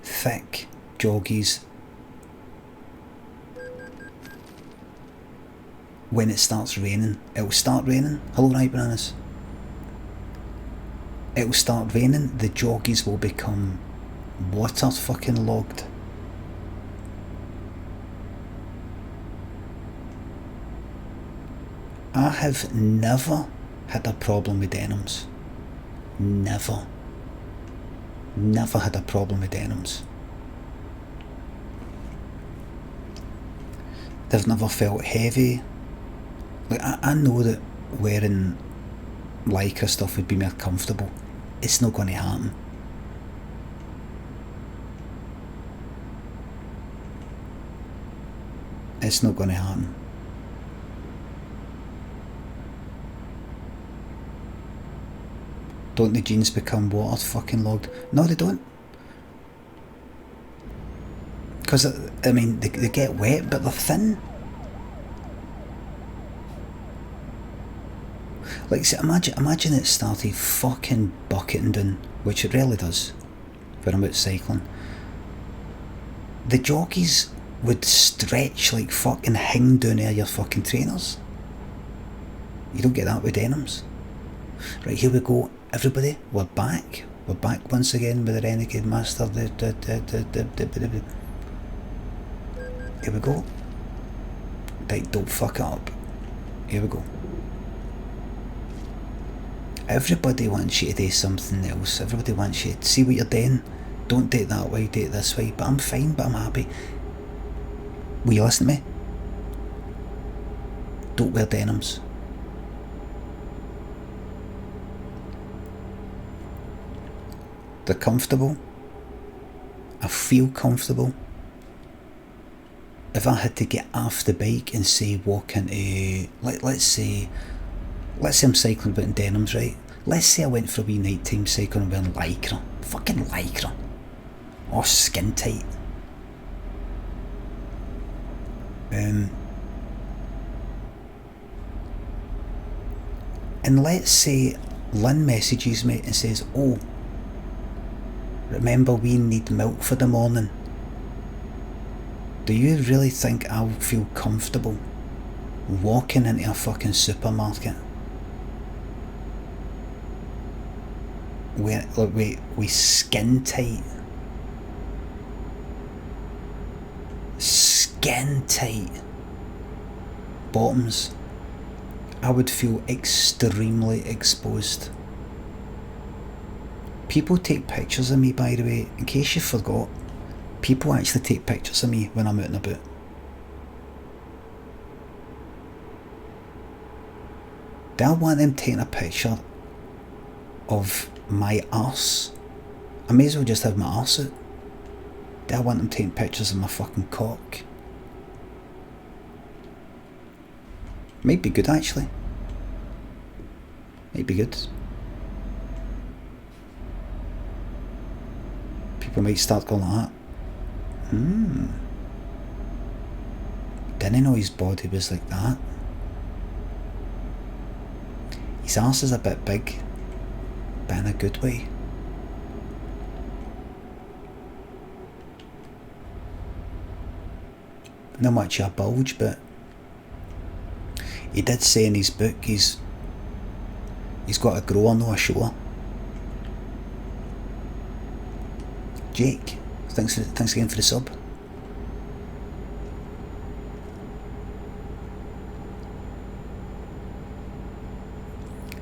Thick joggies. When it starts raining. It'll start raining. Hello, right bananas. It'll start raining. The joggies will become water fucking logged. I have never had a problem with denims. Never. Never had a problem with denims. They've never felt heavy. Like I know that wearing lycra stuff would be more comfortable. It's not going to happen. It's not going to happen. Don't the jeans become water fucking logged? No, they don't. Because, I mean, they get wet, but they're thin. Like, see, imagine it started fucking bucketing down, which it rarely does when I'm out cycling. The joggies would stretch like fucking hang down air your fucking trainers. You don't get that with denims. Right, here we go. Everybody, we're back. We're back once again with the Renegade Master. Here we go. Right, don't fuck it up. Here we go. Everybody wants you to do something else. Everybody wants you to see what you're doing. Don't do it that way, do it this way. But I'm fine, but I'm happy. Will you listen to me? Don't wear denims. They're comfortable. I feel comfortable. If I had to get off the bike and say walk into, let's say I'm cycling about in denims, right? Let's say I went for a wee nighttime cycling and wearing lycra. Fucking lycra. Or skin tight. And let's say Lynn messages me and says, "Oh, remember we need milk for the morning." Do you really think I'll feel comfortable walking into a fucking supermarket with skin tight bottoms? I would feel extremely exposed. People take pictures of me, by the way, in case you forgot. People actually take pictures of me when I'm out and about. Do I want them taking a picture of my arse? I may as well just have my arse out. Do I want them taking pictures of my fucking cock? Might be good, actually. Might be good. People might start going like that. Didn't know his body was like that. His arse is a bit big, but in a good way. Not much of a bulge, but he did say in his book he's got a grower, not a shower. Jake, thanks again for the sub.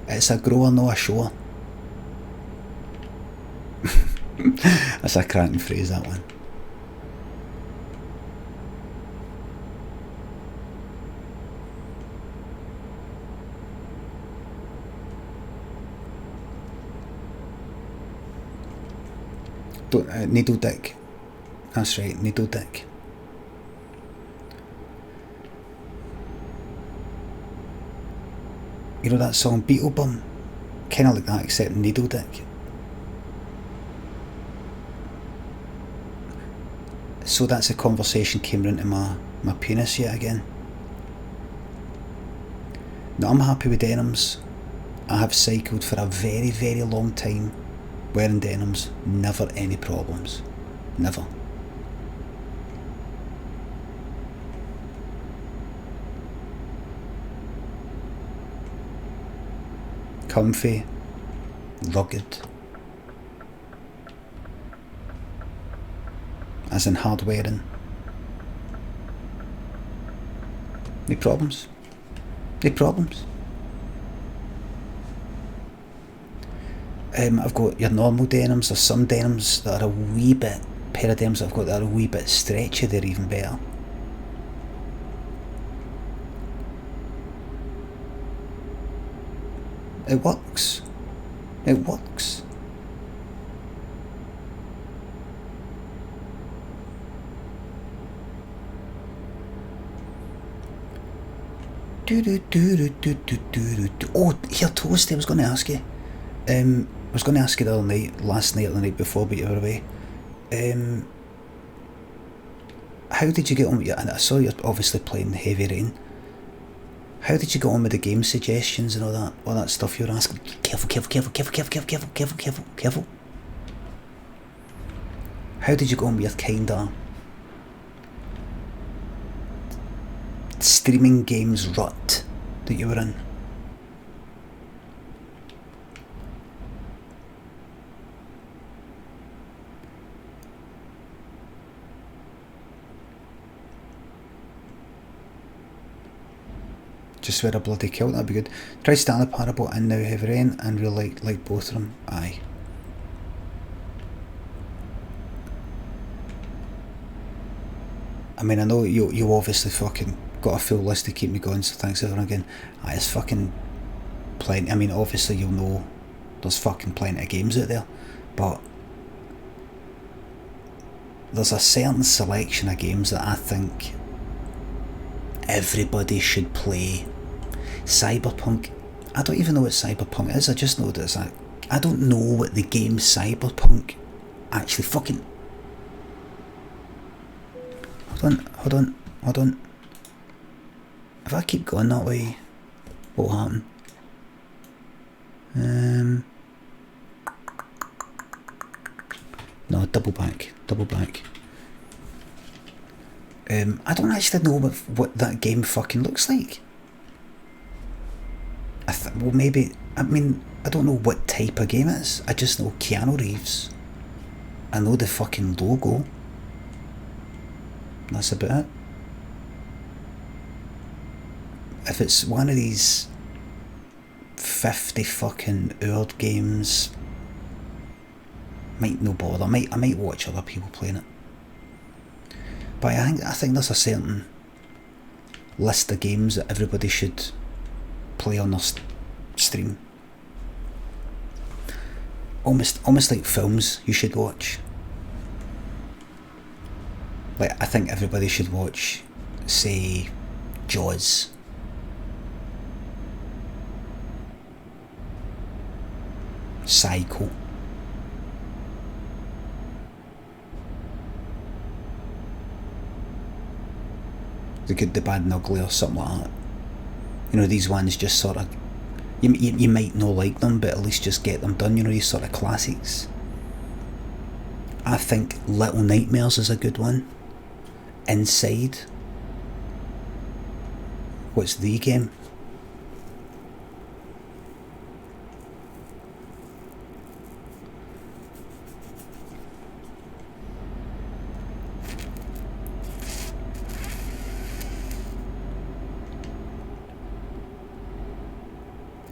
It's a grower, not a shower. That's a cracking phrase, that one. Don't, needle dick. That's right, needle dick. You know that song Beetle Bum? Kinda like that, except needle dick. So that's a conversation came into my penis yet again. Now I'm happy with denims. I have cycled for a very, very long time wearing denims. Never any problems. Never. Comfy. Rugged. As in hard wearing. No problems. No problems. I've got your normal denims. There's some denims that are a wee bit, pair of denims I've got that are a wee bit stretchy, they're even better. It works. It works. Oh, here, Toasty, I was going to ask you. I was going to ask you the other night, last night or the night before, but you were away. How did you get on with your, and I saw you're obviously playing Heavy Rain. How did you get on with the game suggestions and all that stuff you were asking? Careful, careful, careful, careful, careful, careful, careful, careful, careful, careful. How did you go on with your kinda streaming games rut that you were in? Just wear a bloody kilt, that'd be good. Try Stanley Parable and now Heavy Rain and really like both of them. Aye. I mean, I know you obviously fucking got a full list to keep me going, so thanks everyone again. Aye, it's fucking plenty. I mean, obviously you'll know there's fucking plenty of games out there, but there's a certain selection of games that I think everybody should play. Cyberpunk, I don't even know what Cyberpunk is, I just know that it's a, I don't know what the game Cyberpunk actually fucking... Hold on. If I keep going that way, what will happen? No, double back. I don't actually know what that game fucking looks like. Well, maybe, I mean, I don't know what type of game it is. I just know Keanu Reeves. I know the fucking logo. That's about it. If it's one of these 50 fucking hour games, might no bother. I might watch other people playing it. But I think there's a certain list of games that everybody should play on their stream. Almost like films you should watch. Like, I think everybody should watch, say, Jaws. Psycho. The Good, the Bad and Ugly or something like that. You know, these ones just sort of, you might not like them, but at least just get them done, you know, these sort of classics. I think Little Nightmares is a good one. Inside. What's the game?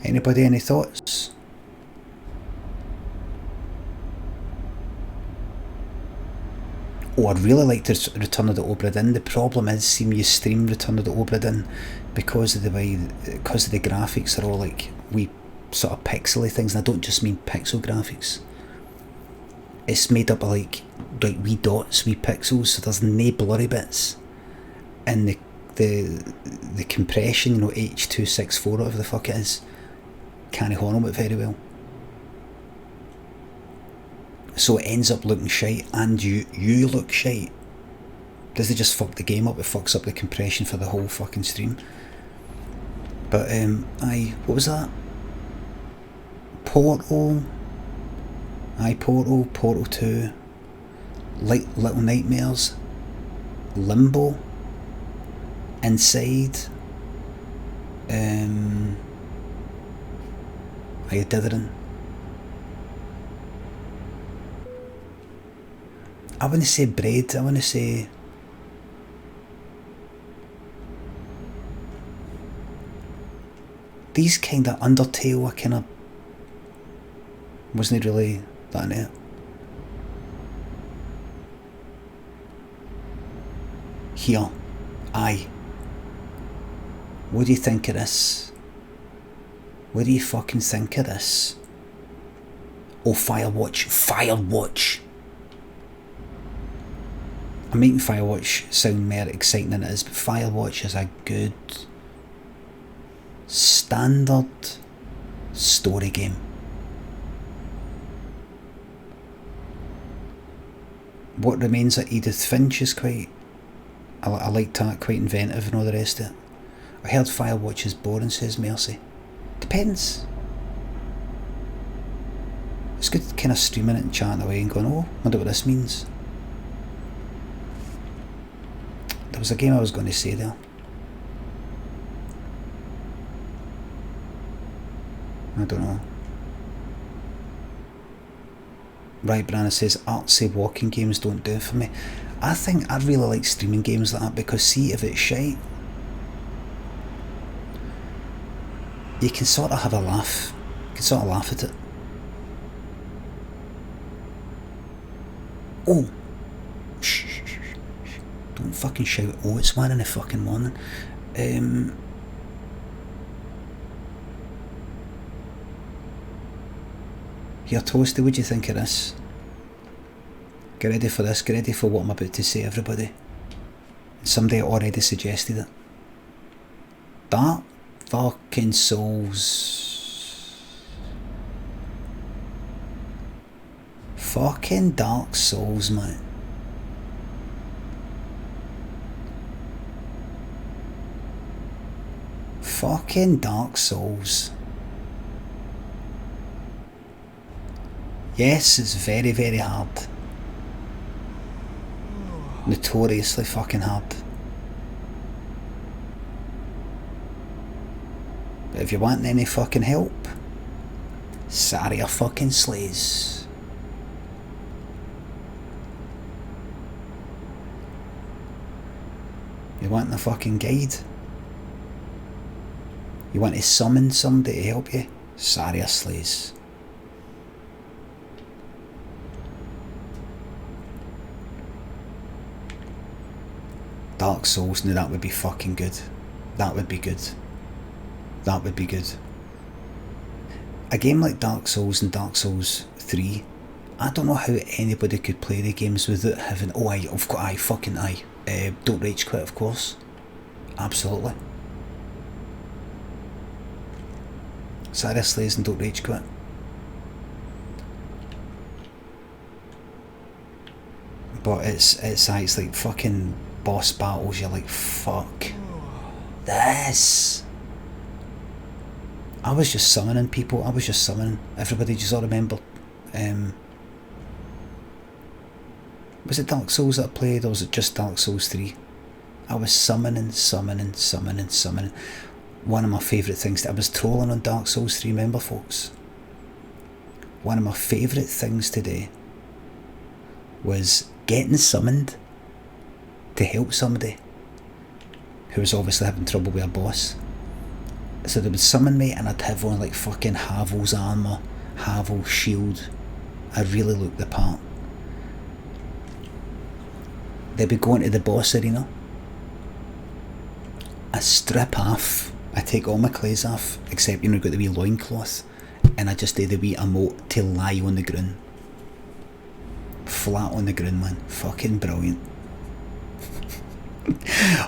Anybody any thoughts? Oh, I'd really like to Return of the Obra Dinn. The problem is, see me stream Return of the Obra Dinn, because of the way, because of the graphics are all like wee sort of pixely things, and I don't just mean pixel graphics. It's made up of like wee dots, wee pixels, so there's no blurry bits, and the compression, you know, H.264 or whatever the fuck it is, can't handle it very well. So it ends up looking shite, and you look shite. Does it just fuck the game up? It fucks up the compression for the whole fucking stream. But what was that? Portal. Portal, Portal 2, Little Nightmares, Limbo, Inside, Dithering. I want to say Braid, I want to say... These kind of Undertale, I kind of... wasn't really that in it. Here. Aye. What do you think of this? What do you fucking think of this? Oh, Firewatch. Firewatch! I'm making Firewatch sound more exciting than it is, but Firewatch is a good standard story game. What Remains of Edith Finch is quite... I liked that, quite inventive and all the rest of it. I heard Firewatch is boring, says Mercy. Depends. It's good kind of streaming it and chatting away and going, oh, I wonder what this means. There was a game I was going to say there. I don't know. Right, Brandon says artsy walking games don't do it for me. I think I really like streaming games like that, because see, if it's shite, you can sort of have a laugh. You can sort of laugh at it. Oh! Shh, shh, shh, shh. Don't fucking shout. Oh, it's 1 in the fucking morning. Here, Toasty, what do you think of this? Get ready for this, get ready for what I'm about to say, everybody. Somebody already suggested it. Dark fucking Souls. Fucking Dark Souls, man. Fucking Dark Souls. Yes, it's very, very hard. Notoriously fucking hard. But if you want any fucking help, Saria fucking slays. You want a fucking guide? You want to summon somebody to help you? Saria slays. Dark Souls, now that would be fucking good. That would be good. That would be good. A game like Dark Souls and Dark Souls 3, I don't know how anybody could play the games without having... Oh, of course, fucking aye. Don't rage quit, of course. Absolutely. Sarah slays and don't rage quit. But it's like fucking boss battles, you're like, fuck this. I was just summoning people, I was just summoning everybody. Just all remember, was it Dark Souls that I played, or was it just Dark Souls 3? I was summoning. One of my favourite things, I was trolling on Dark Souls 3, remember folks? One of my favourite things today was getting summoned to help somebody who was obviously having trouble with a boss. So they would summon me and I'd have on like fucking Havel's armour, Havel's shield. I really looked the part. they'd be going to the boss arena. I strip off, I take all my clothes off, except, you know, got the wee loincloth, and I just do the wee emote to lie on the ground. Flat on the ground, man. Fucking brilliant.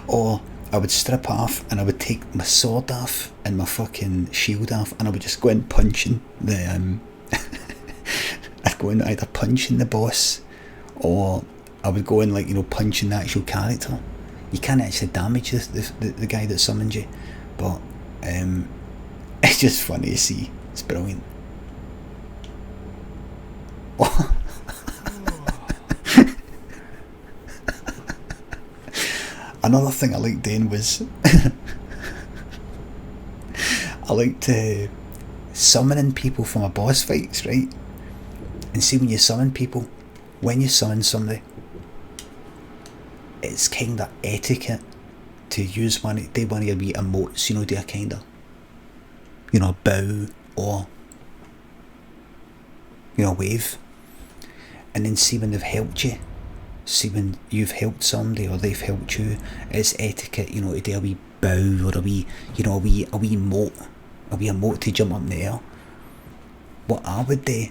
Or I would strip off and I would take my sword off and my fucking shield off, and I would just go in punching the I'd go in either punching the boss, or I would go in, like, you know, punching the actual character. You can't actually damage the guy that summoned you, but it's just funny to see. It's brilliant. Another thing I liked doing was I liked summoning people for my boss fights, right? And see, when you summon people, when you summon somebody, it's kind of etiquette to use one of your wee emotes, you know, do a kind of, you know, bow or, you know, wave. And then see when they've helped you, see when you've helped somebody or they've helped you, it's etiquette, you know, to do a wee bow or a wee, you know, a wee emote to jump up in the air. What I would do,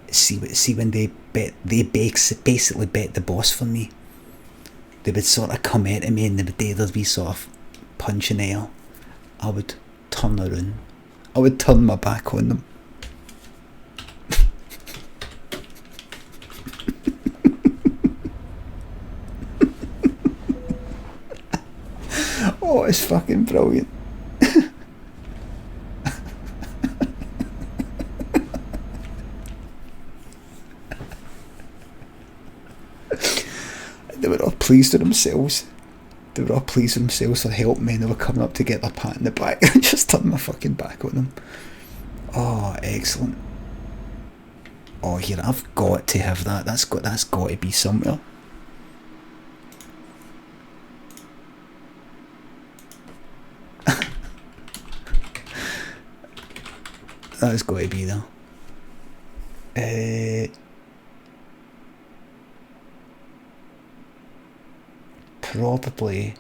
see when they basically bet the boss for me, they would sort of come at me and they would do their wee sort of punch in the air. I would turn around, I would turn my back on them. Oh, it's fucking brilliant. They were all pleased with themselves. They were all pleased with themselves for helping me, and they were coming up to get their pat in the back. I just turned my fucking back on them. Oh, excellent. Oh, here, I've got to have that. That's got to be somewhere. That's got to be there. Probably.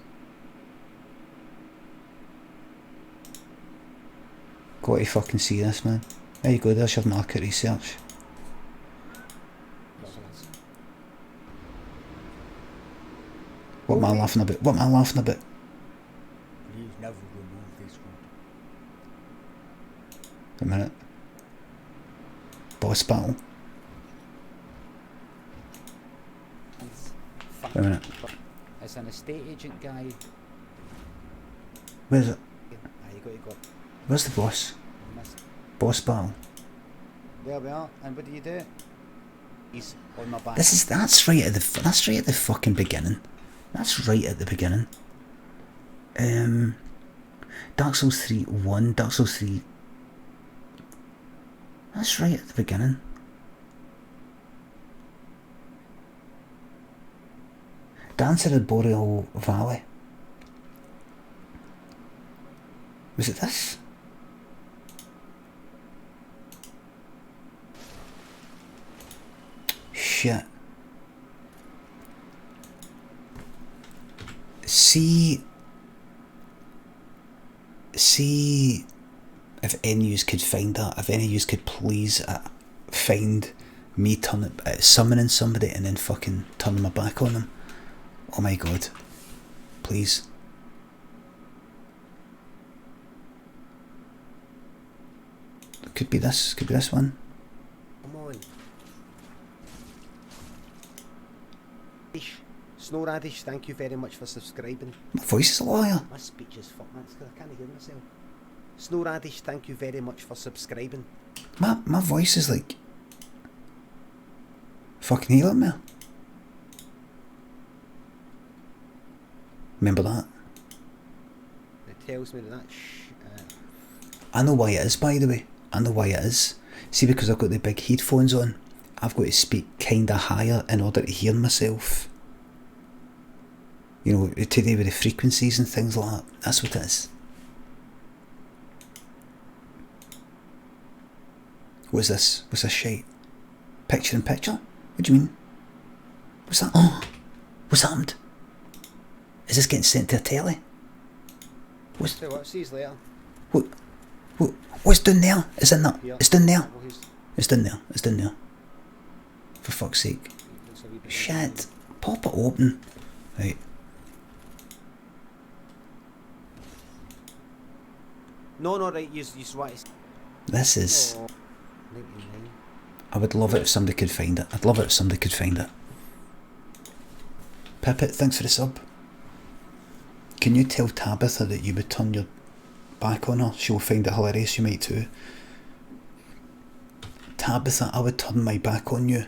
Got to fucking see this, man. There you go, there's your market research. What am I laughing about? What am I laughing about? Please never remove this one. A minute. Boss battle. Wait a minute. It's an estate agent guy. Where's it? You got to go. Where's the boss? Boss battle. There we are. And what do you do? He's on my back. That's right at the fucking beginning. That's right at the beginning. Dark Souls 3 1, Dark Souls 3. That's right at the beginning. Dancer at Boreal Valley. Was it this? Shit. See if any of you could find that. If any of you could please find me summoning somebody and then fucking turning my back on them. Oh my god. Please. Could be this one. Come on. Snow Radish, thank you very much for subscribing. My voice is a liar. My speech is fuck, man, because I can't hear myself. Snow Radish, thank you very much for subscribing. My voice is like fucking healing me. Remember that? It tells me that I know why it is, by the way. I know why it is. See, because I've got the big headphones on, I've got to speak kinda higher in order to hear myself. You know, to do with the frequencies and things like that. That's what it is. What's this? What's this shite? Picture in picture? What do you mean? What's that? Oh! What's happened? Is this getting sent to a telly? What's... Tell you what, see you later. What? What's down there? It's in that. Here. It's down there. Well, he's- It's down there. It's down there. For fuck's sake. looks a wee bit Shit. Pop it open. Right. No, right, you want to... This is... Oh, 99. I would love it if somebody could find it. I'd love it if somebody could find it. Pippet, thanks for the sub. Can you tell Tabitha that you would turn your back on her? She'll find it hilarious, you might too. Tabitha, I would turn my back on you.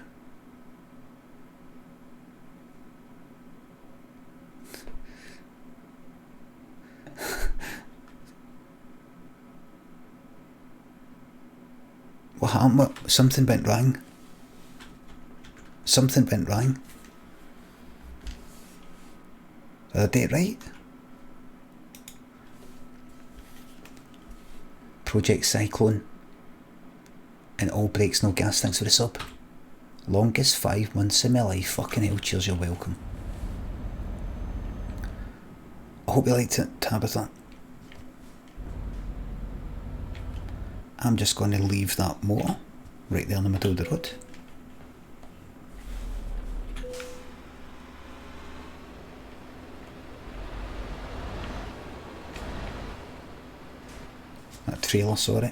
What happened? What? Something went wrong. Something went wrong. Did I do it right? Project Cyclone. And all brakes, no gas, thanks for the sub. Longest 5 months of my life. Fucking hell, cheers, you're welcome. I hope you liked it, Tabitha. I'm just going to leave that motor right there in the middle of the road. That trailer, sorry.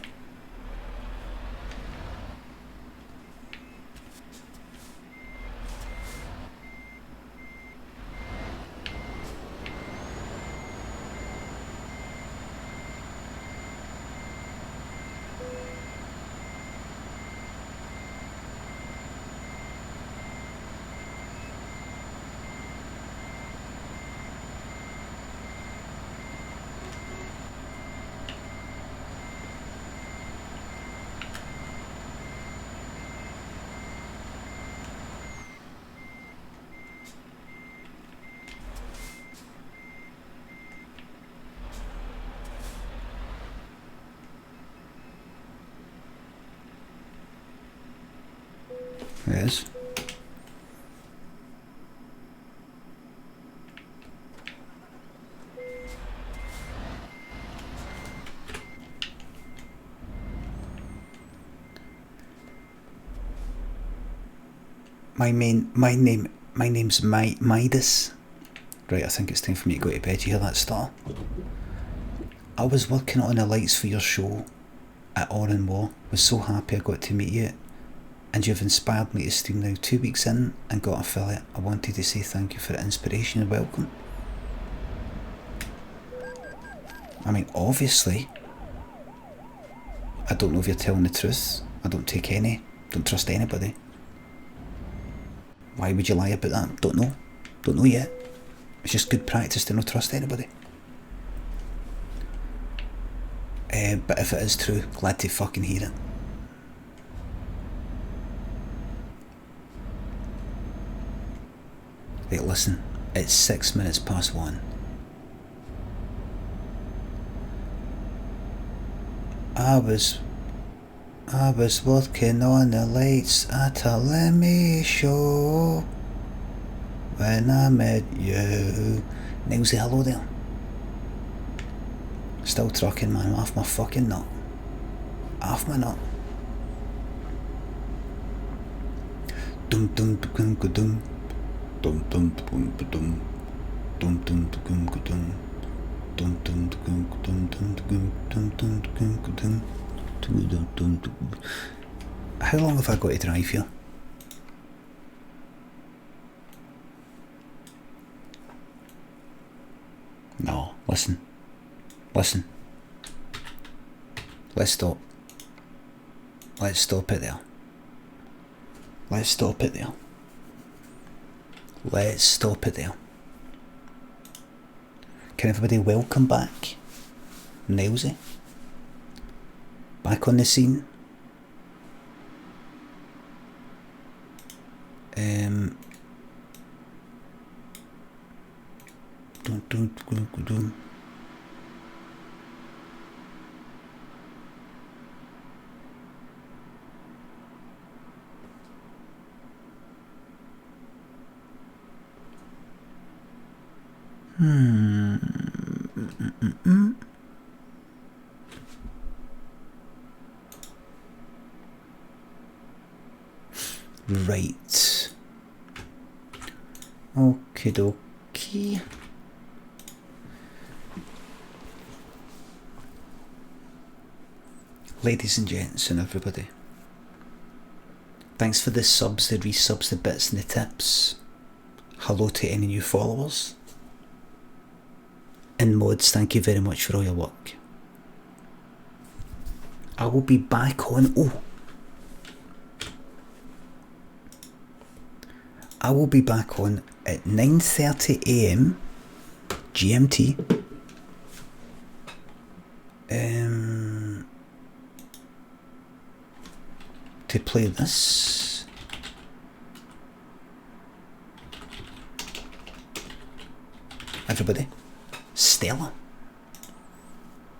Yes. My name's Midas. Right, I think it's time for me to go to bed. You hear that star? I was working on the lights for your show at Oran War. Was so happy I got to meet you, and you've inspired me to stream now 2 weeks in and got affiliate. I wanted to say thank you for the inspiration and welcome. I mean, obviously, I don't know if you're telling the truth. I don't trust anybody. Why would you lie about that? Don't know. Don't know yet. It's just good practice to not trust anybody. But if it is true, glad to fucking hear it. Right, listen, it's 6 minutes past 1. I was working on the lights at a Limmy show when I met you. Nilesy, hello there. Still trucking, man, off my fucking nut. Off my nut. Dum dum dum dum dum dum dum dum dum dum dum dum. How long have I got to drive here? No, listen. Let's stop. Let's stop it there. Let's stop it there. Let's stop it there. Can everybody welcome back Nilesy? Back on the scene. Right. Okie dokie. Ladies and gents and everybody, thanks for the subs, the resubs, the bits and the tips. Hello to any new followers. And mods, thank you very much for all your work. I will be back on... I will be back on at 9:30 AM GMT. To play this. Everybody, Stella.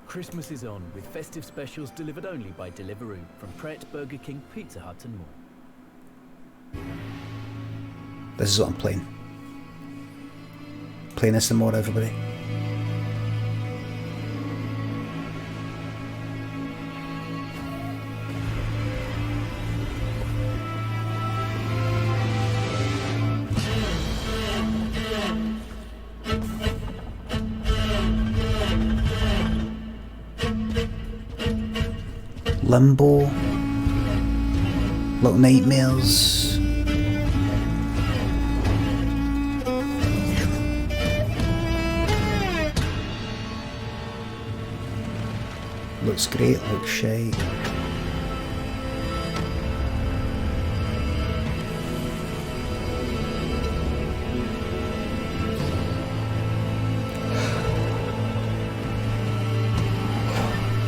Christmas is on with festive specials delivered only by Deliveroo from Pret, Burger King, Pizza Hut and more. This is what I'm playing. Playing this some more, everybody. Limbo, Little Nightmares. Looks great, looks shite.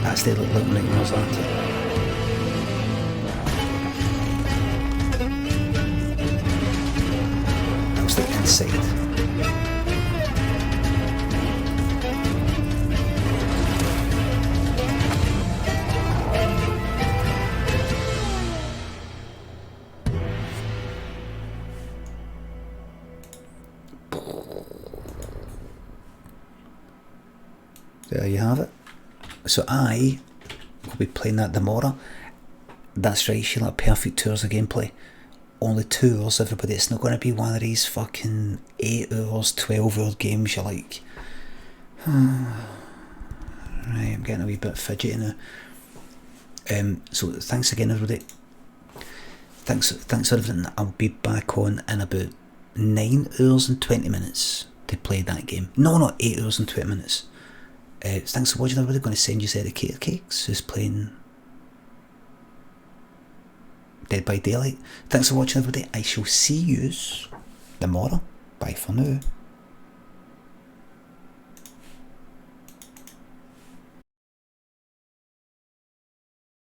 That's the Little Nightmares, aren't it? That was the inside. There you have it. So I will be playing that tomorrow. That's right, Sheila, perfect 2 hours of gameplay. Only 2 hours, everybody. It's not going to be one of these fucking 8 hours, 12-hour games you're like... Right, I'm getting a wee bit fidgety now. So thanks again, everybody. Thanks for everything. I'll be back on in about 9 hours and 20 minutes to play that game. No, not 8 hours and 20 minutes. Thanks for watching, everybody. Going to send you Dedicated Cakes, who's playing Dead by Daylight. Thanks for watching, everybody. I shall see you tomorrow. Bye for now.